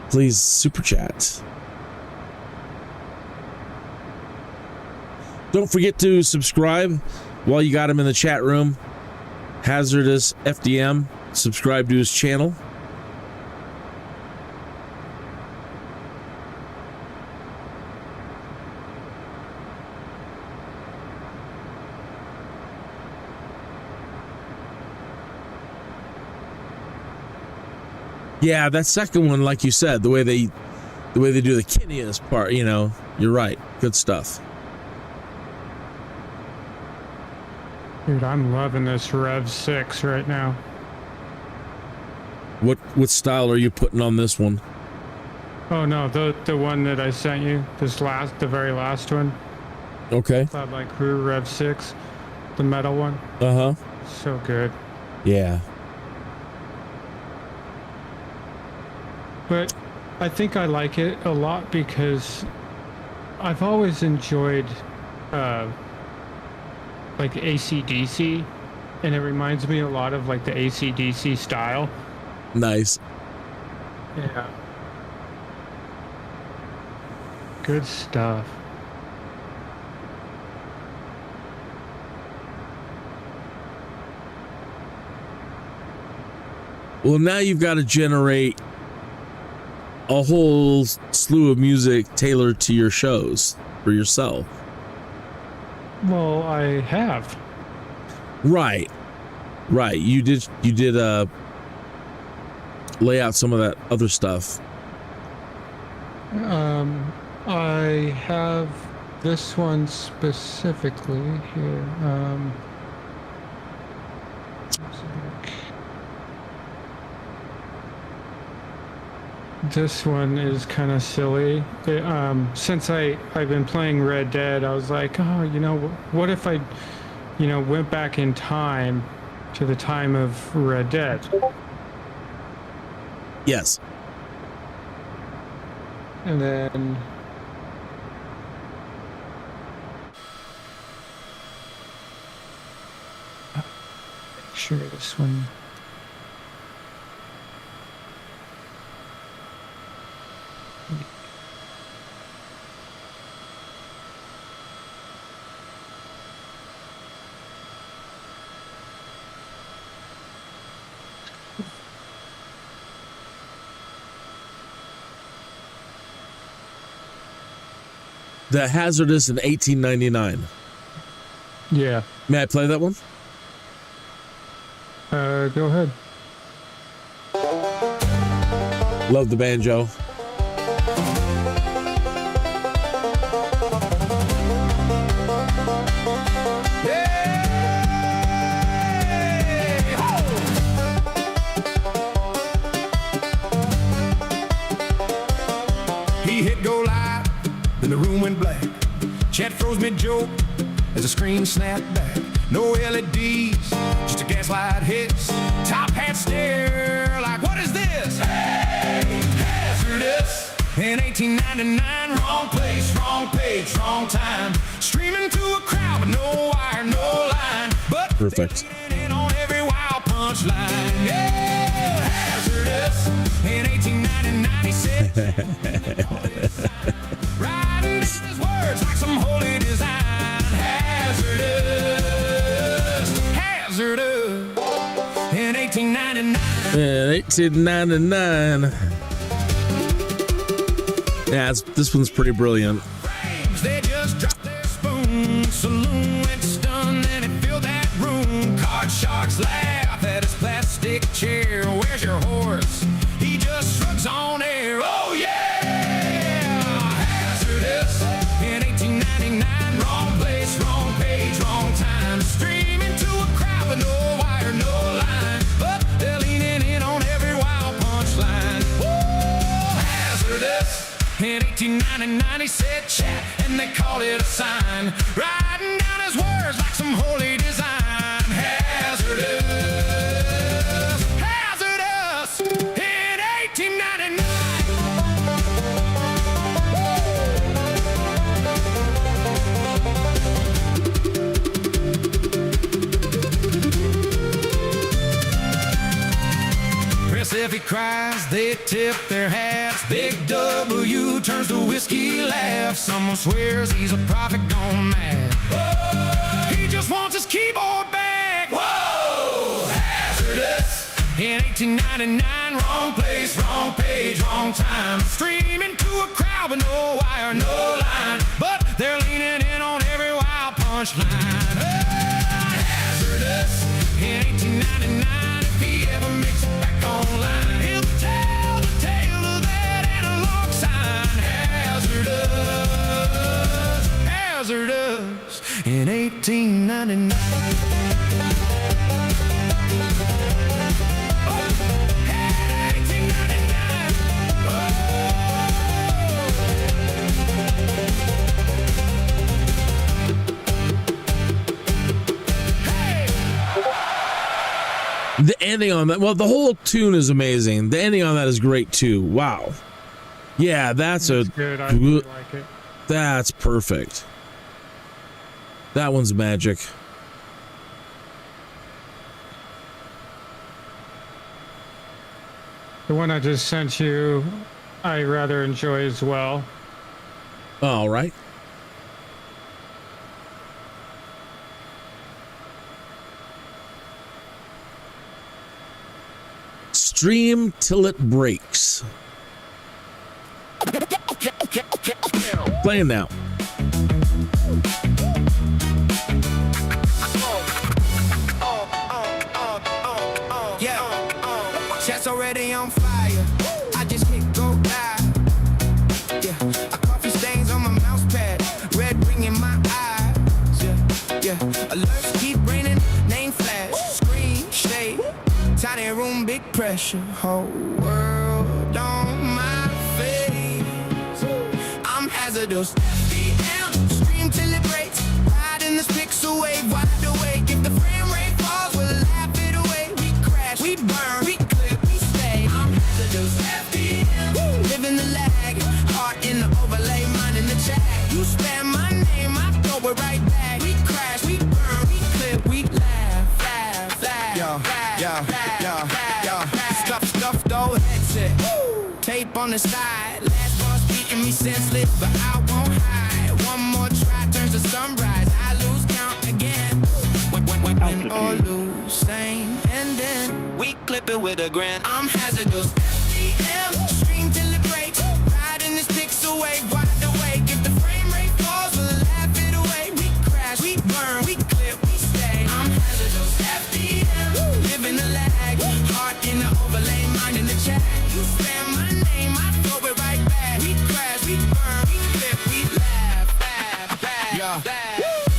please super chat. Don't forget to subscribe while you got him in the chat room. Hazardous FDM, subscribe to his channel. Yeah, that second one, like you said, the way they do the Kinneas part, you know, you're right. Good stuff. Dude, I'm loving this Rev 6 right now. What style are you putting on this one? Oh no, the one that I sent you, the very last one. Okay. Cloudline Crew Rev 6, the metal one. Uh-huh. So good. Yeah. But I think I like it a lot because I've always enjoyed like AC/DC, and it reminds me a lot of like the AC/DC style. Nice. Yeah. Good stuff. Well, now you've got to generate a whole slew of music tailored to your shows for yourself. Well, I have. Right. You did lay out some of that other stuff. I have this one specifically here. This one is kind of silly. Since I've been playing Red Dead, I was like, oh, you know, what if I, you know, went back in time to the time of Red Dead? Yes. And then make sure this one. The Hazardous in 1899. Yeah. May I play that one? Go ahead. Love the banjo. Chat throws me joke as the screen snapped back. No LEDs, just a gaslight hits. Top hat stare like, what is this? Hey, hazardous. In 1899, wrong place, wrong page, wrong time. Streaming to a crowd with no wire, no line. But perfect. In on every wild punchline. Yeah, hazardous. In 1899, he said. Writing down his words like some holy design. Hazardous. Hazardous. In 1899. In 1899. Yeah, this one's pretty brilliant. They just dropped their spoon. Saloon went stunned and it filled that room. Card sharks laugh at his plastic chair. Where's your horse? He just shrugs on air. Oh yeah! Hazardous. In 1899, wrong place, wrong page, wrong time. Streaming to a crowd with no wire, no line. But they're leaning in on every wild punchline. Whoa, hazardous. In 1899 he said chat, and they called it a sign. Writing down his words like some holy design. Hazardous, hazardous. In 1899. Press if he cries, they tip their hats. Big W turns to whiskey laugh. Someone swears he's a prophet gone mad. Whoa, he just wants his keyboard back. Whoa, hazardous. In 1899, wrong place, wrong page, wrong time. Streaming to a crowd with no wire, no line. But they're leaning in on every wild punchline. Hazardous. In 1899, if he ever makes it back online, he'll tell the tale of that analog sign. Hazardous, hazardous. In 1899. The ending on that, well, the whole tune is amazing. The ending on that is great too. Wow. Yeah, that's good. I really like it. That's perfect. That one's magic. The one I just sent you, I rather enjoy as well. All right. Stream till it breaks. Playing now. Chat's already on fire. I just hit go live. Yeah, I coffee stains on my mouse pad. Red ring in my eyes. Yeah. Alerts keep raining. Name flash. Screen shade. Tiny room, big pressure. Whole world on my face. I'm hazardous FDM. Stream till it breaks. Riding this pixel wave, wide awake. If the frame rate falls, we'll laugh it away. We crash, we burn, we clip, we stay. I'm hazardous FDM. Living the lag. Heart in the overlay, mind in the chat. You spam my name, I throw it right back. We crash, we burn, we clip, we laugh, laugh, laugh. Yo. Stuff though, headset. Tape on the side. Last boss beating me senseless, but I won't hide. One more try turns to sunrise. I lose count again. Win or lose, same ending. We clip it with a grin. I'm hazardous FDM. Stream till it breaks. Riding this pixel wave, wide awake. If the frame rate falls, we'll laugh it away. We crash, we burn, we clip, we stay. I'm hazardous FDM. Living the lag. Heart in the overlay, mind in the chat. You spam my name, I throw it right back. We crash, we burn, we clip, we laugh, laugh.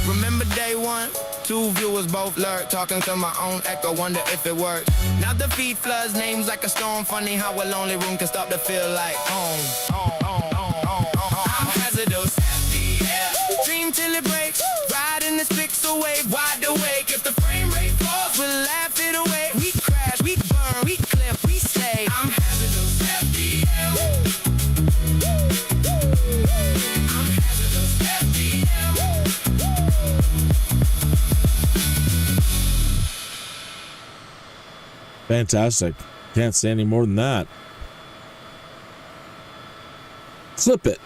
Remember day one? Two viewers both lurk, talking to my own echo, wonder if it works. Now the feed floods, names like a storm. Funny how a lonely room can start to feel like home. I'm hazardous FDM. Dream wave, wide awake. If the frame rate falls, we'll laugh it away. We crash, we burn, we clip, we stay. I'm Hazardous FDM. I'm Hazardous FDM. Fantastic. Can't say any more than that. Flip it.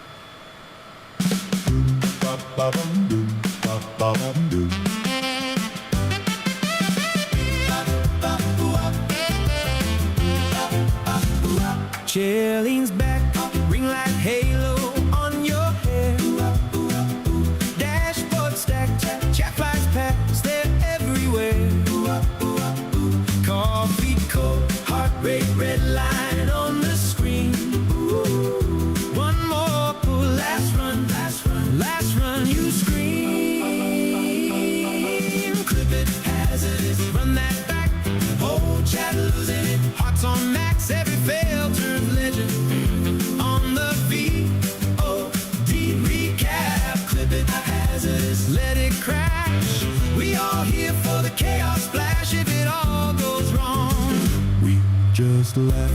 Chilling's back, ring light halo on your hair. Dashboard stacked, chat flags packed, they're everywhere. Coffee cold, heart rate red line on the screen. One more pull, last run, you scream. Clip it, hazardous, run that back. Hold chat, losing it, hearts on max, every fail turns legend. On the VOD recap, clip it, hazardous, let it crash. We all here for the chaos splash. If it all goes wrong, we just laugh,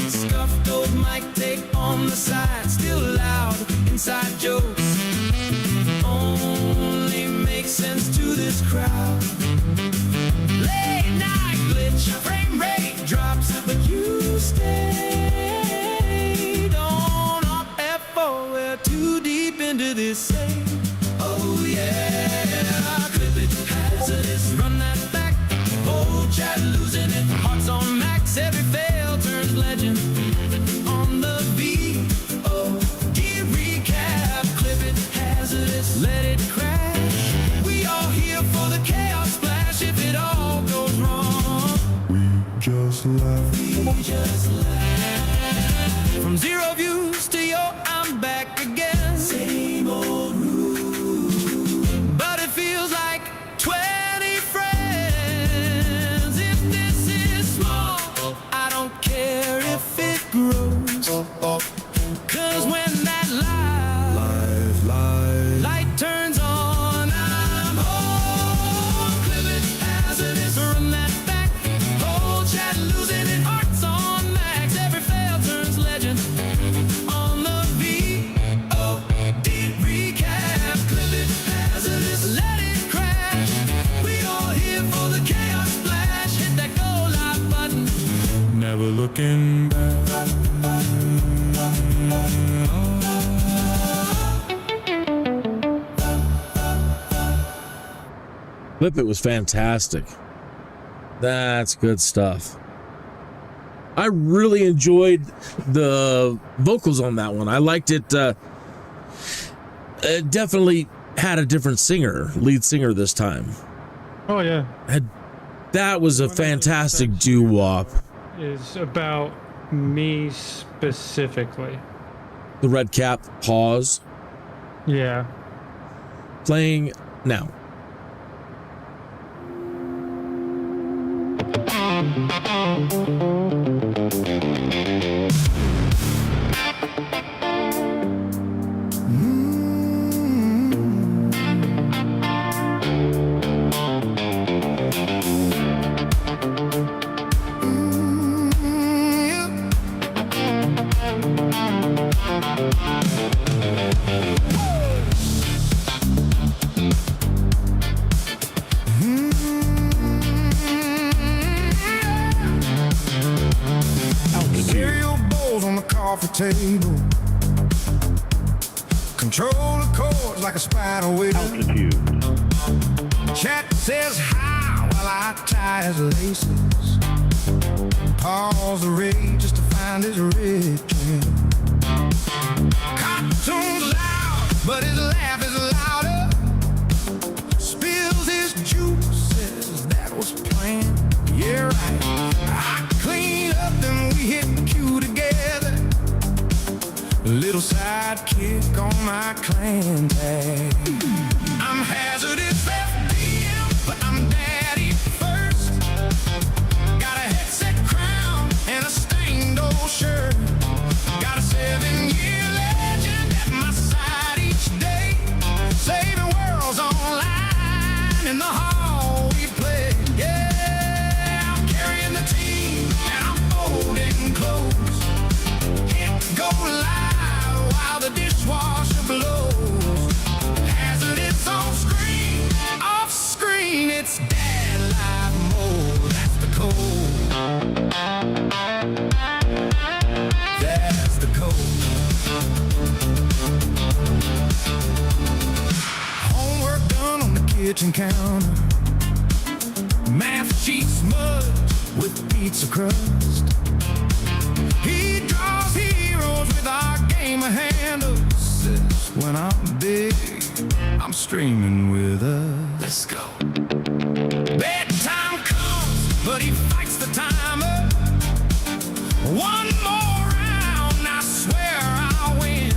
Scuffed old mic tape on the side, still loud, inside jokes only make sense to this crowd. Late night glitch, frame rate drops, but you stayed on up F4. We're too deep into this same. Oh yeah, clip it, hazardous, run that back. Old chat losing it, hearts on max, every fail turns legend. On the VOD recap, clip it, hazardous, let it crash. We all here for the chaos splash. If it all goes wrong, we just laugh. From zero views to your I'm back again. Same old route, but it feels like 20 friends. If this is small, I don't care if it grows. Cause when that light turns on, I'm home. Clip it, hazardous, run that back. Whole chat losing it, hearts on max. Every fail turns legend. On the VOD recap, clip it, hazardous, let it crash. We all here for the chaos splash. Hit that go live button, never looking back. Flip It was fantastic. That's good stuff. I really enjoyed the vocals on that one. I liked it. It definitely had a different lead singer this time. Oh yeah, That was a fantastic doo-wop. is about me specifically. The Redcap pause. Yeah. Playing now. Cereal bowls on the coffee table. Control the chords like a spider wheel. Chat says hi while I tie his laces. Pause the rage just to find his red trail. Cartoon's loud, but his laugh is louder. Spills his juices, that was planned. Yeah, right. I clean up and we hit Q together. A little sidekick on my clan tag. I'm Hazardous FDM, but I'm daddy first. Got a headset crown and a stained old shirt. Got a 7-year legend at my kitchen counter. Math sheets smudged with pizza crust. He draws heroes with our game of handles. When I'm big, I'm streaming with us. Let's go. Bedtime comes, but he fights the timer. One more round, I swear I'll win.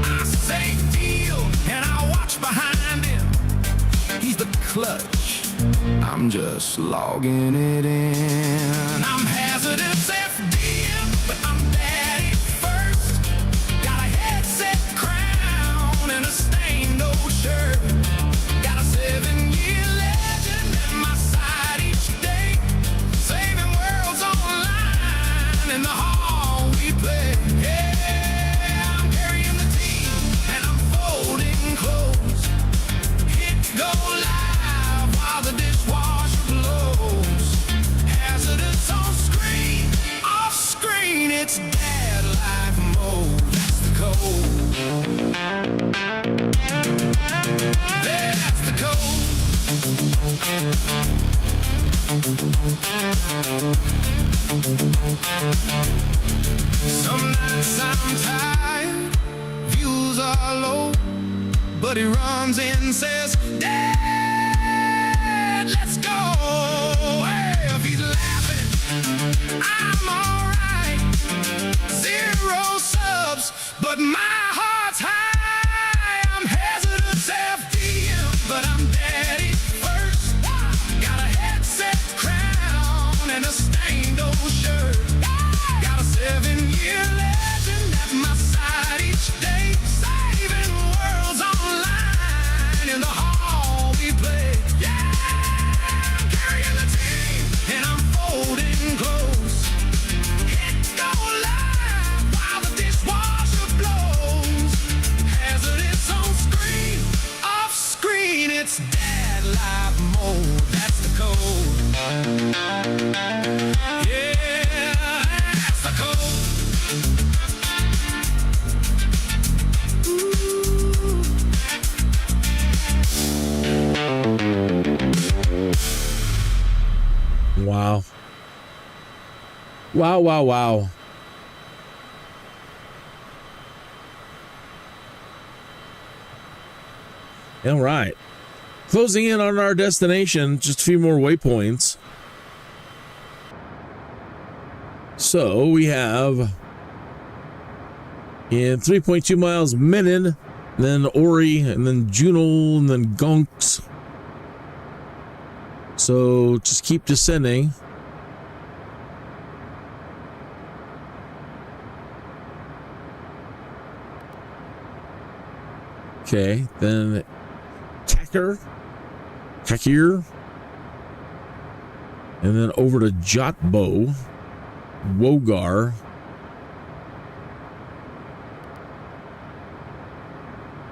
I say deal, and I watch behind him. He's the clutch, I'm just logging it in. I'm hazardous FDM, but I'm daddy first. Got a headset, crown, and a stained old shirt. Got a 7-year legend at my side each day. Saving worlds online in the hall we play. Yeah, I'm carrying the team, and I'm folding clothes. Hit go live while the dishwasher blows. Hazardous on screen, off screen, it's dad life mode. That's the code. That's the code. Some nights I'm tired, views are low, but he runs in, says, Dad, let's go. Hey, if he's laughing, I'm alright. 0 subs, but my heart's high. I'm hazardous FDM, but I'm daddy first. Got a headset, crown, and a stained old shirt. Got a 7-year legend at my side each day. Saving worlds online in the hall we play. Yeah, I'm carrying the team, and I'm folding clothes. Hit go live while the dishwasher blows. Hazardous on screen, off screen, it's dad live mode. That's the code. Yeah, that's the code. Wow. Wow, wow, wow. All right. Closing in on our destination, just a few more waypoints. So we have in 3.2 miles Menin, then Ori, and then Juno, and then Gonks. So just keep descending. Okay, then Kakir, and then over to Jotbo, Wogar,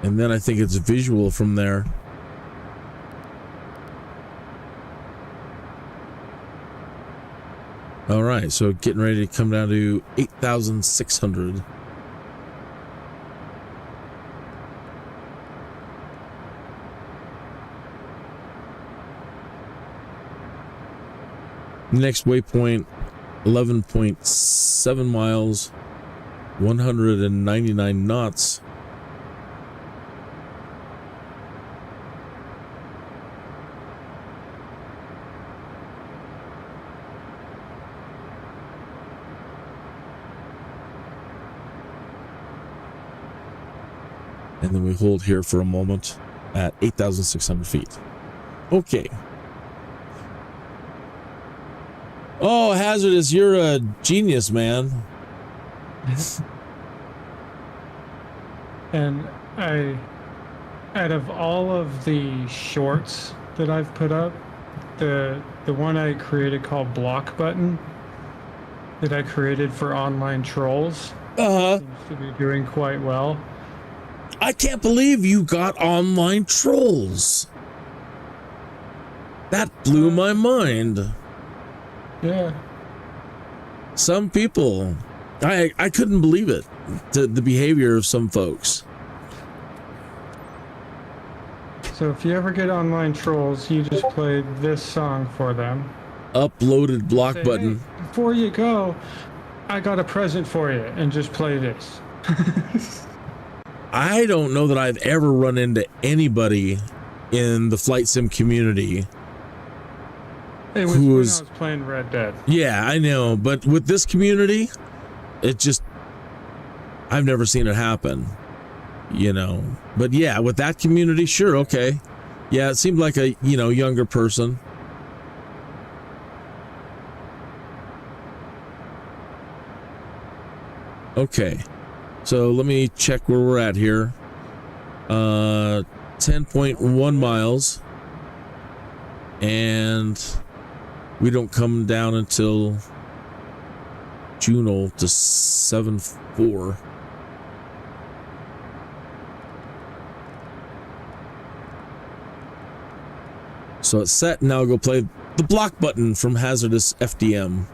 and then I think it's visual from there. All right, so getting ready to come down to 8,600. Next waypoint, 11.7 miles, 199 knots. And then we hold here for a moment at 8,600 feet. Okay. Oh, Hazardous, you're a genius, man. And out of all of the shorts that I've put up, the one I created called Block Button, that I created for online trolls, seems to be doing quite well. I can't believe you got online trolls. That blew my mind. Yeah. Some people, I couldn't believe it. The behavior of some folks. So if you ever get online trolls, you just play this song for them. Uploaded block Say, button. "Hey, before you go, I got a present for you," and just play this. I don't know that I've ever run into anybody in the flight sim community. It was when I was playing Red Dead. Yeah, I know, but with this community, I've never seen it happen, you know. But yeah, with that community, sure, okay. Yeah, it seemed like a, younger person. Okay, so let me check where we're at here. 10.1 miles, and we don't come down until Juneau to 7.4. So it's set. Now go play the block button from Hazardous FDM.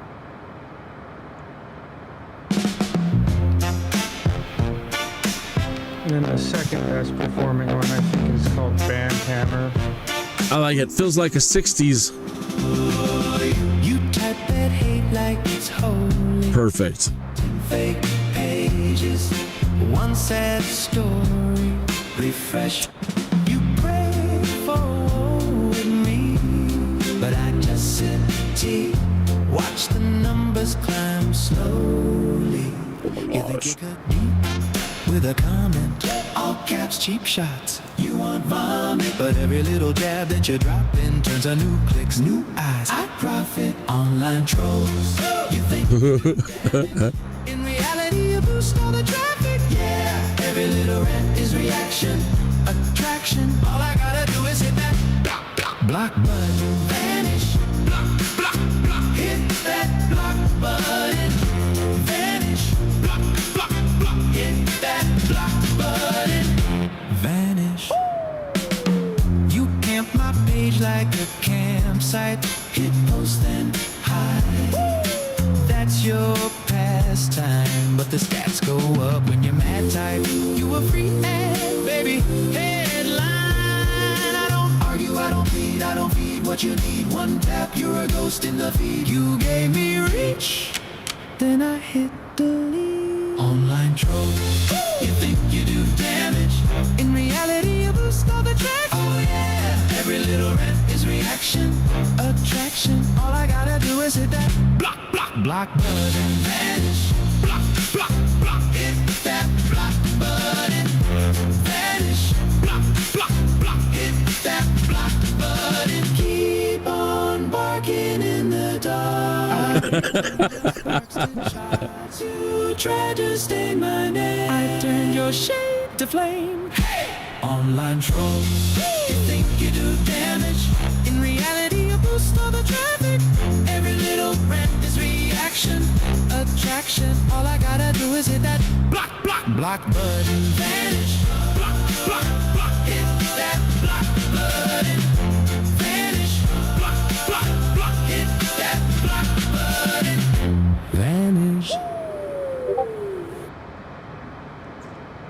And then the second best performing one, I think, is called Band Hammer. I like it. Feels like a 60s. You type that hate like it's holy. Perfect. Fake pages, one sad story. Refresh. You pray for with me, but I just sit tea. Watch the numbers climb slowly. You think you could deep with a comment, all caps, cheap shots. You want vomit, but every little jab that you drop in turns a new clicks, new eyes. I profit online trolls. You think in reality you boost all the traffic? Yeah, every little rant is reaction, attraction. All I gotta do is hit that block button, vanish. Block, hit that block button, vanish. Hit that block button, vanish. You camp my page like a campsite. Hit post and hide. That's your pastime, but the stats go up when you're mad type. You a free ad, baby, headline. I don't argue, I don't plead, I don't feed what you need. One tap, you're a ghost in the feed. You gave me reach, then I hit delete. Online troll, you think you do damage. In reality, you boost all the traffic. Oh yeah, every little rant is reaction, attraction. All I gotta do is hit that block button, vanish. Block, hit that block button, vanish. Block, hit that block button. Keep on barking in the dark. You tried to stain my name. I turned your shade to flame. Hey! Online troll, you think you do damage. In reality, you boost all the traffic. Every little rant is reaction, attraction. All I gotta do is hit that block button, vanish. Block, hit that block button, vanish. Block, hit that block button, vanish.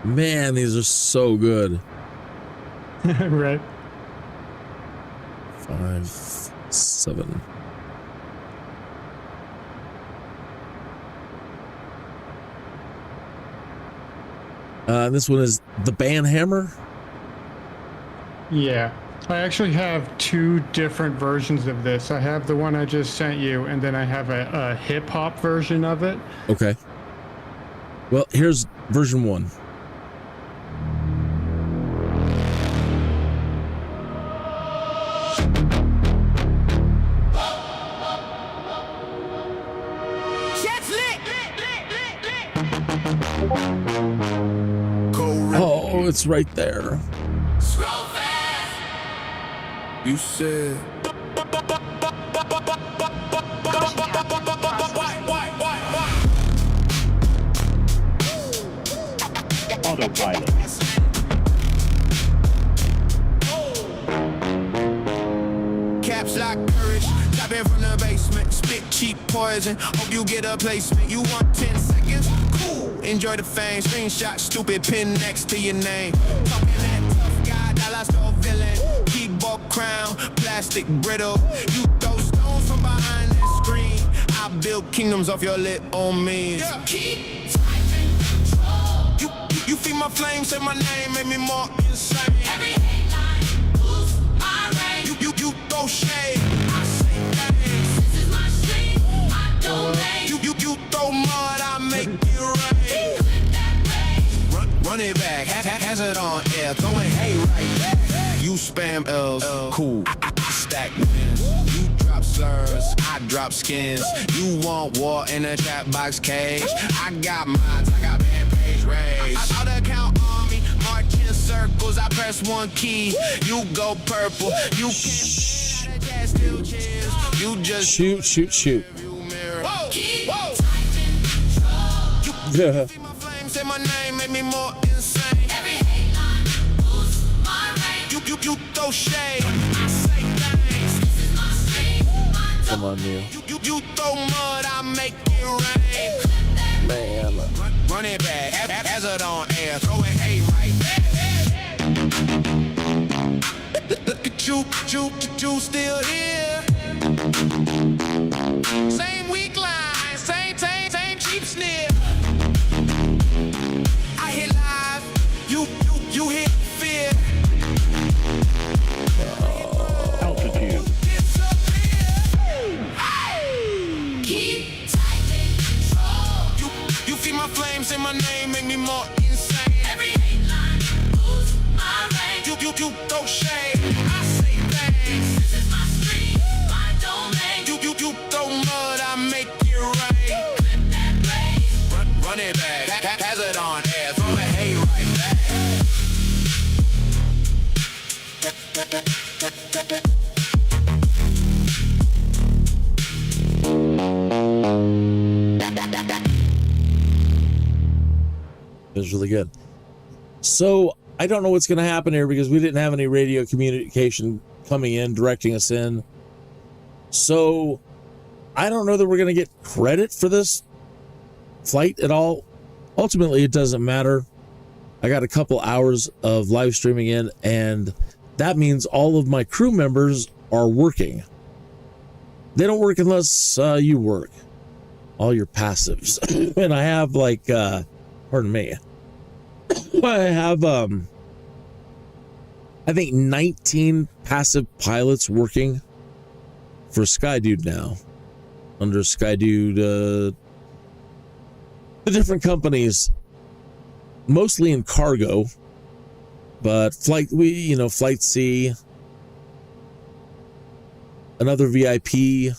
Man, these are so good. Right. 5, 7. This one is the Band Hammer. Yeah. I actually have two different versions of this. I have the one I just sent you, and then I have a hip-hop version of it. Okay. Well, here's version 1. Oh, it's right there. Scroll fast. You said. Autopilot. Caps lock courage. Top in from the basement. Spit cheap poison. Hope you get a placement. You want 10 seconds? Cool. Enjoy the fame. Screenshot. Stupid pin next to your name. Talking that tough guy Dallas still feeling. Keyboard crown, plastic brittle. You throw stones from behind that screen. I build kingdoms off your lit on me. Keep tightening control. You feed my flames, say my name, make me more insane. Every headline, boost my range. You throw shade, I say things. This is my street, my domain. You throw mud, I make it rain. Clip that rain. Run it back, hazard on air, throwing hate right back. You spam L's, cool, stack wins. You drop slurs, I drop skins. You want war in a chat box cage. I got mods, I got band page raise. I out count army, march in circles. I press one key, you go purple. You can't that still cheers. You just shoot. Whoa, whoa. Yeah. My flames say my name, make me more insane. Every headline boosts my range. You throw shade, I say things. This is my street, my Come on, Neil. You throw mud, I make it rain. Man. Run it back, hazard on air, throwing hate right back. Look at you still here. Same weak line, same cheap sneer. I hit live, you hit fear. Altitude. Keep tightening control. You feed my flames, say my name, make me more insane. Every headline, boost my range. You throw shade, I say things. This is my street, my domain. You throw mud, I make it rain. Clip that rain. Run it back, hazard on air, throw it hate right back. It was really good. So I don't know what's going to happen here because we didn't have any radio communication coming in, directing us in. So I don't know that we're going to get credit for this flight at all. Ultimately, it doesn't matter. I got a couple hours of live streaming in, and that means all of my crew members are working. They don't work unless you work. All your passives. And I have like, pardon me. I have, I think 19 passive pilots working for Skydude now. Under Skydude, the different companies, mostly in cargo, but Flight C, another VIP,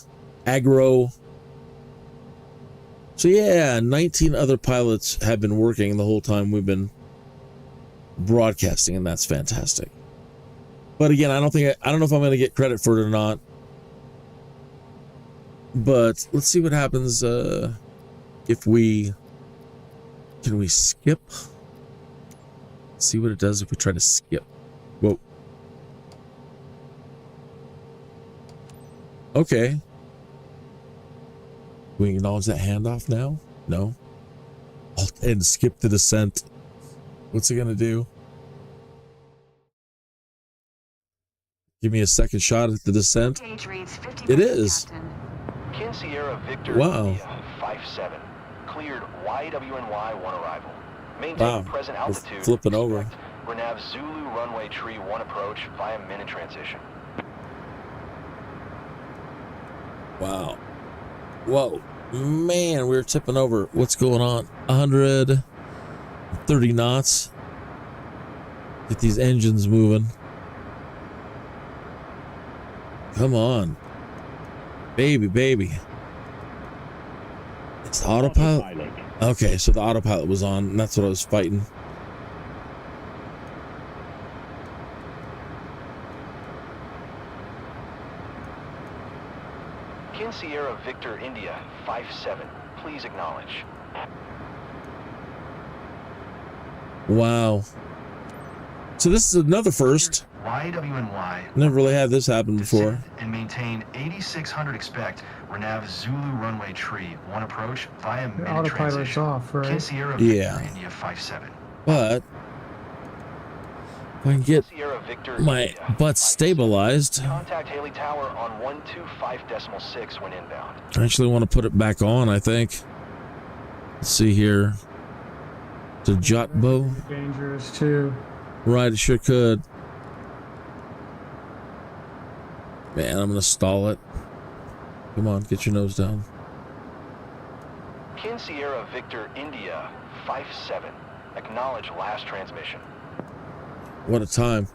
Agro. So yeah, 19 other pilots have been working the whole time we've been broadcasting, and that's fantastic. But again, I don't know if I'm going to get credit for it or not. But let's see what happens if we skip. See what it does if we try to skip. Whoa. Okay. We acknowledge that handoff now? No. And skip the descent. What's it gonna do? Give me a second shot at the descent. It is. Kin Sierra Victor Wow. India 57. Cleared YWNY 1 arrival. Maintain present altitude. Flipping over. Renav Zulu runway tree 1 approach via minute transition. Wow. Whoa. Man, we're tipping over. What's going on? 130 knots. Get these engines moving. Come on. Baby. It's the autopilot. Okay, so the autopilot was on, and that's what I was fighting. Kin Sierra Victor India 57. Please acknowledge. Wow. So this is another first. YWNY. Never really had this happen before. Descend and maintain 8600 expect. Renav Zulu runway tree 1 approach via minute Autopilot's transition. off, right? Kin Sierra Victor India 57. But I can get Sierra Victor my India, butt stabilized. Contact Haley Tower on 125.6 when inbound. I actually want to put it back on, I think. Let's see here. The jot bow. Dangerous too. Right, it sure could. Man, I'm gonna stall it. Come on, get your nose down. Kin Sierra Victor India 57. Acknowledge last transmission. What a time.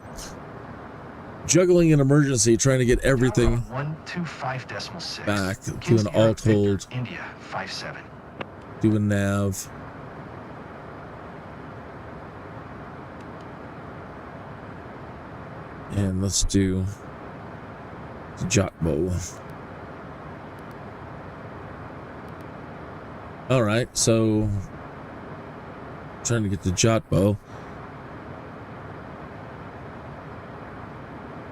Juggling an emergency, trying to get everything 125.6 back to Kin an Sierra alt hold. Victor India 57. Do a nav. And let's do the jot bow. All right, so trying to get the jot bow.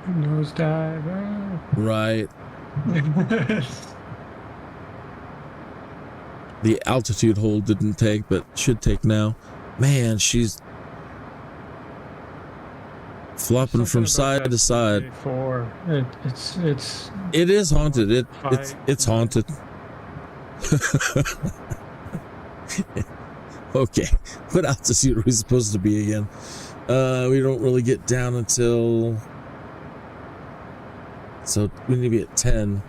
Nosedive. Right. The altitude hold didn't take, but should take now. Man, she's flopping from side to side. It is haunted. It's haunted. Okay, what altitude are we supposed to be again? We don't really get down until, so we need to be at 10.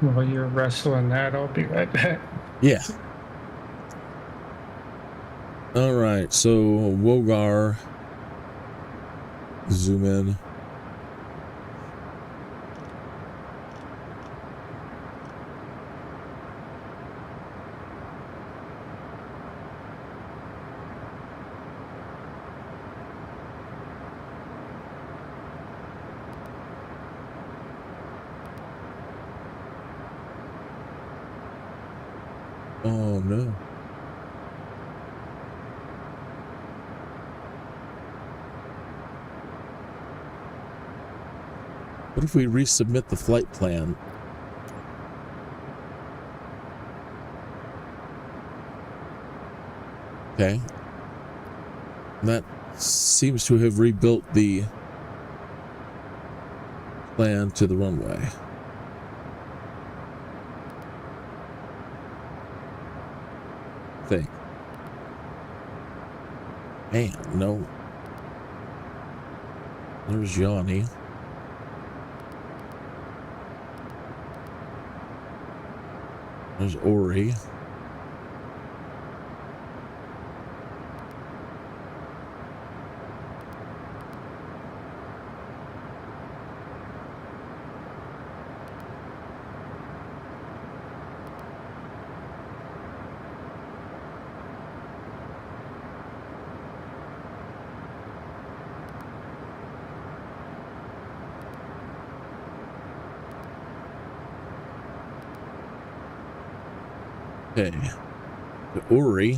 While you're wrestling that, I'll be right back. Yeah. All right, so Wogar, zoom in. Oh no. What if we resubmit the flight plan? Okay. That seems to have rebuilt the plan to the runway. Thing. Man, no. There's Yanni. There's Ori. Okay, the Uri,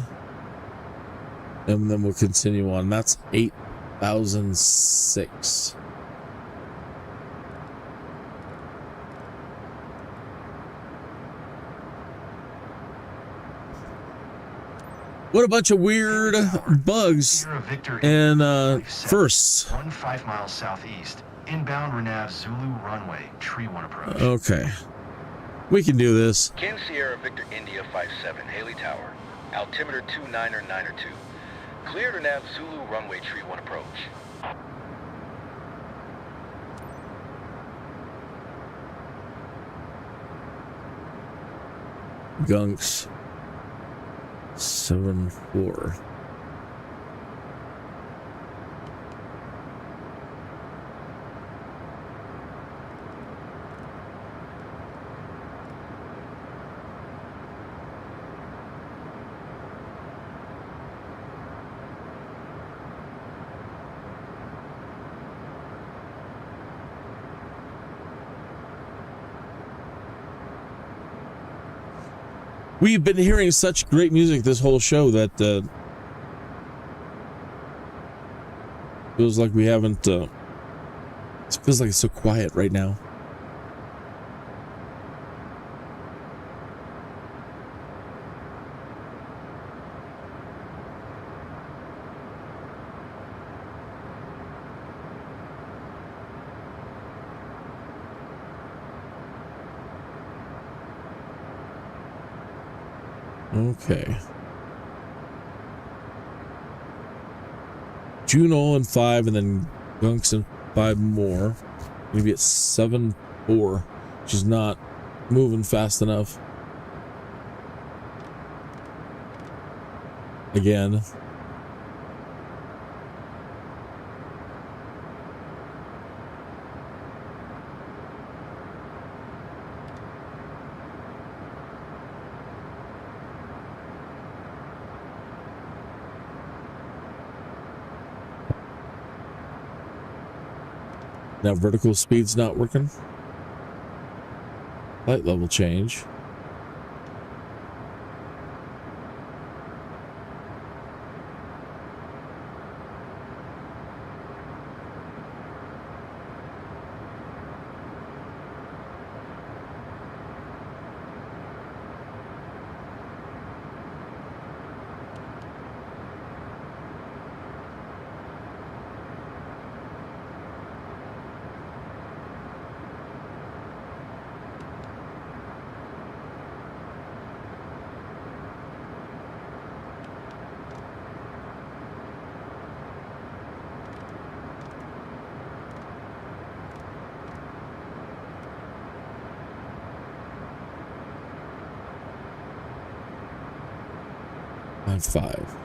and then we'll continue on. That's 8,006. What a bunch of weird bugs and firsts. 15 miles southeast, inbound Renav Zulu runway, tree 1 approach. Okay. We can do this. Kin Sierra Victor India 57, Haley Tower, altimeter 29902. Cleared Renav Zulu runway, tree 1 approach. Gunks 74. We've been hearing such great music this whole show that feels like we haven't. It feels like it's so quiet right now. Okay. Juno and 5, and then Gunks and 5 more. Maybe it's 7-4, which is not moving fast enough. Again. Now vertical speed's not working. Light level change. On 5.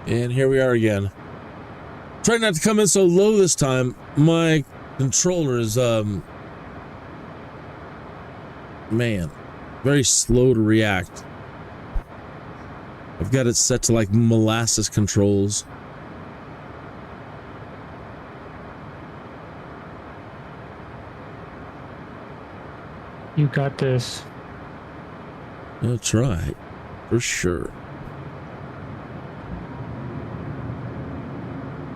And here we are again. Try not to come in so low this time. My controller is man, very slow to react. I've got it set to like molasses controls. You got this. That's right, for sure.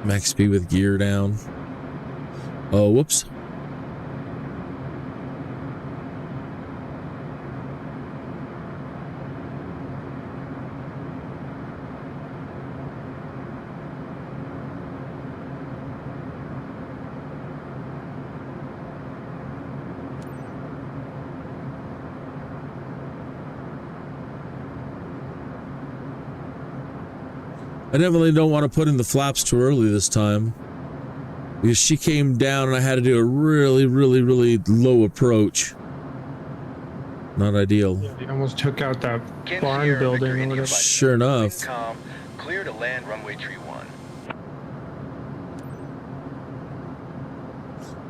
Max speed with gear down. Oh, whoops. I definitely don't want to put in the flaps too early this time, because she came down and I had to do a really low approach. Not ideal. Yeah, they almost took out that Kinneas barn Sierra building Victor or India whatever. Flight Sure enough. Calm, clear to land runway tree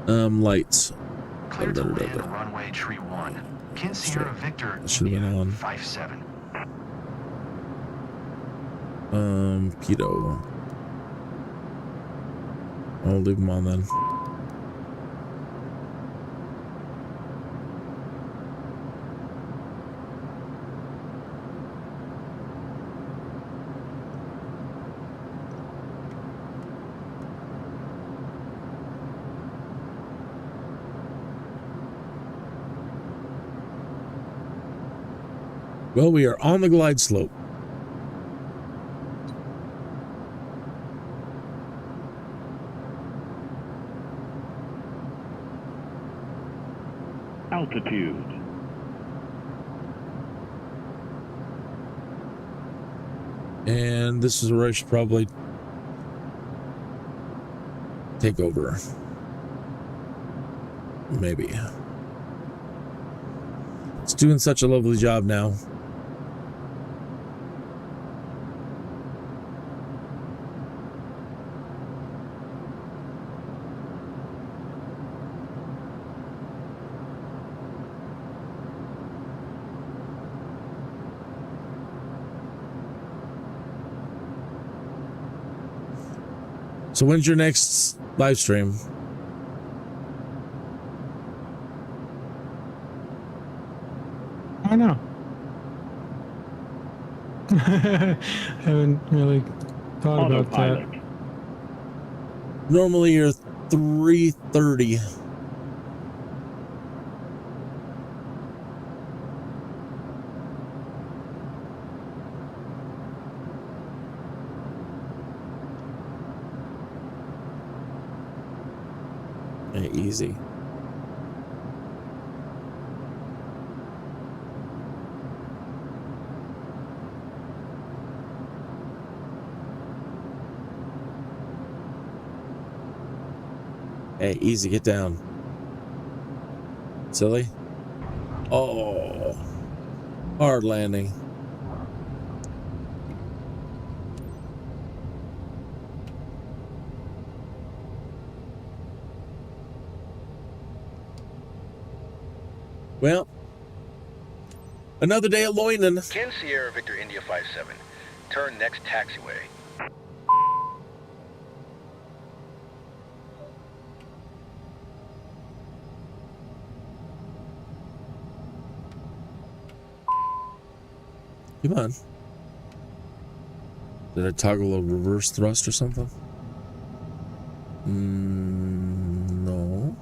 1. Lights. Clear to land runway tree 1. Kinneas Sierra Victor Should have been on. 57. Pedo. I'll leave them on then. Well, we are on the glide slope. Altitude. And this is where I should probably take over. Maybe. It's doing such a lovely job now. So when's your next live stream? I don't know. Haven't really thought about that. Autopilot. Normally you're 3:30. easy. Hey, easy, get down. Silly. Oh, hard landing. Well, another day at Loinan. Ken Sierra Victor India 57. Turn next taxiway. Come on. Did I toggle a reverse thrust or something? No.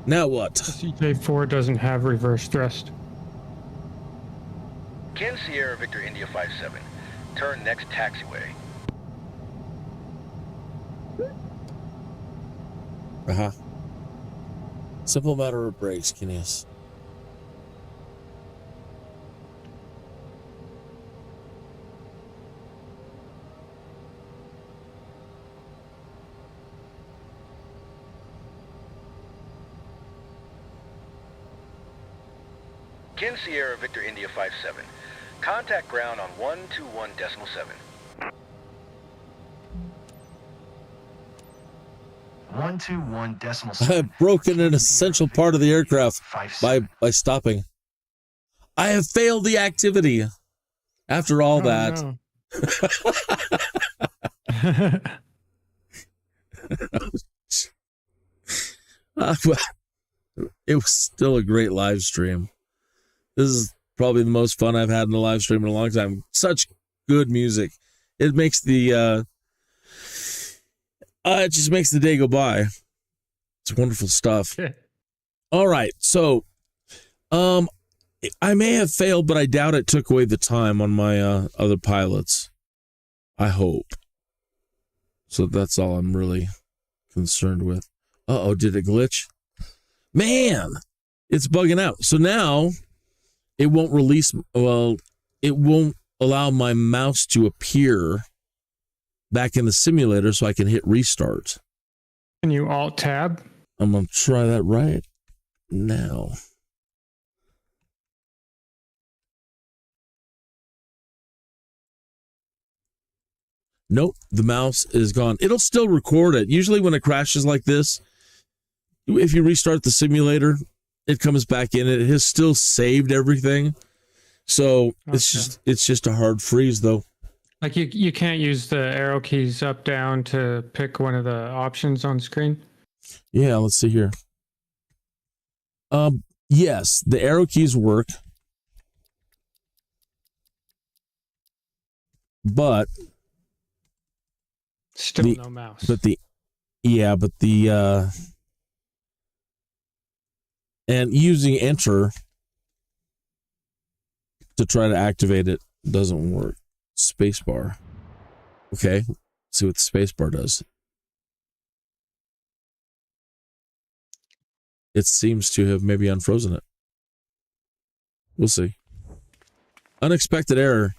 Now what? CJ-4 doesn't have reverse thrust. Ken Sierra Victor India 57. Turn next taxiway. Uh-huh. Simple matter of brakes, Kinneas. Ken Sierra Victor India 57. Contact ground on 121.7. 121.7. I've broken an essential part of the aircraft by stopping. I have failed the activity. After all that. It was still a great live stream. This is probably the most fun I've had in a live stream in a long time. Such good music. It makes the it just makes the day go by. It's wonderful stuff. All right. So, I may have failed, but I doubt it took away the time on my other pilots. I hope. So that's all I'm really concerned with. Uh-oh, did it glitch? Man, it's bugging out. So now it won't release, well, it won't allow my mouse to appear back in the simulator so I can hit restart. Can you Alt-Tab? I'm going to try that right now. Nope, the mouse is gone. It'll still record it. Usually when it crashes like this, if you restart the simulator, it comes back in. It has still saved everything. So it's just a hard freeze though. Like you can't use the arrow keys up, down to pick one of the options on screen? Yeah, let's see here. Yes, the arrow keys work. But still no mouse. But and using enter to try to activate it doesn't work. Spacebar. Okay, let's see what the spacebar does. It seems to have maybe unfrozen it. We'll see. Unexpected error.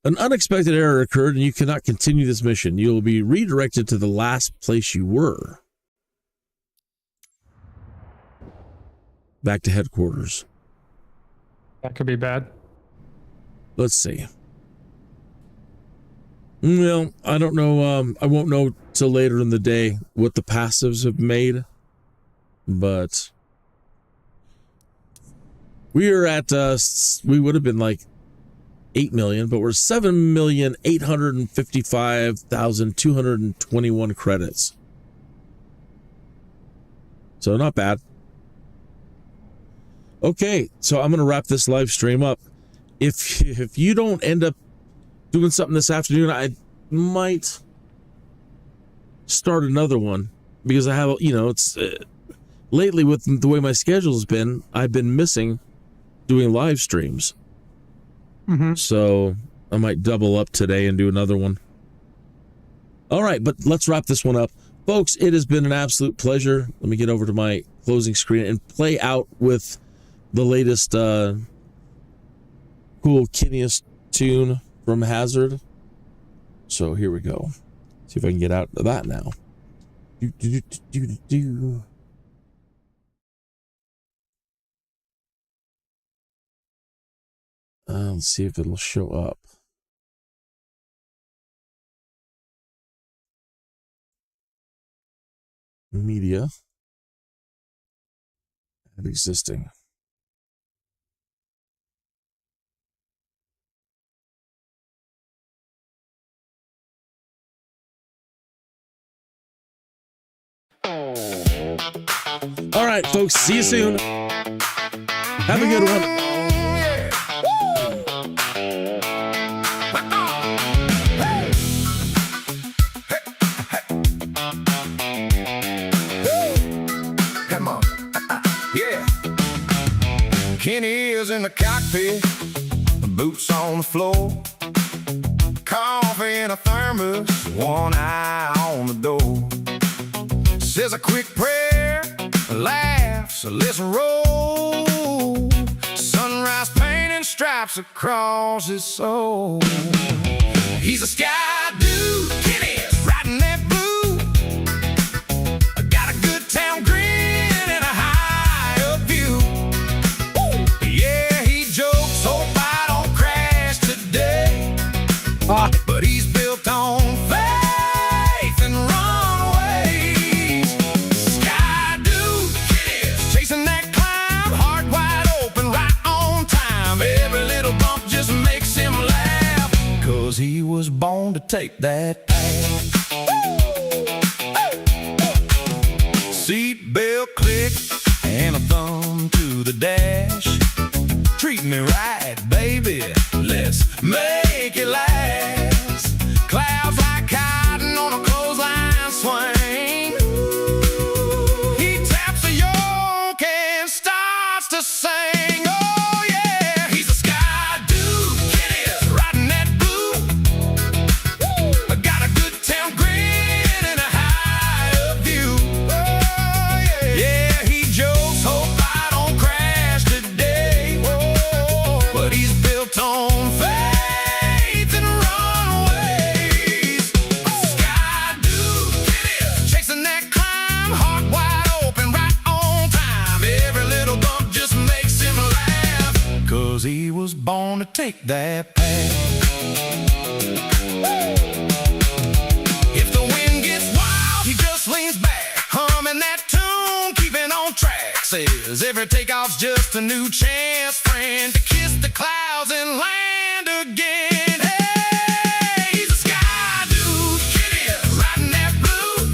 An unexpected error occurred and you cannot continue this mission. You will be redirected to the last place you were. Back to headquarters. That could be bad. Let's see. Well, I don't know. I won't know till later in the day what the passives have made. But we are at, we would have been like 8 million, but we're 7,855,221 credits. So not bad. Okay, so I'm going to wrap this live stream up. If you don't end up doing something this afternoon, I might start another one because I have, it's lately with the way my schedule's been, I've been missing doing live streams. Mm-hmm. So I might double up today and do another one. All right, but let's wrap this one up. Folks, it has been an absolute pleasure. Let me get over to my closing screen and play out with the latest cool Kinneas tune from Hazard. So here we go. See if I can get out of that now. Let's see if it'll show up. Media and existing. All right, folks, see you soon. Have a good one. Kinneas in the cockpit, boots on the floor, coffee in a thermos, one eye on the door. Says a quick prayer, laughs, let's roll. Sunrise painting stripes across his soul. He's a sky dude, Kinneas, riding that blue. Got a good town grin and a high up view. Yeah, he jokes, hope I don't crash today. But he's built on faith and runways. Sky dude, Kinneas, chasing that climb, heart wide open, right on time. Every little bump just makes him laugh, 'cause he was born to take that path. Seat belt click and a thumb to the dash. Treat me right, baby, let's make it last. Clouds like cotton on a clothesline swing. He taps a yoke and starts to sing. Oh yeah, he's a sky dude, Kinneas, riding that blue. Got a good town grin and a high up view. Oh yeah, yeah, he jokes, hope I don't crash today. But he's built on faith and runways. Sky dude, Kinneas, chasing that climb, heart wide open, right on time. Every little bump just makes him laugh, 'cause he was born to take that path. If the wind gets wild, he just leans back, humming that tune, keeping on track. Says every takeoff's just a new chance, friend, to kiss the clouds and land again. Hey, he's a sky dude, Kinneas, riding that blue.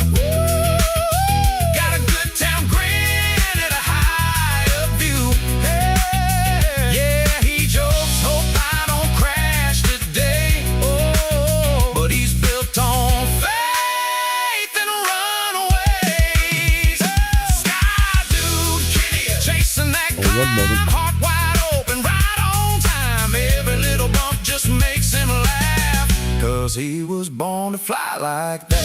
Got a good town grin and a high up view. Hey, yeah, he jokes, hope I don't crash today. Oh, but he's built on faith and runways. Sky dude, Kinneas, chasing that one moment. climb, heart wide open, right on time. Every little bump just makes him laugh, 'cause he was born to fly like that.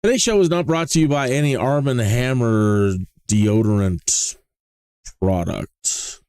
Today's show is not brought to you by any Arm & Hammer deodorant product.